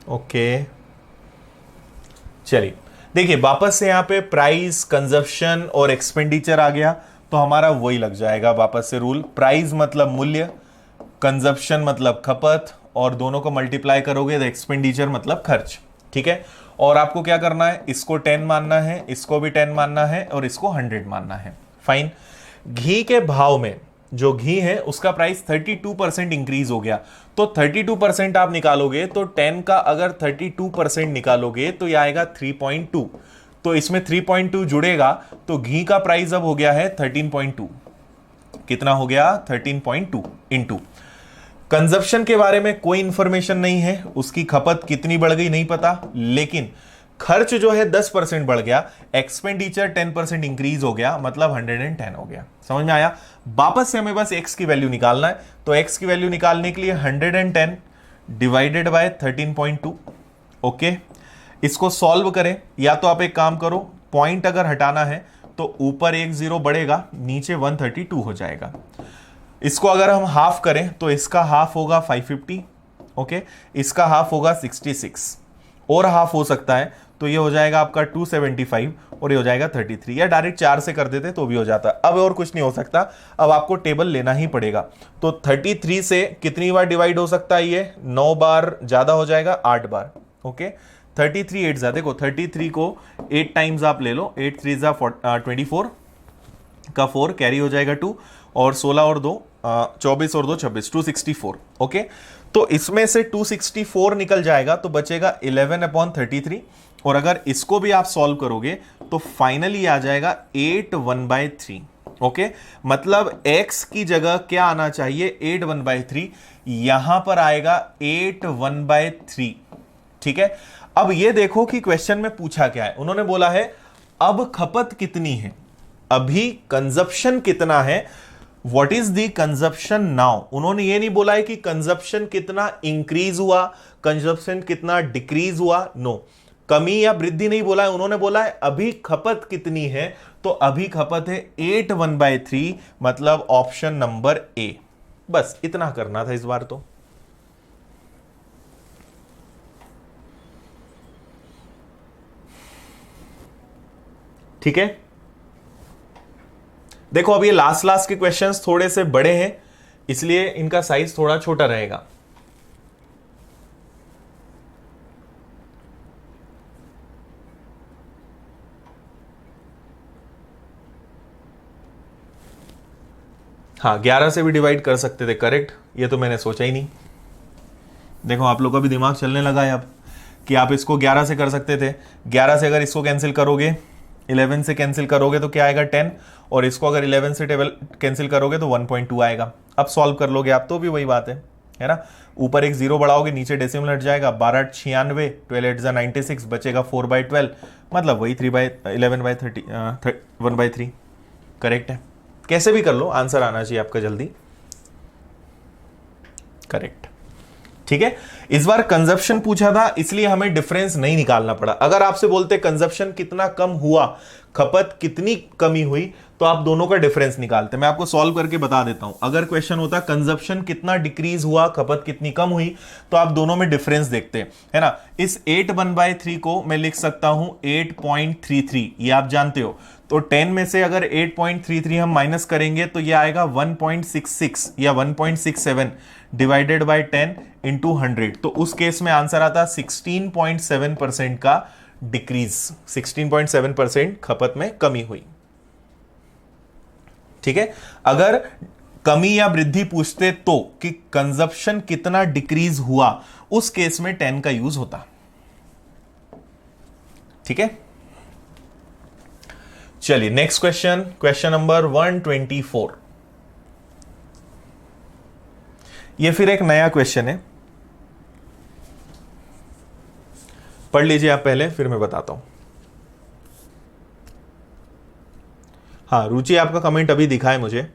ओके चलिए देखिए, वापस से यहां पे प्राइस, कंजप्शन और एक्सपेंडिचर आ गया, तो हमारा वही लग जाएगा वापस से रूल। प्राइस मतलब मूल्य, कंजप्शन मतलब खपत, और दोनों को मल्टीप्लाई करोगे तो एक्सपेंडिचर मतलब खर्च। ठीक है, और आपको क्या करना है, इसको 10 मानना है, इसको भी 10 मानना है, और इसको 100 मानना है। फाइन। घी के भाव में जो घी है उसका प्राइस 32% इंक्रीज हो गया, तो 32% आप निकालोगे तो 10 का अगर 32% निकालोगे तो यह आएगा 3.2, तो इसमें 3.2 जुड़ेगा, तो घी का प्राइस अब हो गया है 13.2। कितना हो गया? 13.2 इंटू। कंजप्शन के बारे में कोई इंफॉर्मेशन नहीं है, उसकी खपत कितनी बढ़ गई नहीं पता, लेकिन खर्च जो है 10% बढ़ गया, एक्सपेंडिचर 10% इंक्रीज हो गया, मतलब 110 हो गया। समझ में आया? वापस से हमें बस x की वैल्यू निकालना है, तो x की वैल्यू निकालने के लिए 110 डिवाइडेड बाय 13.2। ओके, इसको सॉल्व करें, या तो आप एक काम करो, पॉइंट अगर हटाना है तो ऊपर एक जीरो बढ़ेगा, नीचे 132 हो जाएगा। इसको अगर हम हाफ करें तो इसका हाफ होगा 550, ओके, इसका हाफ होगा 66, और हाफ हो सकता है, तो ये हो जाएगा आपका 275, और ये हो जाएगा 33, या डायरेक्ट 4 से कर देते तो भी हो जाता। अब और कुछ नहीं हो सकता, अब आपको टेबल लेना ही पड़ेगा। तो 33 से कितनी बार डिवाइड हो सकता है? ये 9 बार ज्यादा हो जाएगा, 8 बार। ओके, 33 8 जा, देखो 33 को 8 टाइम्स आप ले लो, 8 3 जा 24 का 4 कैरी हो जाएगा 2, और 16 और 2 24 और 2 26, 264। ओके, तो इसमें से 264 निकल जाएगा, तो बचेगा 11/33, और अगर इसको भी आप सॉल्व करोगे तो फाइनली आ जाएगा 8 1/3। ओके, मतलब x की जगह क्या आना चाहिए? 8 1/3, यहां पर आएगा 8 1/3। ठीक है, अब ये देखो कि क्वेश्चन में पूछा क्या है। उन्होंने बोला है अब खपत कितनी है, अभी कंजप्शन कितना है, what is the consumption now. उन्होंने ये नहीं बोला है कि कंजप्शन कितना इंक्रीज हुआ, कंजप्शन कितना डिक्रीज हुआ, नो, कमी या वृद्धि नहीं बोला है, उन्होंने बोला है अभी खपत कितनी है, तो अभी खपत है 8 1/3, मतलब ऑप्शन नंबर ए। बस इतना करना था इस बार तो। ठीक है, देखो अब ये लास्ट के क्वेश्चंस थोड़े से बड़े हैं, इसलिए इनका साइज थोड़ा छोटा रहेगा। हाँ, 11 से भी डिवाइड कर सकते थे, करेक्ट, ये तो मैंने सोचा ही नहीं। देखो आप लोग का भी दिमाग चलने लगा है अब, कि आप इसको 11 से कर सकते थे। 11 से अगर इसको कैंसिल करोगे, 11 से कैंसिल करोगे तो क्या आएगा? 10, और इसको अगर 11 से टेबल कैंसिल करोगे तो 1.2 आएगा। अब सॉल्व कर लोगे आप तो भी वही बात है ना। ऊपर एक जीरो बढ़ाओगे, नीचे डेसिमल हट जाएगा, 12 8 96, 12 8 96, बचेगा 4/12, मतलब वही 3/11/30 1/3। करेक्ट है, कैसे भी कर लो, आंसर आना चाहिए आपका जल्दी। करेक्ट। ठीक है, इस बार कंजप्शन पूछा था इसलिए हमें डिफरेंस नहीं निकालना पड़ा। अगर आपसे बोलते कंजप्शन कितना कम हुआ, खपत कितनी कमी हुई, तो आप दोनों का डिफरेंस निकालते। मैं आपको सॉल्व करके बता देता हूं। अगर क्वेश्चन होता कंजप्शन कितना डिक्रीज हुआ, खपत कितनी कम हुई, तो आप दोनों में डिफरेंस देखते हैं, है ना। इस 8 1/3 को मैं लिख सकता हूं 8.33, ये आप जानते हो। तो 10 में से अगर 8.33 हम माइनस करेंगे तो ये आएगा 1.66 या 1.67 डिवाइडेड बाय 10 इंटू 100, तो उस केस में आंसर आता 16.7% का डिक्रीज, 16.7% खपत में कमी हुई। ठीक है, अगर कमी या वृद्धि पूछते तो कि कंजप्शन कितना डिक्रीज हुआ, उस केस में 10 का यूज होता। ठीक है, चलिए नेक्स्ट क्वेश्चन, क्वेश्चन नंबर 124। ये फिर एक नया क्वेश्चन है, पढ़ लीजिए आप पहले, फिर मैं बताता हूं। हाँ रुचि, आपका कमेंट अभी दिखा है मुझे।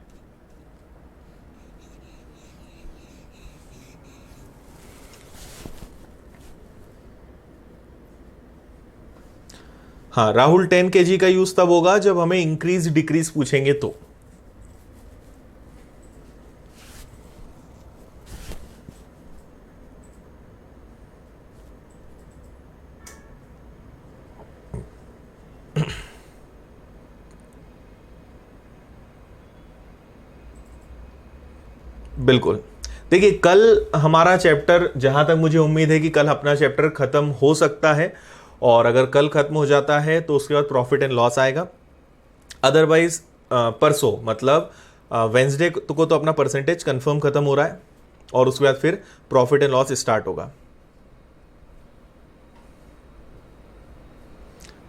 हाँ राहुल, 10 kg का यूज तब होगा जब हमें इंक्रीज डिक्रीज पूछेंगे तो। बिल्कुल। देखिए कल हमारा चैप्टर, जहां तक मुझे उम्मीद है कि कल अपना चैप्टर खत्म हो सकता है, और अगर कल खत्म हो जाता है तो उसके बाद प्रॉफिट एंड लॉस आएगा। अदरवाइज परसों मतलब वेंसडे को तो अपना परसेंटेज कंफर्म खत्म हो रहा है, और उसके बाद फिर प्रॉफिट एंड लॉस स्टार्ट होगा।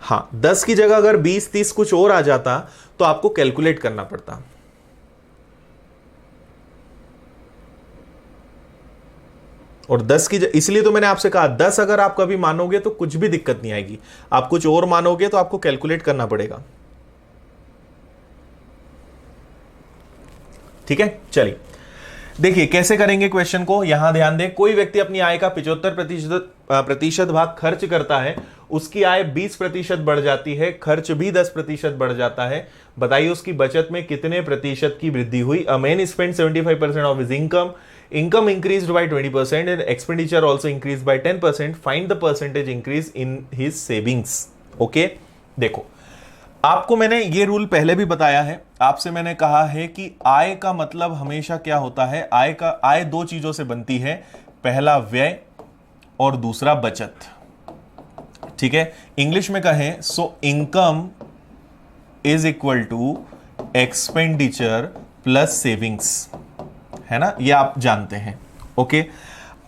हाँ 10 की जगह अगर 20-30 कुछ और आ जाता तो आपको कैलकुलेट करना पड़ता। और 10 की इसलिए तो मैंने आपसे कहा 10 अगर आप कभी मानोगे तो कुछ भी दिक्कत नहीं आएगी, आप कुछ और मानोगे तो आपको कैलकुलेट करना पड़ेगा। ठीक है, चलिए देखिए कैसे करेंगे क्वेश्चन को। यहां ध्यान दें, कोई व्यक्ति अपनी आय का 75% भाग खर्च करता है, उसकी आय 20% बढ़ जाती है, खर्च भी 10% बढ़ जाता है। बताइए उसकी बचत में कितने प्रतिशत की वृद्धि हुई। A man spend 75% of his income, income increased by 20% and expenditure also increased by 10%. Find the percentage increase in his savings. Okay, देखो आपको मैंने ये रूल पहले भी बताया है, आपसे मैंने कहा है कि आय का मतलब हमेशा क्या होता है। आय दो चीजों से बनती है, पहला व्यय और दूसरा बचत। ठीक है, इंग्लिश में कहें so income is equal to expenditure plus savings, है ना, ये आप जानते हैं। ओके,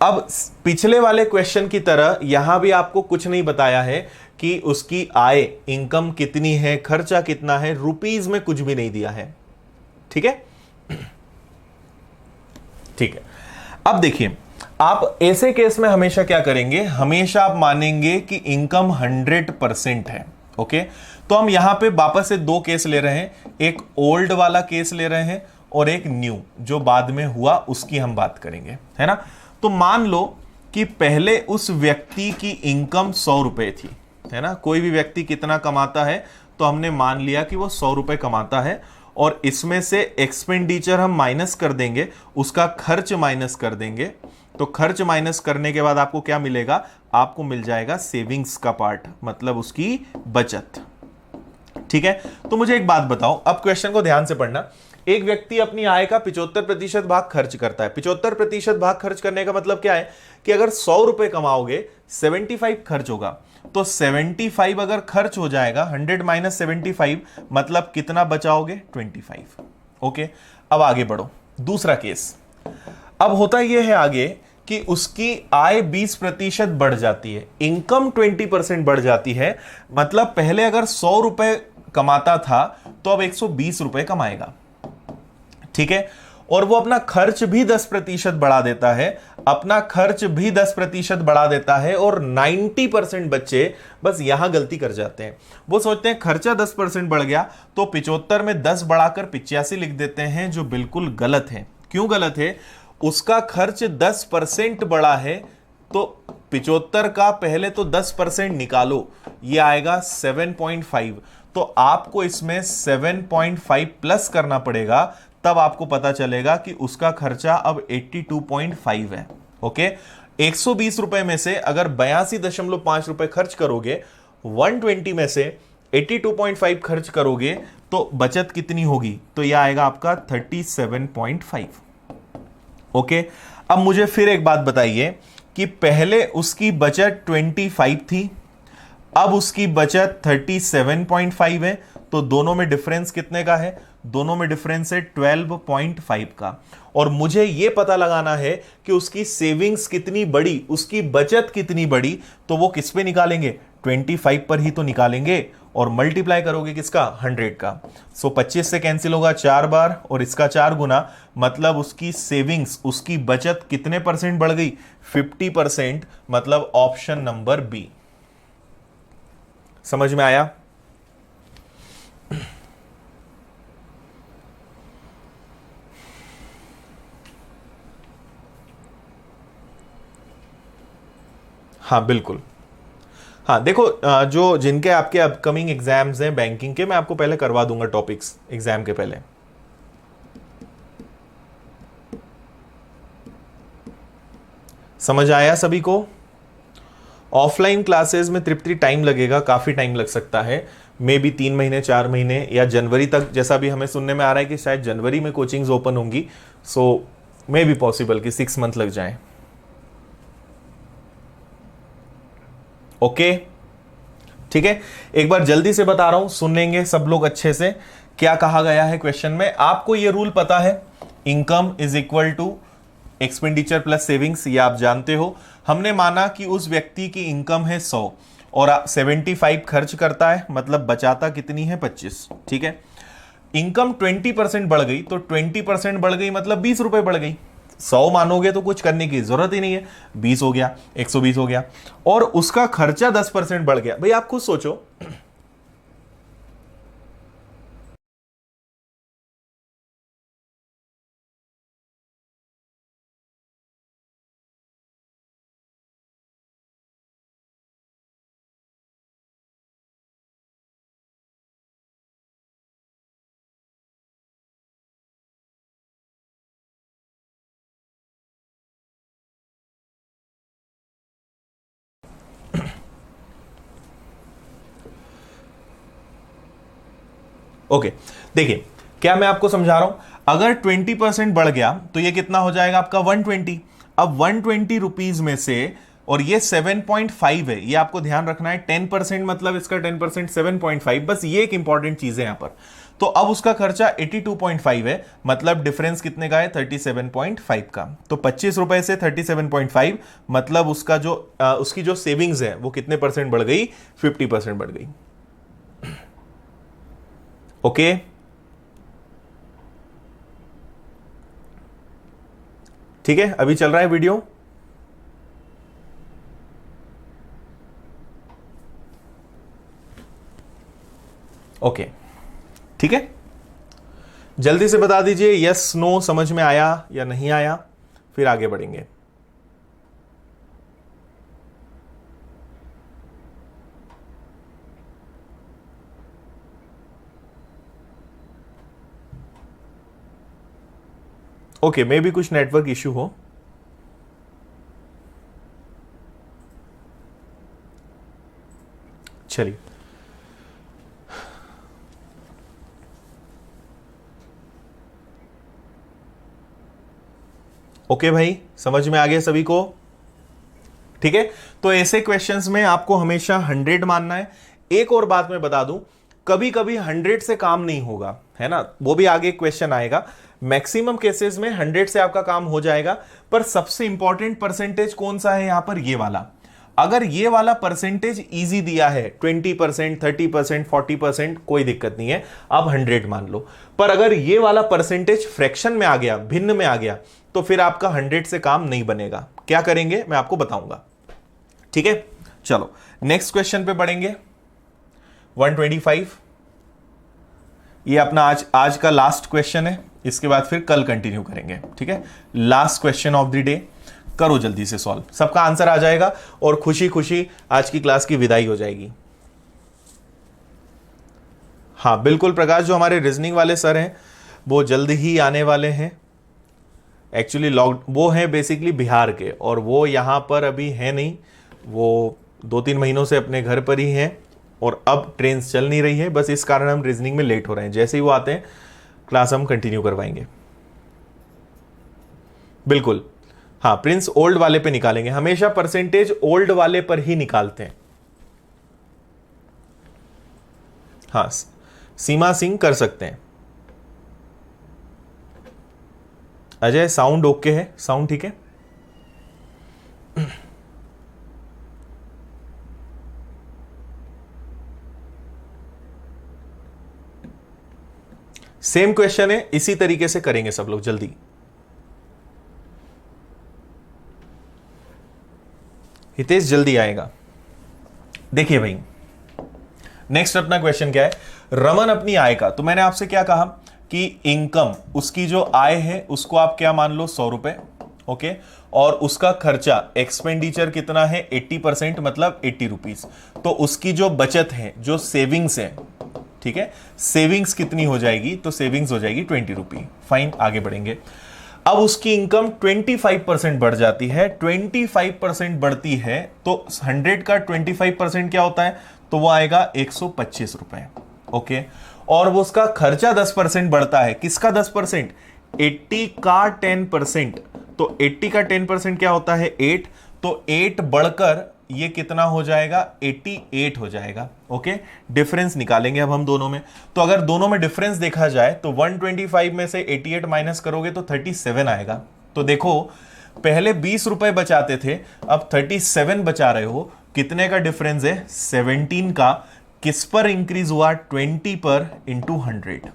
अब पिछले वाले क्वेश्चन की तरह यहां भी आपको कुछ नहीं बताया है कि उसकी आय इनकम कितनी है, खर्चा कितना है, रुपीज में कुछ भी नहीं दिया है। ठीक है, ठीक है। अब देखिए आप ऐसे केस में हमेशा क्या करेंगे, हमेशा आप मानेंगे कि इनकम 100% है। ओके, तो हम यहां पे वापस से दो केस ले रहे हैं, एक ओल्ड वाला केस ले रहे हैं और एक न्यू जो बाद में हुआ उसकी हम बात करेंगे, है ना। तो मान लो कि पहले उस व्यक्ति की इनकम 100 रुपए थी, है ना। कोई भी व्यक्ति कितना कमाता है तो हमने मान लिया कि वो 100 रुपए कमाता है, और इसमें से एक्सपेंडिचर हम माइनस कर देंगे, उसका खर्च माइनस कर देंगे। तो खर्च माइनस करने के बाद आपको क्या मिलेगा, आपको मिल जाएगा सेविंग्स का पार्ट, मतलब उसकी बचत। ठीक है, तो मुझे एक बात बताओ, अब क्वेश्चन को ध्यान से पढ़ना। एक व्यक्ति अपनी आय का 75% भाग खर्च करता है। 75% भाग खर्च करने का मतलब क्या है कि अगर 100 रुपए कमाओगे 75 खर्च होगा, तो 75 अगर खर्च हो जाएगा, 100 माइनस 75 मतलब कितना बचाओगे, 25। ओके, अब आगे बढ़ो, दूसरा केस। अब होता यह है आगे कि उसकी आय 20% बढ़ जाती है, इनकम 20% बढ़ जाती है, मतलब पहले अगर 100 रुपए कमाता था तो अब 120 रुपए कमाएगा। ठीक है, और वो अपना खर्च भी 10% बढ़ा देता है, अपना खर्च भी 10% बढ़ा देता है, और 90% बच्चे बस यहां गलती कर जाते हैं। वो सोचते हैं खर्चा 10% बढ़ गया तो 75 में 10 बढ़ाकर 85 लिख देते हैं, जो बिल्कुल गलत है। क्यों गलत है, उसका खर्च 10% बढ़ा है, तो 75 का पहले तो 10% निकालो, ये आएगा 7.5, तो आपको इसमें 7.5 प्लस करना पड़ेगा, तब आपको पता चलेगा कि उसका खर्चा अब 82.5 है। ओके, 120 रुपए में से अगर 82.5 रुपए खर्च करोगे, 120 में से 82.5 खर्च करोगे तो बचत कितनी होगी, तो यह आएगा आपका 37.5। ओके, अब मुझे फिर एक बात बताइए कि पहले उसकी बचत 25 थी, अब उसकी बचत 37.5 है, तो दोनों में डिफरेंस कितने का है, दोनों में डिफरेंस है 12.5 का। और मुझे यह पता लगाना है कि उसकी सेविंग्स कितनी बढ़ी, उसकी बचत कितनी बढ़ी, तो वो किस पे निकालेंगे, 25 पर ही तो निकालेंगे, और मल्टीप्लाई करोगे किसका, 100 का। सो 25 से कैंसिल होगा 4 बार, और इसका 4 गुना, मतलब उसकी सेविंग्स, उसकी बचत कितने परसेंट बढ़ गई, 50%, मतलब ऑप्शन नंबर बी। समझ में आया। हाँ बिल्कुल। हाँ देखो, जो जिनके आपके अपकमिंग एग्जाम्स हैं बैंकिंग के, मैं आपको पहले करवा दूंगा टॉपिक्स एग्जाम के पहले। समझ आया सभी को? ऑफलाइन क्लासेस में तृप्ति टाइम लगेगा, काफी टाइम लग सकता है, मे बी 3 महीने 4 महीने या जनवरी तक, जैसा भी हमें सुनने में आ रहा है कि शायद जनवरी में कोचिंग्स ओपन होंगी। सो मे बी पॉसिबल कि 6 मंथ लग जाए। ओके ठीक है, एक बार जल्दी से बता रहा हूं, सुन लेंगे सब लोग अच्छे से। क्या कहा गया है क्वेश्चन में? आपको यह रूल पता है, income is equal to expenditure plus savings, ये आप जानते हो। हमने माना कि उस व्यक्ति की इनकम है 100 और 75 खर्च करता है, मतलब बचाता कितनी है? 25। ठीक है, इनकम 20% बढ़ गई, तो 20% बढ़ गई मतलब 20 रुपए बढ़ गई। 100 मानोगे तो कुछ करने की जरूरत ही नहीं है, 20 हो गया, 120 हो गया। और उसका खर्चा 10% बढ़ गया। भाई आप खुद सोचो, ओके देखिए, क्या मैं आपको समझा रहा हूं, अगर 20% बढ़ गया तो ये कितना हो जाएगा आपका? 120। अब 120 रुपीज में से, और ये 7.5 है, ये आपको ध्यान रखना है। 10% मतलब इसका 10% 7.5, बस ये एक इंपॉर्टेंट चीज है यहां पर। तो अब उसका खर्चा 82.5 है, मतलब डिफरेंस कितने का है? 37.5 का। तो 25 रुपए से 37.5, मतलब उसका जो उसकी जो सेविंग्स है वो कितने परसेंट बढ़ गई? 50% बढ़ गई। ओके ठीक है, अभी चल रहा है वीडियो? ओके ठीक है, जल्दी से बता दीजिए यस नो, समझ में आया या नहीं आया, फिर आगे बढ़ेंगे। ओके, मे भी कुछ नेटवर्क इश्यू हो। चलिए, ओके भाई, समझ में आ गया सभी को? ठीक है, तो ऐसे क्वेश्चंस में आपको हमेशा 100 मानना है। एक और बात मैं बता दूं, कभी कभी 100 से काम नहीं होगा, है ना, वो भी आगे क्वेश्चन आएगा। मैक्सिमम केसेस में 100 से आपका काम हो जाएगा, पर सबसे इंपॉर्टेंट परसेंटेज कौन सा है यहां पर? ये वाला। अगर ये वाला परसेंटेज इजी दिया है 20%, 30%, 40%, कोई दिक्कत नहीं है, आप 100 मान लो। पर अगर ये वाला परसेंटेज फ्रैक्शन में आ गया, भिन्न में आ गया, तो फिर आपका 100 से काम नहीं बनेगा। क्या करेंगे मैं आपको बताऊंगा। ठीक है, चलो नेक्स्ट क्वेश्चन पे बढ़ेंगे। 125, ये अपना आज का लास्ट क्वेश्चन है, इसके बाद फिर कल कंटिन्यू करेंगे। ठीक है, last question of the day, करो जल्दी से सॉल्व, सबका आंसर आ जाएगा और खुशी खुशी आज की क्लास की विदाई हो जाएगी। हाँ बिल्कुल प्रकाश, जो हमारे रीजनिंग वाले सर हैं वो जल्द ही आने वाले हैं। एक्चुअली वो हैं बेसिकली बिहार के, और वो यहाँ पर अभी है नहीं, वो 2-3 महीनों से अपने घर पर ही हैं, और अब ट्रेन चल नहीं रही है, बस इस कारण हम रीजनिंग में लेट हो रहे हैं। जैसे ही वो आते हैं क्लास हम कंटिन्यू करवाएंगे। बिल्कुल, हाँ प्रिंस ओल्ड वाले पे निकालेंगे, हमेशा परसेंटेज ओल्ड वाले पर ही निकालते हैं। हाँ, सीमा सिंह कर सकते हैं। अजय साउंड ओके है? साउंड ठीक है? सेम क्वेश्चन है, इसी तरीके से करेंगे सब लोग जल्दी। हितेश जल्दी आएगा। देखिए भाई, नेक्स्ट अपना क्वेश्चन क्या है? रमन अपनी आय का, तो मैंने आपसे क्या कहा कि इनकम, उसकी जो आय है उसको आप क्या मान लो? 100 रुपए, ओके, और उसका खर्चा एक्सपेंडिचर कितना है 80%, मतलब 80 रुपीज। तो उसकी जो बचत है, जो सेविंग्स है, ठीक है, सेविंग्स कितनी हो जाएगी, तो सेविंग्स हो जाएगी 20 रुपी। फाइन, आगे बढ़ेंगे। अब उसकी इनकम 25% बढ़ जाती है, 25% बढ़ती है तो 100 का 25% क्या होता है, तो वो आएगा 125 रुपए। ओके, और वो उसका खर्चा 10% बढ़ता है, किसका 10%, 80 का 10%, तो 80 का 10% क्या होता है 8, तो 8 बढ़कर ये कितना हो जाएगा 88 हो जाएगा। ओके, डिफरेंस निकालेंगे अब हम दोनों में। तो अगर दोनों में डिफरेंस देखा जाए तो 125 में से 88 माइनस करोगे तो 37 आएगा। तो देखो, पहले 20 रुपए बचाते थे, अब 37 बचा रहे हो, कितने का डिफरेंस है 17 का। किस पर इंक्रीज हुआ, 20 पर इंटू 100।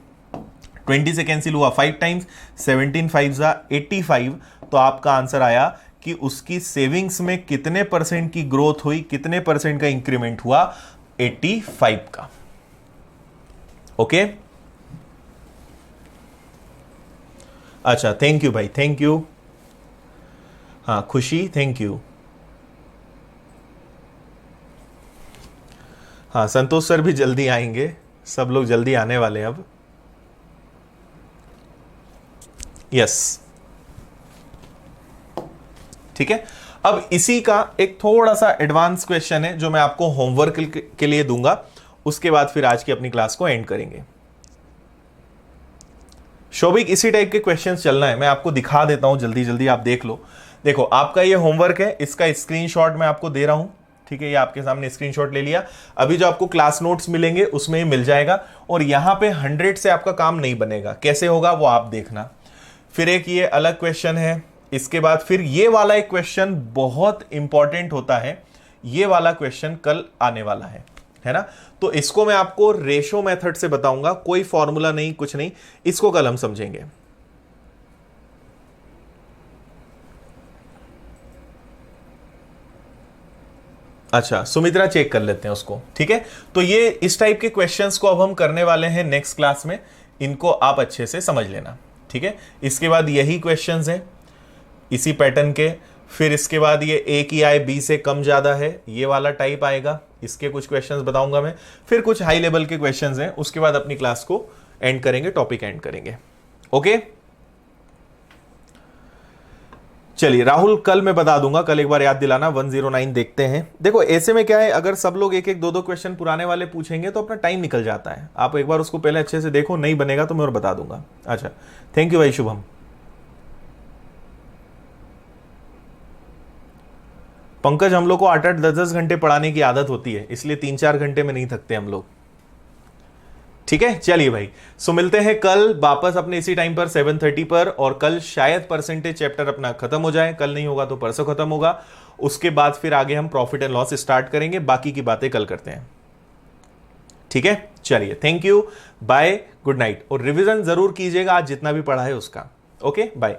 20 से कैंसिल हुआ 5 टाइम्स, 17 5 जा 85। तो आपका आंसर आया कि उसकी सेविंग्स में कितने परसेंट की ग्रोथ हुई, कितने परसेंट का इंक्रीमेंट हुआ, 85 का। ओके, अच्छा, थैंक यू भाई, थैंक यू। हाँ खुशी, थैंक यू। हाँ संतोष सर भी जल्दी आएंगे, सब लोग जल्दी आने वाले हैं अब। यस, ठीक है। अब इसी का एक थोड़ा सा एडवांस क्वेश्चन है जो मैं आपको होमवर्क के लिए दूंगा, उसके बाद फिर आज की अपनी क्लास को एंड करेंगे। शोभिक, इसी टाइप के क्वेश्चंस चलना है, मैं आपको दिखा देता हूं, जल्दी जल्दी आप देख लो। देखो, आपका ये होमवर्क है, इसका स्क्रीनशॉट मैं आपको दे रहा हूं, ठीक है, ये आपके सामने स्क्रीनशॉट ले लिया। अभी जो आपको क्लास नोट्स मिलेंगे उसमें ही मिल जाएगा, और यहां पे 100 से आपका काम नहीं बनेगा, कैसे होगा वो आप देखना। फिर एक ये अलग क्वेश्चन है, इसके बाद फिर ये वाला एक क्वेश्चन बहुत इंपॉर्टेंट होता है, ये वाला क्वेश्चन कल आने वाला है ना। तो इसको मैं आपको रेशो मेथड से बताऊंगा, कोई फॉर्मूला नहीं, कुछ नहीं, इसको कल हम समझेंगे। अच्छा, सुमित्रा चेक कर लेते हैं उसको, ठीक है। तो ये इस टाइप के क्वेश्चंस को अब हम करने वाले हैं नेक्स्ट क्लास में, इनको आप अच्छे से समझ लेना, ठीक है। इसके बाद यही क्वेश्चंस हैं इसी पैटर्न के, फिर इसके बाद ये ए की आय बी से कम ज्यादा है, ये वाला टाइप आएगा, इसके कुछ क्वेश्चंस बताऊंगा मैं, फिर कुछ हाई लेवल के क्वेश्चंस हैं, उसके बाद अपनी क्लास को एंड करेंगे, टॉपिक एंड करेंगे। ओके, चलिए राहुल, कल मैं बता दूंगा, कल एक बार याद दिलाना। 109 देखते हैं। देखो ऐसे में क्या है, अगर सब लोग एक एक दो दो क्वेश्चन पुराने वाले पूछेंगे तो अपना टाइम निकल जाता है। आप एक बार उसको पहले अच्छे से देखो, नहीं बनेगा तो मैं और बता दूंगा। अच्छा, थैंक यू भाई शुभम। पंकज, हम लोग को 8-8 10-10 घंटे पढ़ाने की आदत होती है, इसलिए 3-4 घंटे में नहीं थकते हम लोग, ठीक है। चलिए भाई, सो मिलते हैं कल वापस अपने इसी टाइम पर 7:30 पर, और कल शायद परसेंटेज चैप्टर अपना खत्म हो जाए, कल नहीं होगा तो परसों खत्म होगा। उसके बाद फिर आगे हम प्रॉफिट एंड लॉस स्टार्ट करेंगे, बाकी की बातें कल करते हैं, ठीक है। चलिए, thank you, bye, good night, और रिवीजन जरूर कीजिएगा आज जितना भी पढ़ा है उसका। Okay, bye.